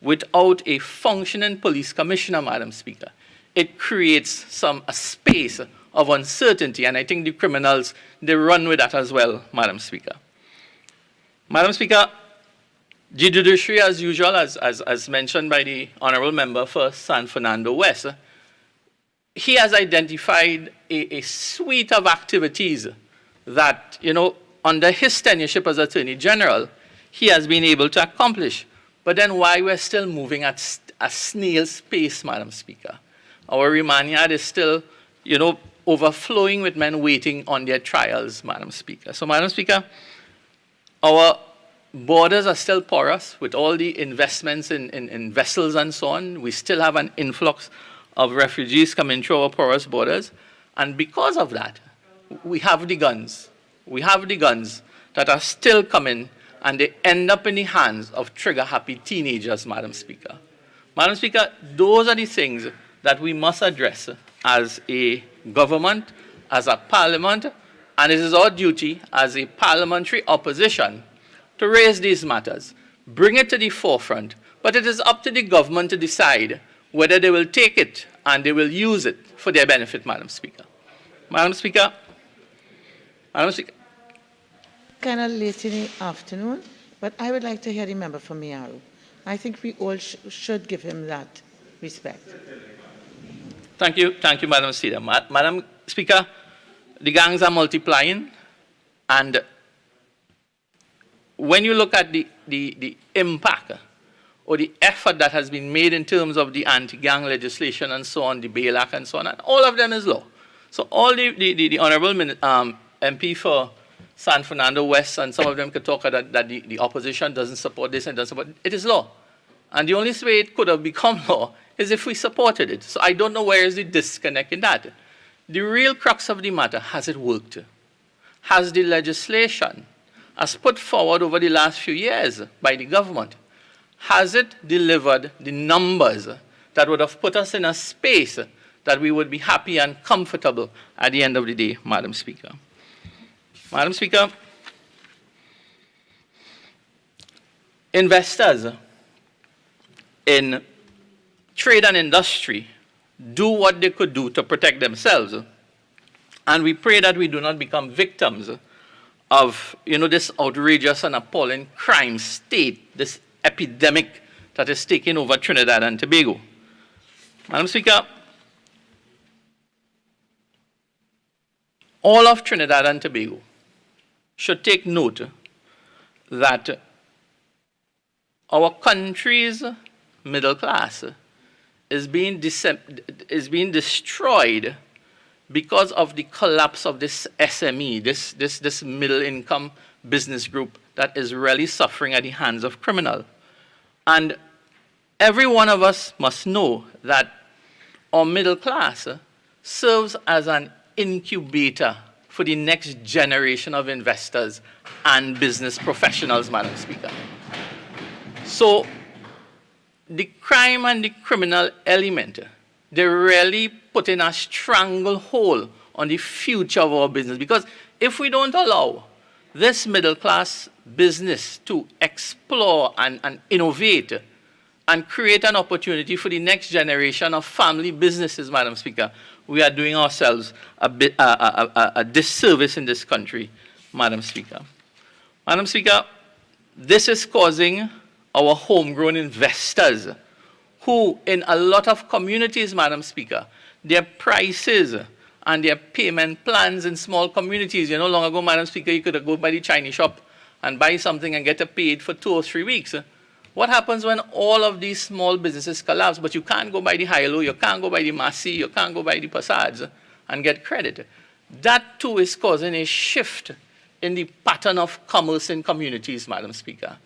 without a functioning police commissioner, Madam Speaker, it creates a space of uncertainty, and I think the criminals, they run with that as well, Madam Speaker. Madam Speaker, the judiciary, as usual, as mentioned by the Honourable Member for San Fernando West, he has identified a suite of activities that, under his tenureship as Attorney General, he has been able to accomplish. But then why we're still moving at a snail's pace, Madam Speaker? Our remand yard is still, overflowing with men waiting on their trials, Madam Speaker. So, Madam Speaker, our borders are still porous with all the investments in vessels and so on. We still have an influx of refugees coming through our porous borders. And because of that, we have the guns. We have the guns that are still coming, and they end up in the hands of trigger-happy teenagers, Madam Speaker. Madam Speaker, those are the things that we must address as a government, as a parliament, and it is our duty as a parliamentary opposition to raise these matters, bring it to the forefront, but it is up to the government to decide whether they will take it and they will use it for their benefit, Madam Speaker. Madam Speaker, kind of late in the afternoon, but I would like to hear the member for Miaru. I think we all should give him that respect. Thank you, Madam Speaker. Madam Speaker, the gangs are multiplying, and when you look at the impact or the effort that has been made in terms of the anti-gang legislation and so on, the Bail Act and so on, and all of them is law. So all the Honourable MP for San Fernando West, and some of them could talk that the opposition doesn't support this and doesn't support it. It is law. And the only way it could have become law is if we supported it. So I don't know where is the disconnect in that. The real crux of the matter, has it worked? Has the legislation, as put forward over the last few years by the government, has it delivered the numbers that would have put us in a space that we would be happy and comfortable at the end of the day, Madam Speaker? Madam Speaker, investors in trade and industry do what they could do to protect themselves. And we pray that we do not become victims of, this outrageous and appalling crime state, this epidemic that is taking over Trinidad and Tobago. Madam Speaker, all of Trinidad and Tobago should take note that our country's middle class is being destroyed because of the collapse of this SME, this middle income business group that is really suffering at the hands of criminals. And every one of us must know that our middle class serves as an incubator for the next generation of investors and business professionals, Madam Speaker. So the crime and the criminal element, they're really putting a stranglehold on the future of our business. Because if we don't allow this middle class business to explore and innovate and create an opportunity for the next generation of family businesses, Madam Speaker, we are doing ourselves a disservice in this country, Madam Speaker. Madam Speaker, this is causing our homegrown investors who, in a lot of communities, Madam Speaker, their prices and their payment plans in small communities, long ago, Madam Speaker, you could go by the Chinese shop and buy something and get it paid for 2 or 3 weeks. What happens when all of these small businesses collapse, but you can't go by the Hilo, you can't go by the Massy, you can't go by the Passage and get credit? That too is causing a shift in the pattern of commerce in communities, Madam Speaker.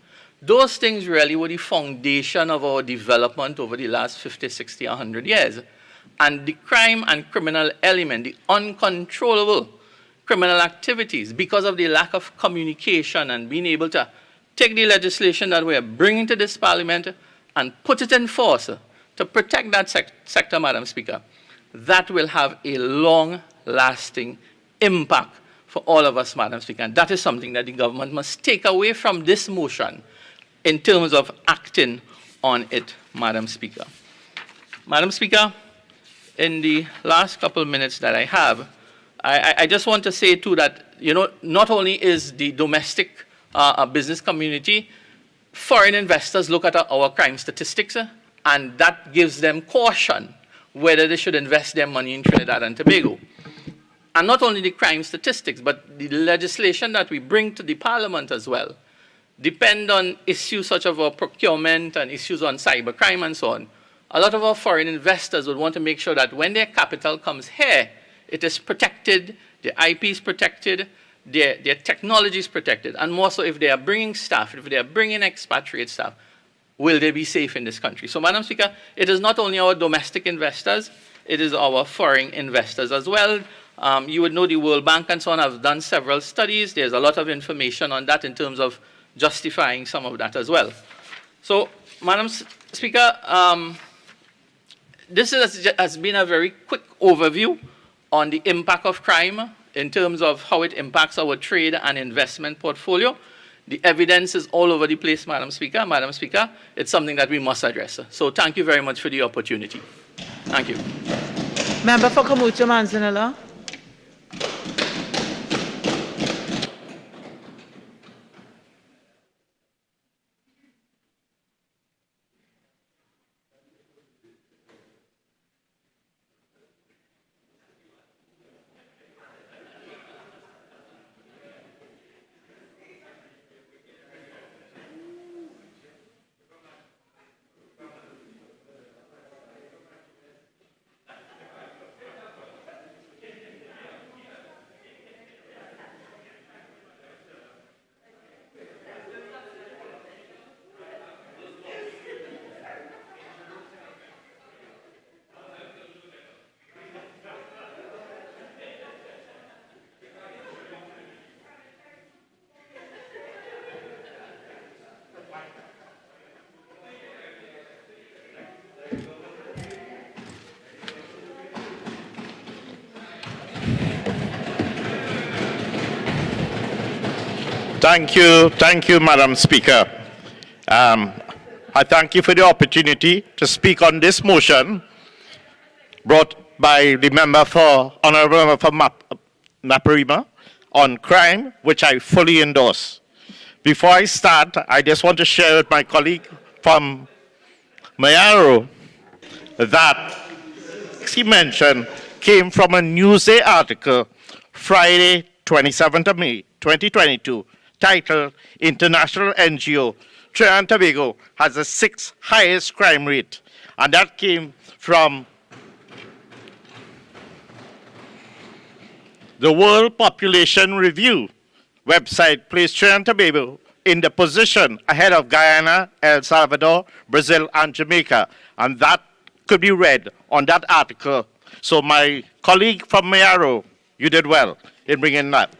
Those things really were the foundation of our development over the last 50, 60, 100 years. And the crime and criminal element, the uncontrollable criminal activities, because of the lack of communication and being able to take the legislation that we are bringing to this Parliament and put it in force to protect that sector, Madam Speaker, that will have a long-lasting impact for all of us, Madam Speaker. And that is something that the government must take away from this motion in terms of acting on it, Madam Speaker. Madam Speaker, in the last couple minutes that I have, I just want to say too that, not only is the domestic business community, foreign investors look at our crime statistics and that gives them caution whether they should invest their money in Trinidad and Tobago. And not only the crime statistics, but the legislation that we bring to the Parliament as well depend on issues such as our procurement and issues on cybercrime and so on. A lot of our foreign investors would want to make sure that when their capital comes here, it is protected, their IP is protected, their technology is protected, and more so if they are bringing staff, if they are bringing expatriate staff, will they be safe in this country? So, Madam Speaker, it is not only our domestic investors, it is our foreign investors as well. You would know the World Bank and so on have done several studies. There's a lot of information on that in terms of justifying some of that as well. So, Madam Speaker, this has been a very quick overview on the impact of crime in terms of how it impacts our trade and investment portfolio. The evidence is all over the place, Madam Speaker. Madam Speaker, it's something that we must address. So thank you very much for the opportunity. Thank you. Member for Kamucha Manzanilla. Thank you, Madam Speaker. I thank you for the opportunity to speak on this motion brought by the Honourable Member for Naparima on crime, which I fully endorse. Before I start, I just want to share with my colleague from Mayaro that he mentioned came from a Newsday article Friday, 27th of May, 2022, titled International NGO Trinidad and Tobago has the 6th highest crime rate. And that came from the World Population Review website, placed Trinidad and Tobago in the position ahead of Guyana, El Salvador, Brazil, and Jamaica. And that could be read on that article. So my colleague from Mayaro, you did well in bringing that.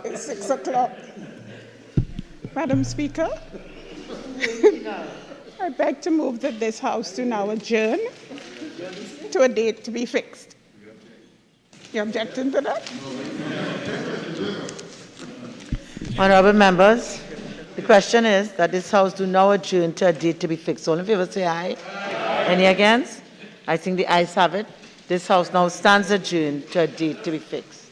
It's 6 o'clock. Madam Speaker, I beg to move that this House do now adjourn to a date to be fixed. You objecting to that? Honourable members, the question is that this House do now adjourn to a date to be fixed. All in favour say aye. Any against? I think the ayes have it. This House now stands adjourned to a date to be fixed.